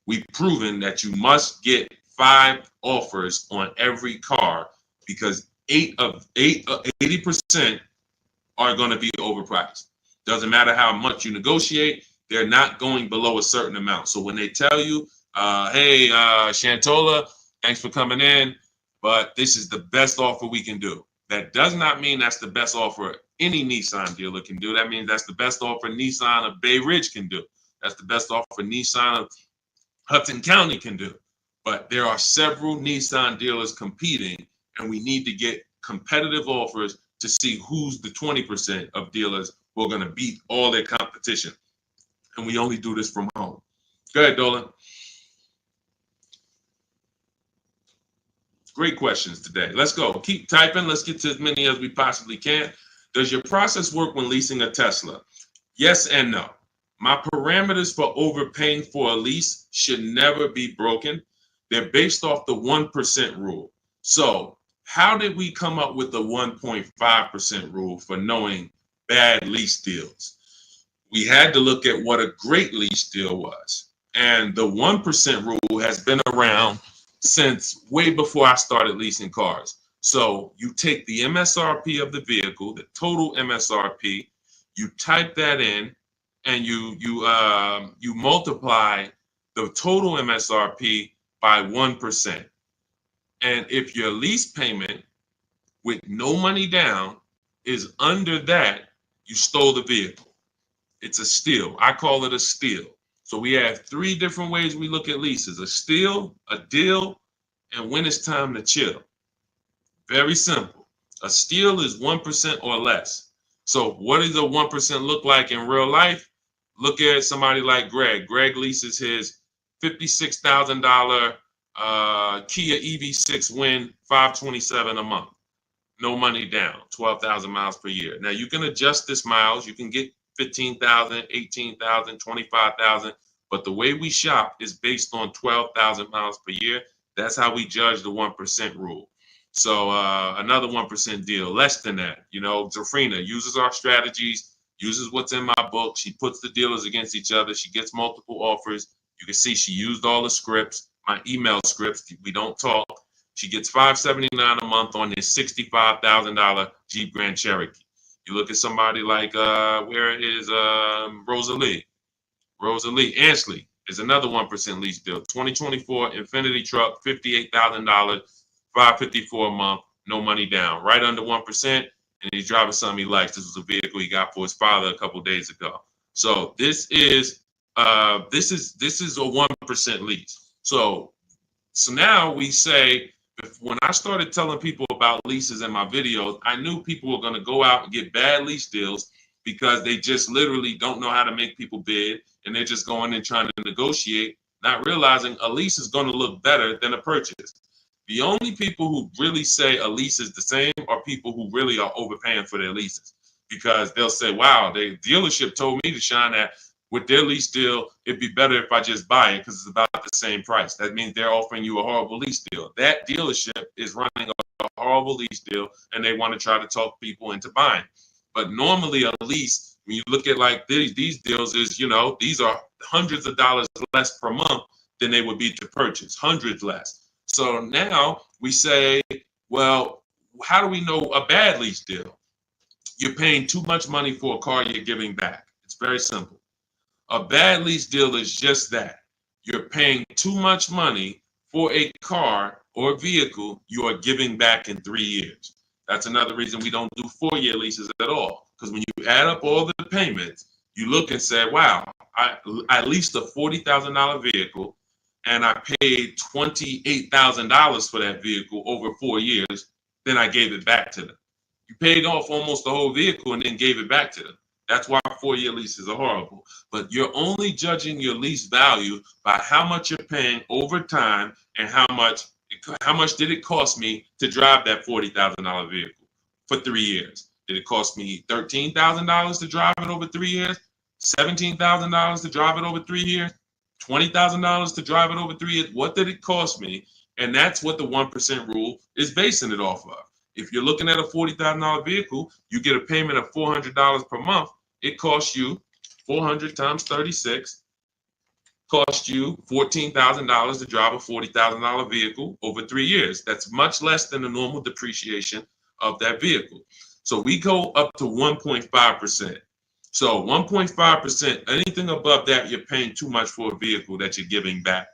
we've proven that you must get 5 offers on every car, because 80% are going to be overpriced. Doesn't matter how much you negotiate, they're not going below a certain amount. So when they tell you, hey, Shantola, thanks for coming in, but this is the best offer we can do, that does not mean that's the best offer any Nissan dealer can do. That means that's the best offer Nissan of Bay Ridge can do. That's the best offer Nissan of Hudson County can do. But there are several Nissan dealers competing, and we need to get competitive offers to see who's the 20% of dealers who are going to beat all their competition. And we only do this from home. Go ahead, Dolan. Great questions today. Let's go. Keep typing. Let's get to as many as we possibly can. Does your process work when leasing a Tesla? Yes and no. My parameters for overpaying for a lease should never be broken. They're based off the 1% rule. So how did we come up with the 1.5% rule for knowing bad lease deals? We had to look at what a great lease deal was. And the 1% rule has been around since way before I started leasing cars. So you take the MSRP of the vehicle, the total MSRP, you type that in, and you multiply the total MSRP by 1%. And if your lease payment with no money down is under that, you stole the vehicle. It's a steal. I call it a steal. So we have 3 different ways we look at leases: a steal, a deal, and when it's time to chill. Very simple. A steal is 1% or less. So what does a 1% look like in real life? Look at somebody like Greg. Greg leases his $56,000 Kia EV6 Win, $527 a month. No money down, 12,000 miles per year. Now you can adjust this miles. You can get 15,000, 18,000, 25,000. But the way we shop is based on 12,000 miles per year. That's how we judge the 1% rule. So another 1% deal, less than that. You know, Zafrina uses our strategies, uses what's in my book. She puts the dealers against each other. She gets multiple offers. You can see she used all the scripts, my email scripts. We don't talk. She gets $579 a month on this $65,000 Jeep Grand Cherokee. You look at somebody like, where is Rosalie? Rosalie Ansley is another 1% lease deal. 2024 Infinity truck, $58,000, $554 a month, no money down, right under 1%. And he's driving something he likes. This was a vehicle he got for his father a couple days ago. So this is a 1% lease. So now we say, when I started telling people about leases in my videos, I knew people were going to go out and get bad lease deals because they just literally don't know how to make people bid, and they're just going in trying to negotiate, not realizing a lease is going to look better than a purchase. The only people who really say a lease is the same are people who really are overpaying for their leases, because they'll say, wow, the dealership told me to shine that with their lease deal, it'd be better if I just buy it because it's about the same price. That means they're offering you a horrible lease deal. That dealership is running a horrible lease deal, and they want to try to talk people into buying. But normally a lease, when you look at like these deals, is, you know, these are hundreds of dollars less per month than they would be to purchase, hundreds less. So now we say, well, how do we know a bad lease deal? You're paying too much money for a car you're giving back. It's very simple. A bad lease deal is just that. You're paying too much money for a car or vehicle you are giving back in 3 years. That's another reason we don't do 4-year leases at all. Because when you add up all the payments, you look and say, wow, I leased a $40,000 vehicle and I paid $28,000 for that vehicle over 4 years. Then I gave it back to them. You paid off almost the whole vehicle and then gave it back to them. That's why 4-year leases are horrible. But you're only judging your lease value by how much you're paying over time and how much did it cost me to drive that $40,000 vehicle for 3 years. Did it cost me $13,000 to drive it over 3 years? $17,000 to drive it over 3 years? $20,000 to drive it over 3 years? What did it cost me? And that's what the 1% rule is basing it off of. If you're looking at a $40,000 vehicle, you get a payment of $400 per month. It costs you 400 times 36, cost you $14,000 to drive a $40,000 vehicle over 3 years. That's much less than the normal depreciation of that vehicle. So we go up to 1.5%. So 1.5%, anything above that, you're paying too much for a vehicle that you're giving back.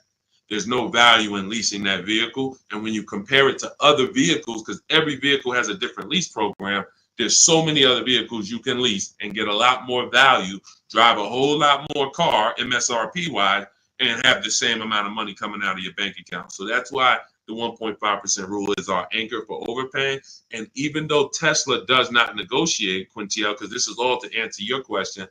There's no value in leasing that vehicle. And when you compare it to other vehicles, because every vehicle has a different lease program, there's so many other vehicles you can lease and get a lot more value, drive a whole lot more car MSRP wise, and have the same amount of money coming out of your bank account. So that's why the 1.5% rule is our anchor for overpaying. And even though Tesla does not negotiate, Quintiel, because this is all to answer your question,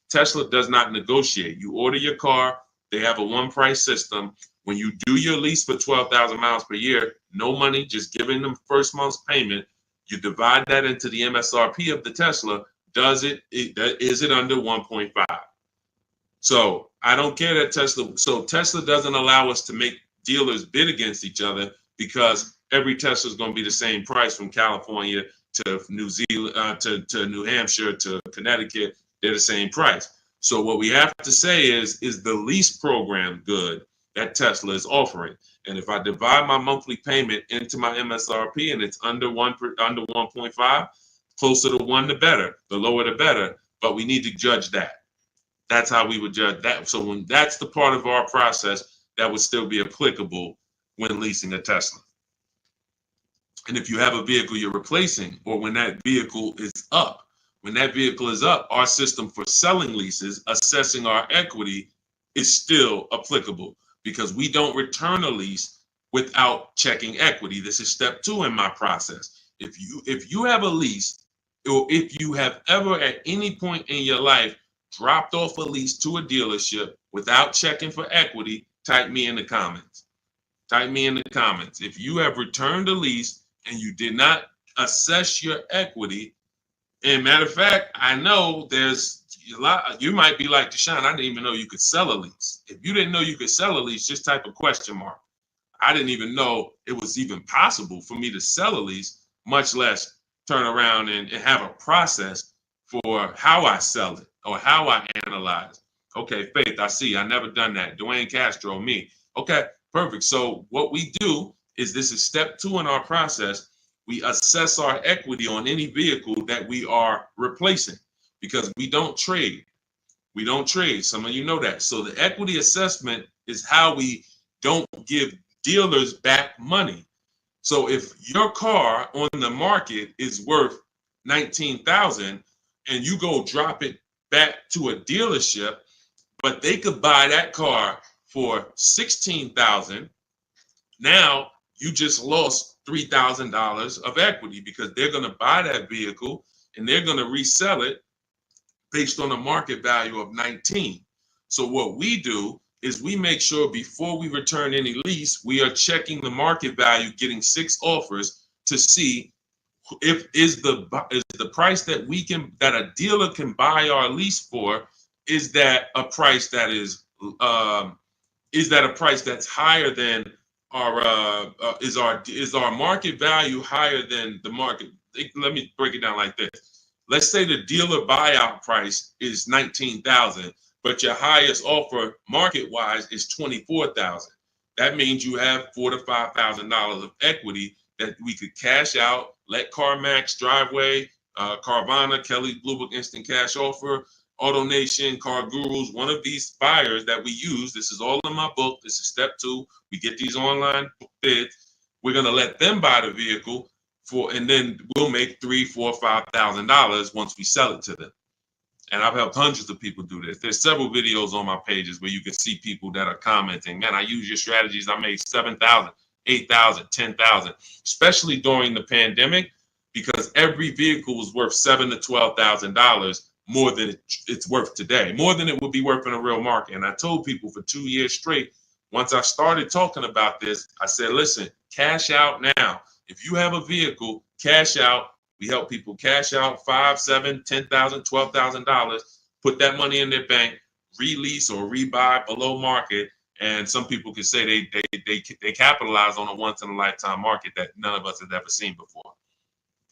Tesla does not negotiate. You order your car, they have a one price system. When you do your lease for 12,000 miles per year, no money, just giving them first month's payment. You divide that into the MSRP of the Tesla. Is it under 1.5? So I don't care that Tesla. So Tesla doesn't allow us to make dealers bid against each other because every Tesla is going to be the same price from California to New Zealand to New Hampshire to Connecticut. They're the same price. So what we have to say is the lease program good that Tesla is offering? And if I divide my monthly payment into my MSRP and it's under 1.5, closer to 1 the better, the lower the better. But we need to judge that. That's how we would judge that. So when that's the part of our process that would still be applicable when leasing a Tesla. And if you have a vehicle you're replacing, or when that vehicle is up, our system for selling leases, assessing our equity is still applicable because we don't return a lease without checking equity. This is step 2 in my process. If you have a lease, or if you have ever at any point in your life dropped off a lease to a dealership without checking for equity, type me in the comments. Type me in the comments. If you have returned a lease and you did not assess your equity, and matter of fact, I know there's a lot, you might be like Deshone, I didn't even know you could sell a lease. If you didn't know you could sell a lease, just type a question mark. I didn't even know it was even possible for me to sell a lease, much less turn around and have a process for how I sell it or how I analyze. Okay, Faith, I see. I never done that. Dwayne Castro, me. Okay, perfect. So what we do is, this is step 2 in our process. We assess our equity on any vehicle that we are replacing because we don't trade. We don't trade. Some of you know that. So the equity assessment is how we don't give dealers back money. So if your car on the market is worth $19,000 and you go drop it back to a dealership, but they could buy that car for $16,000, now you just lost $3,000 of equity because they're going to buy that vehicle and they're going to resell it based on a market value of 19. So what we do is we make sure before we return any lease, we are checking the market value, getting 6 offers to see if is the price that a dealer can buy our lease for, is that a price that is a price that's higher than our is our market value higher than the market? Let me break it down like this. Let's say the dealer buyout price is $19,000, but your highest offer market-wise is $24,000. That means you have $4,000 to $5,000 of equity that we could cash out, let CarMax, Driveway, Carvana, Kelly Blue Book Instant Cash Offer, AutoNation, Car Gurus, one of these buyers that we use, this is all in my book. This is step 2. We get these online bids. We're going to let them buy the vehicle and then we'll make $3,000, $4,000, $5,000 once we sell it to them. And I've helped hundreds of people do this. There's several videos on my pages where you can see people that are commenting, man, I use your strategies. I made 7,000, 8,000, 10,000, especially during the pandemic, because every vehicle was worth $7,000 to $12,000 more than it's worth today, more than it would be worth in a real market. And I told people for 2 years straight, once I started talking about this, I said, listen, cash out now. If you have a vehicle, cash out. We help people cash out $5,000, $7,000, $10,000, $12,000, put that money in their bank, release or rebuy below market. And some people can say they capitalize on a once in a lifetime market that none of us have ever seen before.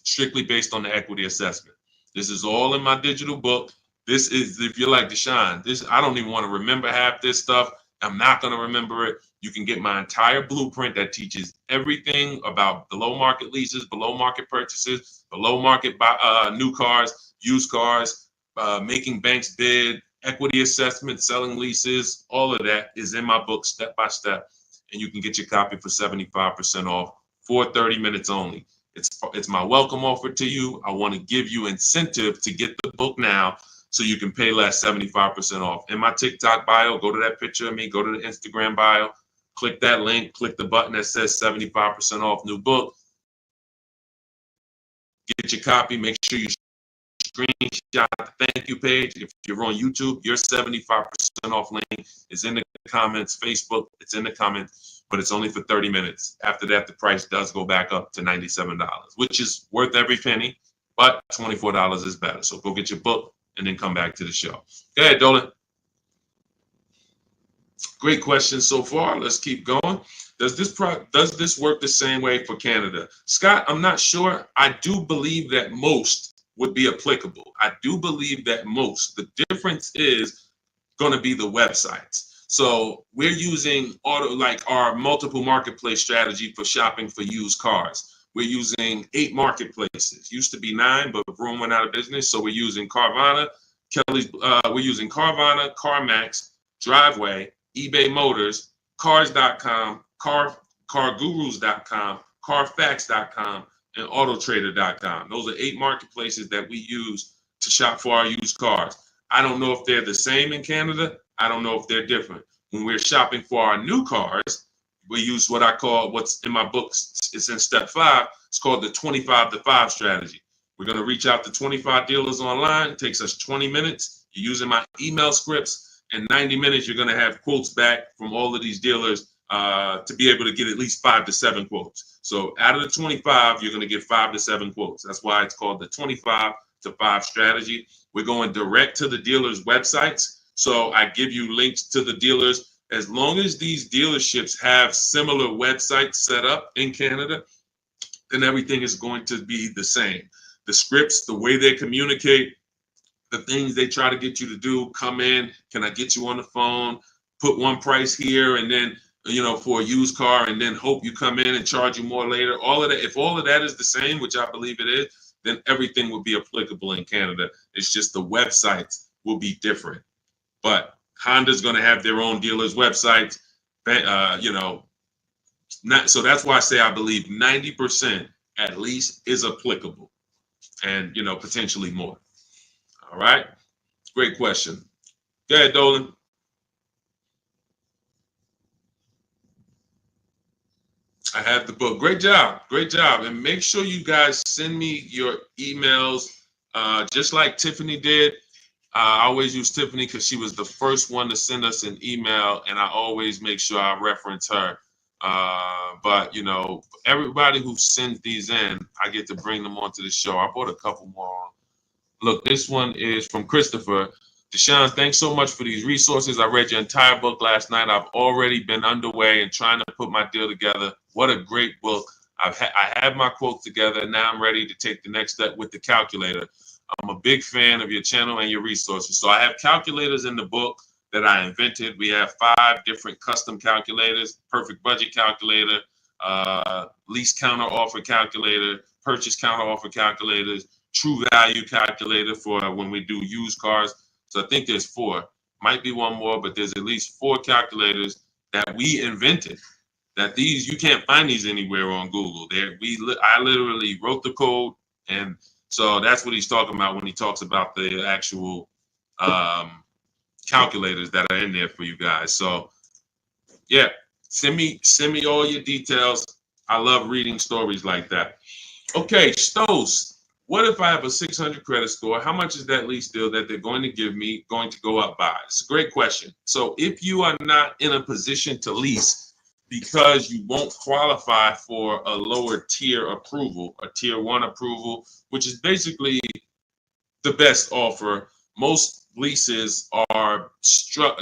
Strictly based on the equity assessment. This is all in my digital book. This is, if you're like Deshone, I don't even want to remember half this stuff. I'm not going to remember it. You can get my entire blueprint that teaches everything about below market leases, below market purchases, below market new cars, used cars, making banks bid, equity assessment, selling leases. All of that is in my book step by step. And you can get your copy for 75% off for 30 minutes only. It's my welcome offer to you. I want to give you incentive to get the book now so you can pay less, 75% off. In my TikTok bio, go to that picture of me, go to the Instagram bio, click that link, click the button that says 75% off new book. Get your copy. Make sure you screenshot the thank you page. If you're on YouTube, your 75% off link is in the comments. Facebook, it's in the comments, but it's only for 30 minutes. After that, the price does go back up to $97, which is worth every penny, but $24 is better. So go get your book and then come back to the show. Go ahead, Dolan. Great question so far. Let's keep going. Does this work the same way for Canada? Scott, I'm not sure. I do believe that most would be applicable. I do believe that most. The difference is going to be the websites. So we're using our multiple marketplace strategy for shopping for used cars. We're using 8 marketplaces. Used to be 9, but Vroom went out of business. So we're using Carvana, we're using Carvana, CarMax, Driveway, eBay Motors, Cars.com, CarGurus.com, Carfax.com, and Autotrader.com. Those are 8 marketplaces that we use to shop for our used cars. I don't know if they're the same in Canada. I don't know if they're different. When we're shopping for our new cars, we use what I call, what's in my books, it's in step 5, it's called the 25 to 5 strategy. We're going to reach out to 25 dealers online. It takes us 20 minutes. You're using my email scripts. In 90 minutes, you're going to have quotes back from all of these dealers to be able to get at least 5 to 7 quotes. So out of the 25, you're going to get 5 to 7 quotes. That's why it's called the 25 to 5 strategy. We're going direct to the dealers' websites. So I give you links to the dealers. As long as these dealerships have similar websites set up in Canada, then everything is going to be the same. The scripts, the way they communicate, the things they try to get you to do, come in, can I get you on the phone, put one price here, and then, for a used car, and then hope you come in and charge you more later. All of that, if all of that is the same, which I believe it is, then everything will be applicable in Canada. It's just the websites will be different. But Honda's going to have their own dealers' websites, so that's why I say I believe 90% at least is applicable, and potentially more. All right, great question. Go ahead, Dolan. I have the book. Great job, and make sure you guys send me your emails, just like Tiffany did. I always use Tiffany because she was the first one to send us an email, and I always make sure I reference her. But everybody who sends these in, I get to bring them onto the show. I brought a couple more. Look, this one is from Christopher. Deshone, thanks so much for these resources. I read your entire book last night. I've already been underway and trying to put my deal together. What a great book. I have my quotes together. Now I'm ready to take the next step with the calculator. I'm a big fan of your channel and your resources. So I have calculators in the book that I invented. We have 5 different custom calculators: perfect budget calculator, lease counter offer calculator, purchase counter offer calculators, true value calculator for when we do used cars. So I think there's 4. Might be one more, but there's at least 4 calculators that we invented. That these, you can't find these anywhere on Google. I literally wrote the code, and so that's what he's talking about when he talks about the actual calculators that are in there for you guys. So yeah, send me all your details. I love reading stories like that. Okay, Stos, what if I have a 600 credit score? How much is that lease deal that they're going to give me going to go up by? It's a great question. So if you are not in a position to lease because you won't qualify for a lower tier approval, a tier 1 approval, which is basically the best offer. Most leases are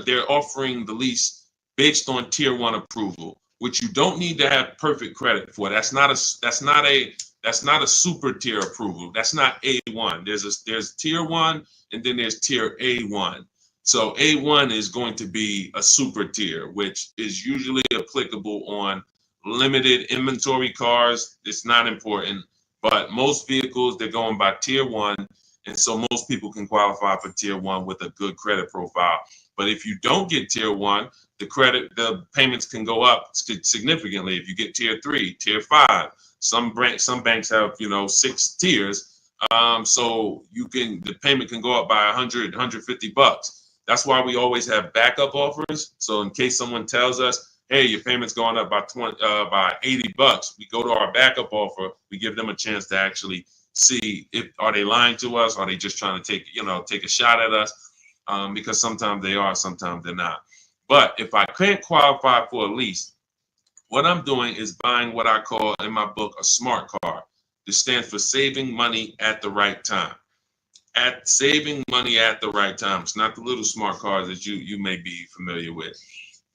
they're offering the lease based on tier 1 approval, which you don't need to have perfect credit for. That's not a super tier approval. That's not A1. There's tier 1 and then there's tier A1. So A1 is going to be a super tier, which is usually applicable on limited inventory cars. It's not important, but most vehicles, they're going by tier 1. And so most people can qualify for tier 1 with a good credit profile. But if you don't get tier 1, the payments can go up significantly. If you get tier 3, tier 5, some banks have 6 tiers. So the payment can go up by $100, $150. That's why we always have backup offers. So in case someone tells us, hey, your payment's going up by $80, we go to our backup offer. We give them a chance to actually see are they lying to us? Are they just trying to take a shot at us? Because sometimes they are, sometimes they're not. But if I can't qualify for a lease, what I'm doing is buying what I call in my book a smart card. This stands for saving money at the right time. Saving money at the right time. It's not the little smart cards that you may be familiar with.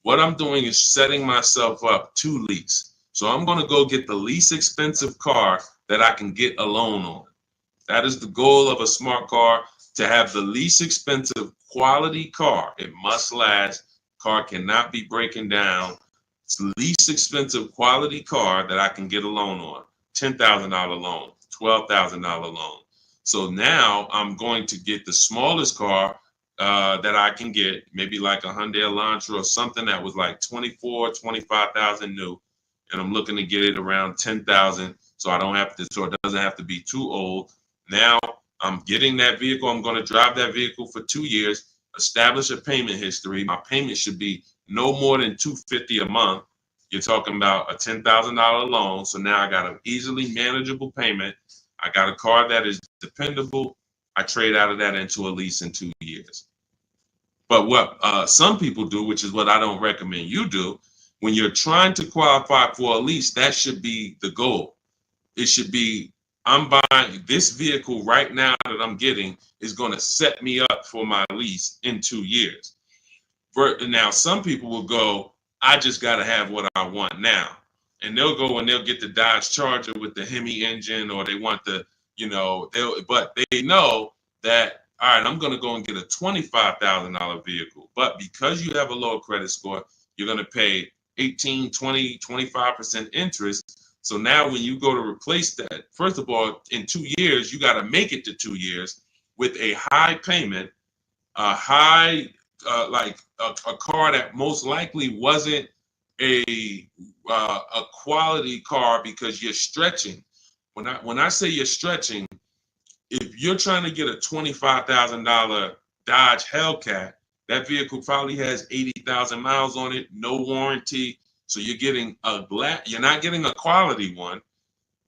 What I'm doing is setting myself up to lease. So I'm going to go get the least expensive car that I can get a loan on. That is the goal of a smart car, to have the least expensive quality car. It must last. Car cannot be breaking down. It's the least expensive quality car that I can get a loan on. $10,000 loan, $12,000 loan. So now I'm going to get the smallest car that I can get, maybe like a Hyundai Elantra or something that was like 24, 25,000 new. And I'm looking to get it around 10,000. So it doesn't have to be too old. Now I'm getting that vehicle. I'm going to drive that vehicle for 2 years, establish a payment history. My payment should be no more than $250 a month. You're talking about a $10,000 loan. So now I got an easily manageable payment. I got a car that is dependable. I trade out of that into a lease in 2 years. But what some people do, which is what I don't recommend you do, when you're trying to qualify for a lease, that should be the goal. It should be, I'm buying this vehicle right now that I'm getting is going to set me up for my lease in 2 years. Now, some people will go, I just got to have what I want now. And they'll go and they'll get the Dodge Charger with the Hemi engine, or they want but they know that, all right, I'm going to go and get a $25,000 vehicle. But because you have a lower credit score, you're going to pay 18, 20, 25% interest. So now when you go to replace that, first of all, in 2 years, you got to make it to 2 years with a high payment, a car that most likely wasn't a quality car, because you're stretching. When I say you're stretching, if you're trying to get a $25,000 Dodge Hellcat, that vehicle probably has 80,000 miles on it, no warranty. So you're getting you're not getting a quality one.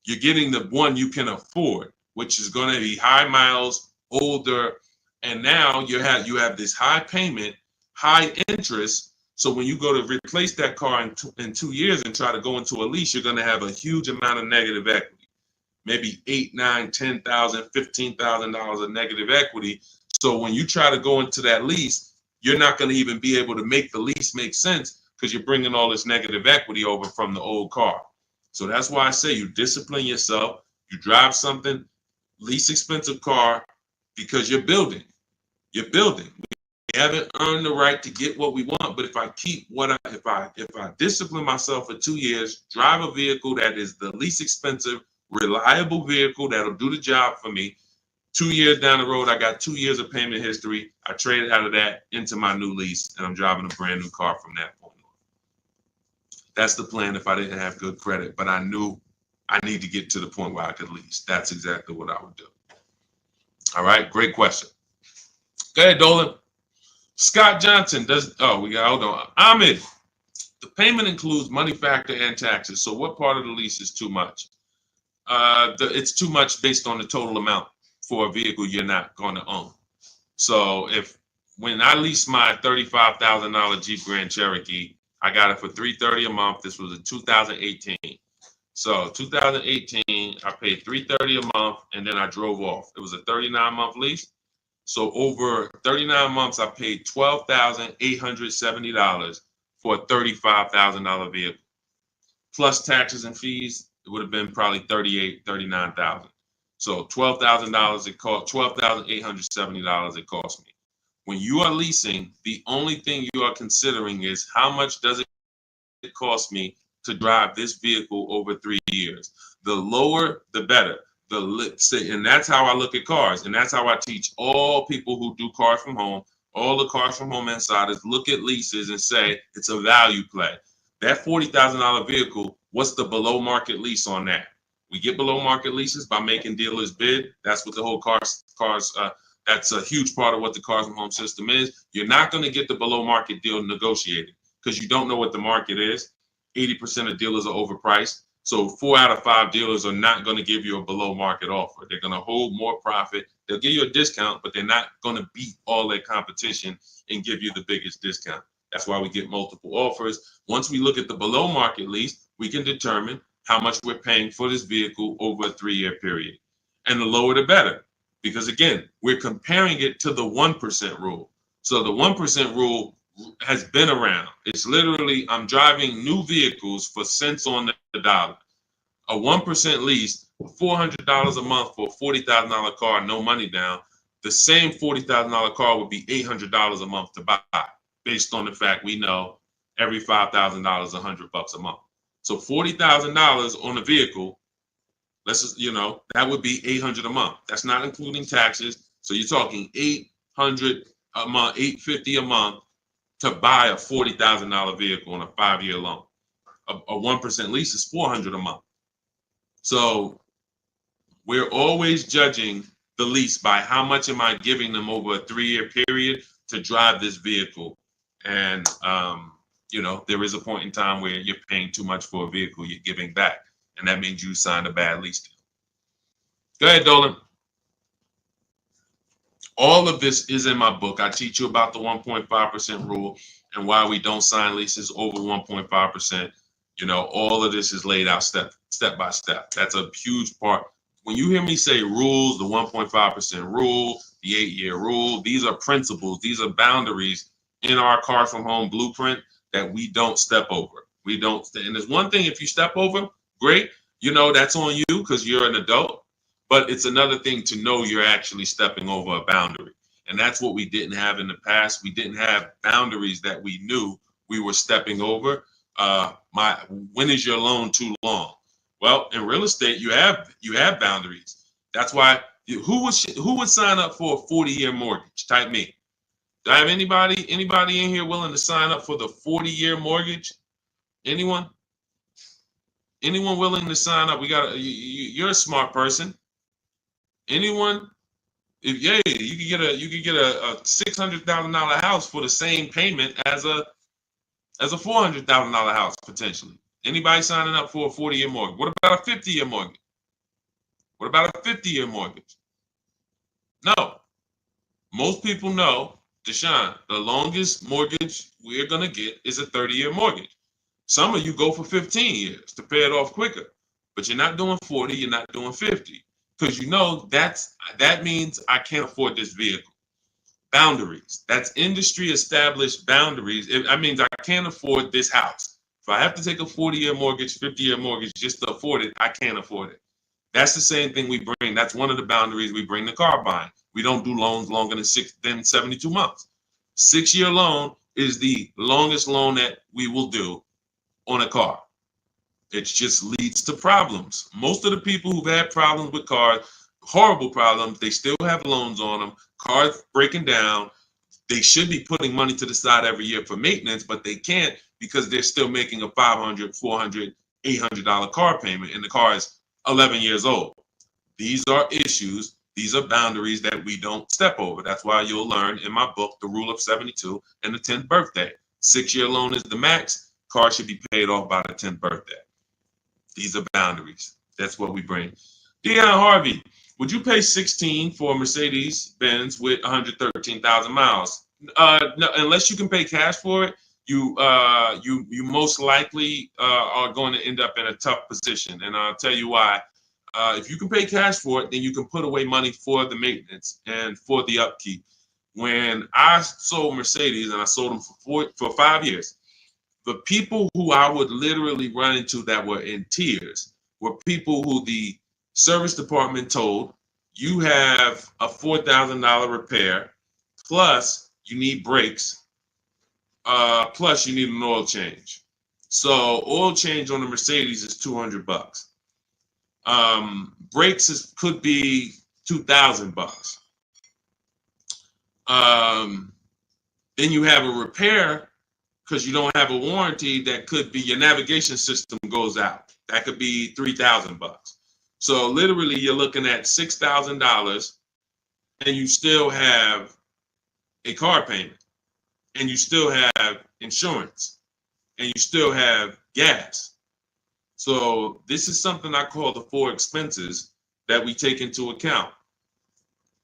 You're getting the one you can afford, which is going to be high miles, older, and now you have this high payment, high interest. So when you go to replace that car in 2 years and try to go into a lease, you're going to have a huge amount of negative equity, maybe $8,000, $9,000, $10,000, $15,000 of negative equity. So when you try to go into that lease, you're not going to even be able to make the lease make sense, because you're bringing all this negative equity over from the old car. So that's why I say you discipline yourself. You drive something, least expensive car, because you're building. You're building. We haven't earned the right to get what we want, but if I discipline myself for 2 years, drive a vehicle that is the least expensive, reliable vehicle that'll do the job for me, 2 years down the road, I got 2 years of payment history. I traded out of that into my new lease, and I'm driving a brand new car from that point on. That's the plan if I didn't have good credit, but I knew I need to get to the point where I could lease. That's exactly what I would do. All right, great question. Go ahead, Dolan. Scott Johnson hold on. Ahmed, the payment includes money factor and taxes. So what part of the lease is too much? It's too much based on the total amount for a vehicle you're not going to own. So when I leased my $35,000 Jeep Grand Cherokee, I got it for $330 a month. This was in 2018. So 2018, I paid $330 a month, and then I drove off. It was a 39-month lease. So over 39 months, I paid $12,870 for a $35,000 vehicle. Plus taxes and fees, it would have been probably $39,000. So $12,000 it cost, $12,870 it cost me. When you are leasing, the only thing you are considering is how much does it cost me to drive this vehicle over 3 years. The lower, the better. And that's how I look at cars, and that's how I teach all people who do cars from home, all the cars from home insiders, look at leases and say it's a value play. That $40,000 vehicle, what's the below market lease on that? We get below market leases by making dealers bid. That's what the whole cars. That's a huge part of what the cars from home system is. You're not going to get the below market deal negotiated because you don't know what the market is. 80% of dealers are overpriced. So 4 out of 5 dealers are not going to give you a below market offer. They're going to hold more profit. They'll give you a discount, but they're not going to beat all their competition and give you the biggest discount. That's why we get multiple offers. Once we look at the below market lease, we can determine how much we're paying for this vehicle over a 3-year period. And the lower the better. Because again, we're comparing it to the 1% rule. So the 1% rule has been around. It's literally, I'm driving new vehicles for cents on the dollar. A 1% lease, $400 a month for a $40,000 car, no money down. The same $40,000 car would be $800 a month to buy, based on the fact we know every $5,000 is $100 a month. So $40,000 on a vehicle, that would be $800 a month. That's not including taxes. So you're talking $800 a month, $850 a month to buy a $40,000 vehicle on a 5-year loan. A 1% lease is $400 a month. So we're always judging the lease by how much am I giving them over a 3-year period to drive this vehicle. And, there is a point in time where you're paying too much for a vehicle you're giving back. And that means you signed a bad lease deal. Go ahead, Dolan. All of this is in my book. I teach you about the 1.5% rule and why we don't sign leases over 1.5%. All of this is laid out step by step. That's a huge part. When you hear me say rules, the 1.5% rule, the 8-year rule, these are principles. These are boundaries in our Cars from Home blueprint that we don't step over. We don't. And there's one thing, if you step over, great. That's on you because you're an adult. But it's another thing to know you're actually stepping over a boundary. And that's what we didn't have in the past. We didn't have boundaries that we knew we were stepping over. When is your loan too long? Well, in real estate, you have boundaries. That's why who would sign up for a 40-year mortgage? Type me. Do I have anybody in here willing to sign up for the 40-year mortgage? Anyone? Anyone willing to sign up? You're a smart person. Anyone? You could get a $600,000 house for the same payment as a $400,000 house potentially. Anybody signing up for a 40-year mortgage? What about a 50-year mortgage? What about a 50-year mortgage? No. Most people know, Deshone, the longest mortgage we're gonna get is a 30-year mortgage. Some of you go for 15 years to pay it off quicker, but you're not doing 40, you're not doing 50. Because that means I can't afford this vehicle. Boundaries. That's industry established boundaries. That means I can't afford this house. If I have to take a 40-year mortgage, 50-year mortgage just to afford it, I can't afford it. That's the same thing we bring. That's one of the boundaries we bring to car buying. We don't do loans longer than 72 months. 6-year loan is the longest loan that we will do on a car. It just leads to problems. Most of the people who've had problems with cars, horrible problems. They still have loans on them. Cars breaking down. They should be putting money to the side every year for maintenance, but they can't because they're still making a $500, $400, $800 car payment, and the car is 11 years old. These are issues. These are boundaries that we don't step over. That's why you'll learn in my book, The Rule of 72 and the 10th birthday. 6-year loan is the max. Car should be paid off by the 10th birthday. These are boundaries. That's what we bring. Dion Harvey, would you pay 16 for a Mercedes Benz with 113,000 miles? No, unless you can pay cash for it, you most likely are going to end up in a tough position, and I'll tell you why. If you can pay cash for it, then you can put away money for the maintenance and for the upkeep. When I sold Mercedes, and I sold them for 5 years, the people who I would literally run into that were in tears were people who the service department told, you have a $4,000 repair, plus you need brakes, plus you need an oil change. So oil change on the Mercedes is $200. Brakes could be $2,000. Then you have a repair because you don't have a warranty that could be your navigation system goes out. That could be $3,000. So literally you're looking at $6,000 and you still have a car payment and you still have insurance and you still have gas. So this is something I call the 4 expenses that we take into account.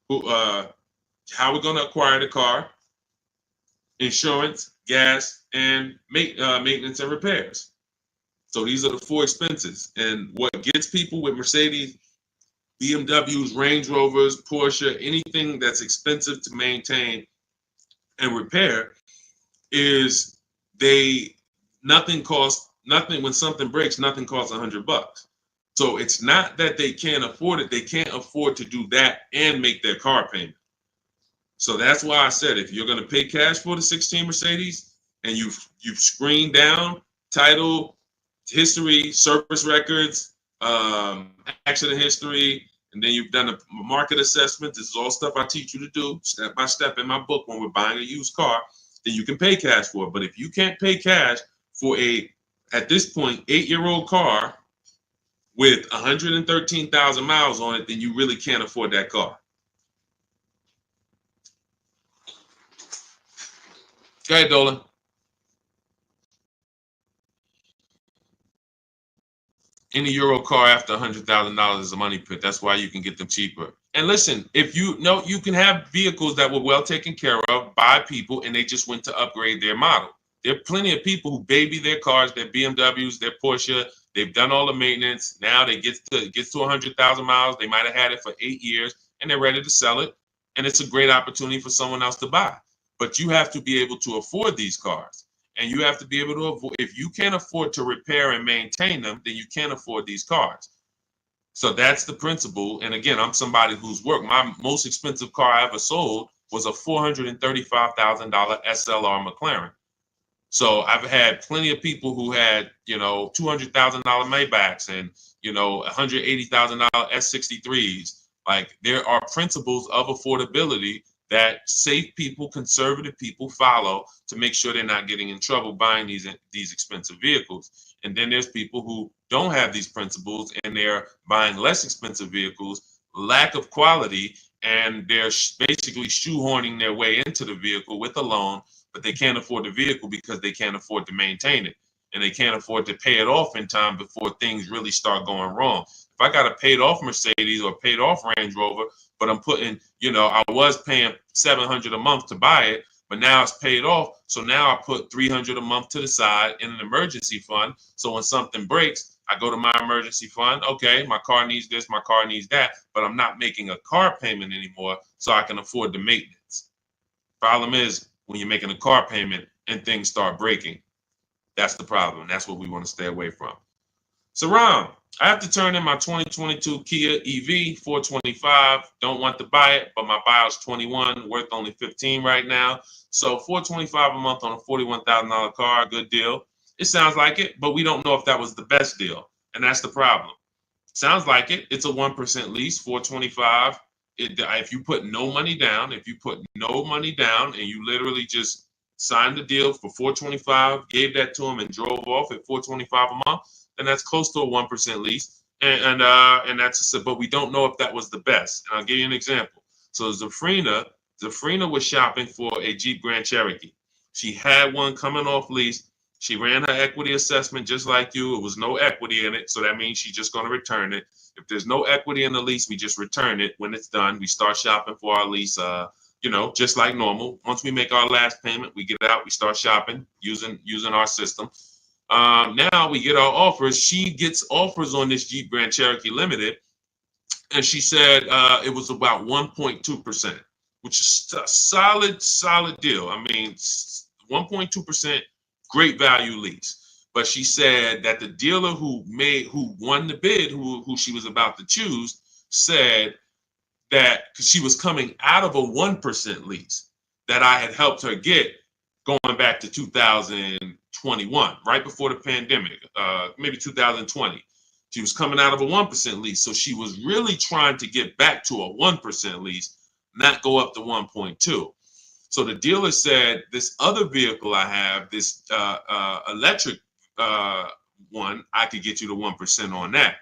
How we're going to acquire the car, insurance, gas, and maintenance and repairs. So these are the 4 expenses. And what gets people with Mercedes, BMWs, Range Rovers, Porsche, anything that's expensive to maintain and repair is nothing when something breaks, nothing costs $100. So it's not that they can't afford it. They can't afford to do that and make their car payment. So that's why I said, if you're going to pay cash for the 16 Mercedes and you've screened down title, history, service records, accident history, and then you've done a market assessment. This is all stuff I teach you to do step by step in my book when we're buying a used car. Then you can pay cash for it. But if you can't pay cash for at this point, 8-year-old car with 113,000 miles on it, then you really can't afford that car. Go ahead, Dolan. Any Euro car after $100,000 is a money pit. That's why you can get them cheaper. And listen, if you know, you can have vehicles that were well taken care of by people and they just went to upgrade their model. There are plenty of people who baby their cars, their BMWs, their Porsche. They've done all the maintenance. Now they get to 100,000 miles. They might have had it for 8 years and they're ready to sell it. And it's a great opportunity for someone else to buy. But you have to be able to afford these cars. And you have to be able to avoid, if you can't afford to repair and maintain them, then you can't afford these cars. So that's the principle. And again, I'm somebody who's worked. My most expensive car I ever sold was a $435,000 SLR McLaren. So I've had plenty of people who had, $200,000 Maybachs and, $180,000 S63s. Like, there are principles of affordability that safe people, conservative people follow to make sure they're not getting in trouble buying these expensive vehicles. And then there's people who don't have these principles and they're buying less expensive vehicles, lack of quality, and they're basically shoehorning their way into the vehicle with a loan, but they can't afford the vehicle because they can't afford to maintain it. And they can't afford to pay it off in time before things really start going wrong. If I got a paid off Mercedes or paid off Range Rover, but I'm putting, I was paying $700 a month to buy it, but now it's paid off. So now I put $300 a month to the side in an emergency fund. So when something breaks, I go to my emergency fund. Okay, my car needs this, my car needs that, but I'm not making a car payment anymore, so I can afford the maintenance. Problem is, when you're making a car payment and things start breaking, that's the problem. That's what we want to stay away from. So Ron, I have to turn in my 2022 Kia EV 425. Don't want to buy it, but my buyer's 21, worth only 15 right now. So 425 a month on a $41,000 car, good deal. It sounds like it, but we don't know if that was the best deal, and that's the problem. Sounds like it. It's a 1% lease, 425. If you put no money down, and you literally just signed the deal for 425, gave that to them and drove off at 425 a month, then that's close to a 1% lease. And that's but we don't know if that was the best. And I'll give you an example. So Zafrina was shopping for a Jeep Grand Cherokee. She had one coming off lease. She ran her equity assessment just like you. It was no equity in it, so that means she's just going to return it. If there's no equity in the lease, we just return it. When it's done, we start shopping for our lease, just like normal. Once we make our last payment, we get out, we start shopping using our system. Now we get our offers. She gets offers on this Jeep Grand Cherokee Limited, and she said it was about 1.2%, which is a solid deal. I mean, 1.2%. Great value lease. But she said that the dealer who won the bid, who she was about to choose, said that because she was coming out of a 1% lease that I had helped her get going back to 2021, right before the pandemic, maybe 2020. She was coming out of a 1% lease. So she was really trying to get back to a 1% lease, not go up to 1.2. So the dealer said, this other vehicle I have, this electric one, I could get you to 1% on that.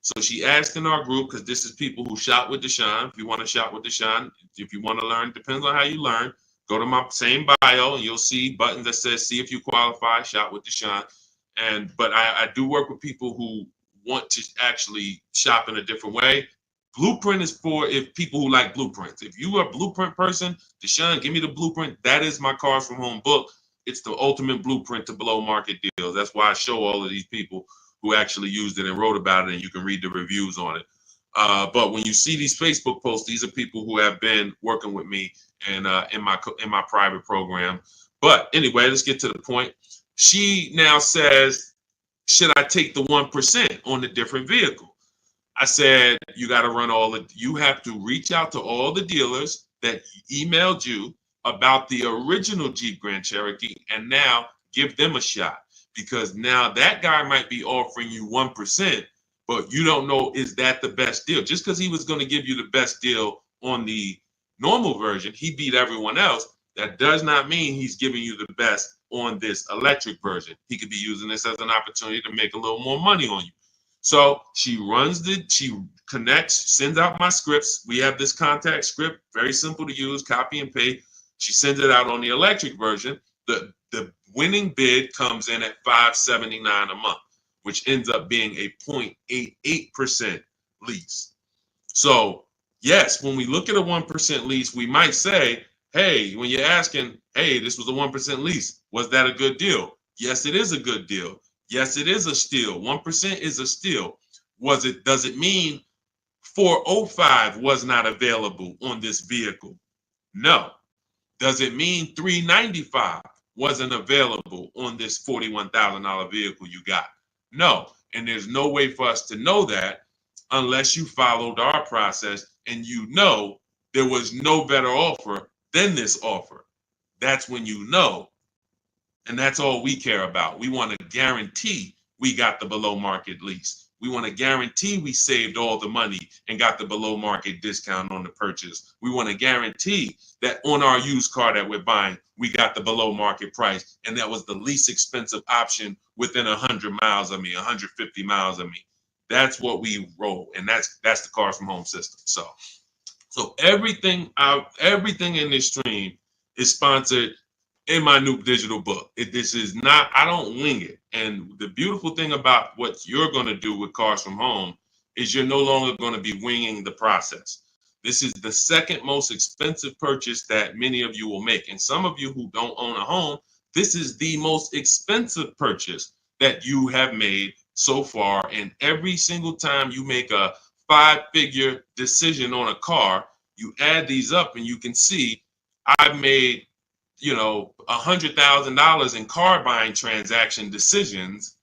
So she asked in our group, because this is people who shop with Deshone. If you want to shop with Deshone, if you want to learn, depends on how you learn. Go to my same bio and you'll see buttons that says, see if you qualify, shop with Deshone. But I do work with people who want to actually shop in a different way. Blueprint is for people who like blueprints. If you are a blueprint person, Deshone, give me the blueprint. That is my Cars from Home book. It's the ultimate blueprint to below market deals. That's why I show all of these people who actually used it and wrote about it, and you can read the reviews on it. But when you see these Facebook posts, these are people who have been working with me and in my private program. But anyway, let's get to the point. She now says, should I take the 1% on the different vehicle? I said, you got to you have to reach out to all the dealers that emailed you about the original Jeep Grand Cherokee and now give them a shot, because now that guy might be offering you 1%, but you don't know, is that the best deal? Just because he was going to give you the best deal on the normal version, he beat everyone else. That does not mean he's giving you the best on this electric version. He could be using this as an opportunity to make a little more money on you. So she connects, sends out my scripts. We have this contact script, very simple to use, copy and paste. She sends it out on the electric version. The winning bid comes in at $579 a month, which ends up being a 0.88% lease. So yes, when we look at a 1% lease, we might say, hey, when you're asking, hey, this was a 1% lease, was that a good deal? Yes, it is a good deal. Yes, it is a steal. 1% is a steal. Does it mean 405 was not available on this vehicle? No. Does it mean 395 wasn't available on this $41,000 vehicle you got? No. And there's no way for us to know that unless you followed our process and you know there was no better offer than this offer. That's when you know. And that's all we care about. We want to guarantee we got the below market lease. We want to guarantee we saved all the money and got the below market discount on the purchase. We want to guarantee that on our used car that we're buying, we got the below market price. And that was the least expensive option within 100 miles of me, 150 miles of me. That's what we roll. And that's the Cars from Home system. So everything in this stream is sponsored in my new digital book. This is not, I don't wing it. And the beautiful thing about what you're going to do with Cars from Home is you're no longer going to be winging the process. This is the second most expensive purchase that many of you will make. And some of you who don't own a home, this is the most expensive purchase that you have made so far. And every single time you make a 5-figure decision on a car, you add these up and you can see I've made $100,000 in car buying transaction decisions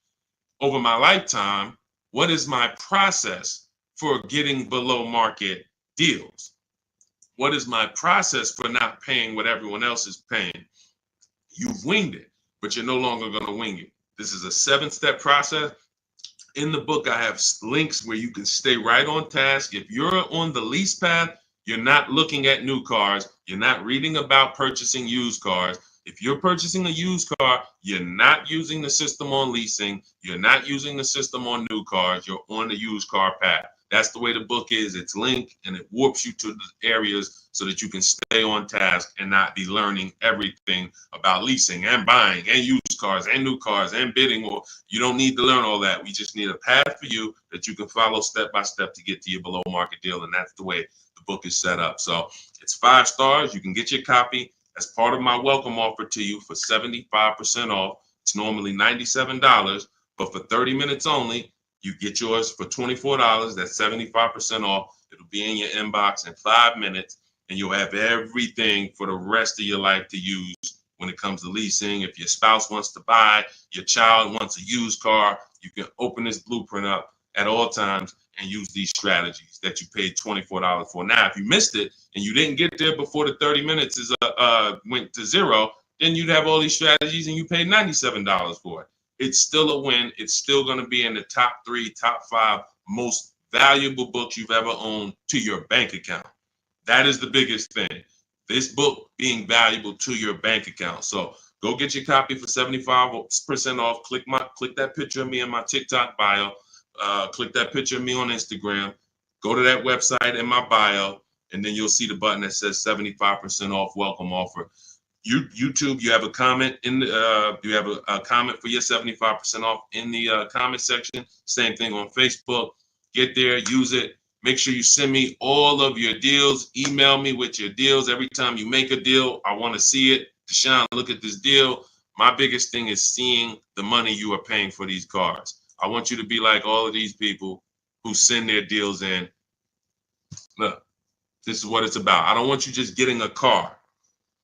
over my lifetime. What is my process for getting below market deals? What is my process for not paying what everyone else is paying? You've winged it, but you're no longer going to wing it. This is a 7-step process. In the book, I have links where you can stay right on task. If you're on the lease path, you're not looking at new cars. You're not reading about purchasing used cars. If you're purchasing a used car, you're not using the system on leasing. You're not using the system on new cars. You're on the used car path. That's the way the book is. It's linked and it warps you to the areas so that you can stay on task and not be learning everything about leasing and buying and used cars and new cars and bidding. Or you don't need to learn all that. We just need a path for you that you can follow step by step to get to your below market deal. And that's the way the book is set up. So it's 5 stars. You can get your copy as part of my welcome offer to you for 75% off. It's normally $97, but for 30 minutes only, you get yours for $24. That's 75% off. It'll be in your inbox in 5 minutes, and you'll have everything for the rest of your life to use when it comes to leasing. If your spouse wants to buy, your child wants a used car, you can open this blueprint up at all times and use these strategies that you paid $24 for. Now, if you missed it and you didn't get there before the 30 minutes is went to zero, then you'd have all these strategies and you paid $97 for it. It's still a win. It's still going to be in the top 3, top 5 most valuable books you've ever owned to your bank account. That is the biggest thing. This book being valuable to your bank account. So go get your copy for 75% off. Click that picture of me in my TikTok bio. Click that picture of me on Instagram. Go to that website in my bio, and then you'll see the button that says 75% off welcome offer. YouTube, you have a comment in the, you have a comment for your 75% off in the comment section. Same thing on Facebook. Get there, use it. Make sure you send me all of your deals. Email me with your deals. Every time you make a deal, I want to see it. Deshone, look at this deal. My biggest thing is seeing the money you are paying for these cars. I want you to be like all of these people who send their deals in. Look, this is what it's about. I don't want you just getting a car.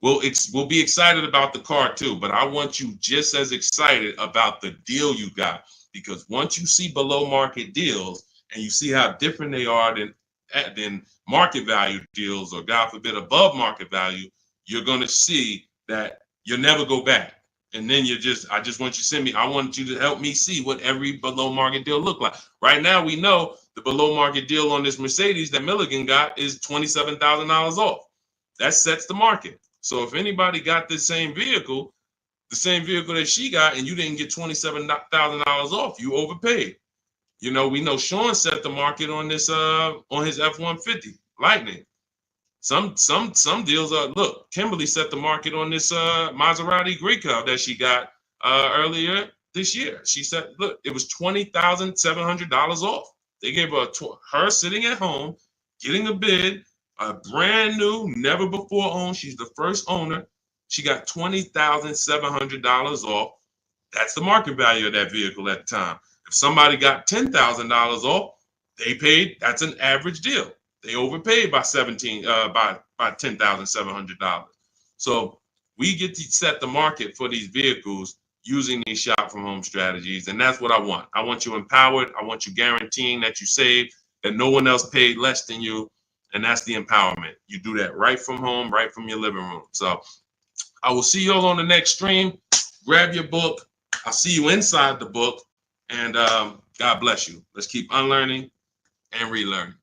We'll be excited about the car too, but I want you just as excited about the deal you got, because once you see below market deals and you see how different they are than market value deals, or God forbid above market value, you're going to see that you'll never go back. And then I just want you to send me, I want you to help me see what every below market deal look like. Right now, we know the below market deal on this Mercedes that Milligan got is $27,000 off. That sets the market. So if anybody got this same vehicle, the same vehicle that she got, and you didn't get $27,000 off, you overpaid. You know, we know Sean set the market on this on his F-150 Lightning. Some deals are, look, Kimberly set the market on this Maserati Greco that she got earlier this year. She said, look, it was $20,700 off. They gave her sitting at home, getting a bid, a brand new, never before owned. She's the first owner. She got $20,700 off. That's the market value of that vehicle at the time. If somebody got $10,000 off, they paid. That's an average deal. They overpaid by $10,700. So we get to set the market for these vehicles using these shop from home strategies, and that's what I want. I want you empowered. I want you guaranteeing that you save, that no one else paid less than you. And that's the empowerment. You do that right from home, right from your living room. So I will see you all on the next stream. Grab your book. I'll see you inside the book. And God bless you. Let's keep unlearning and relearning.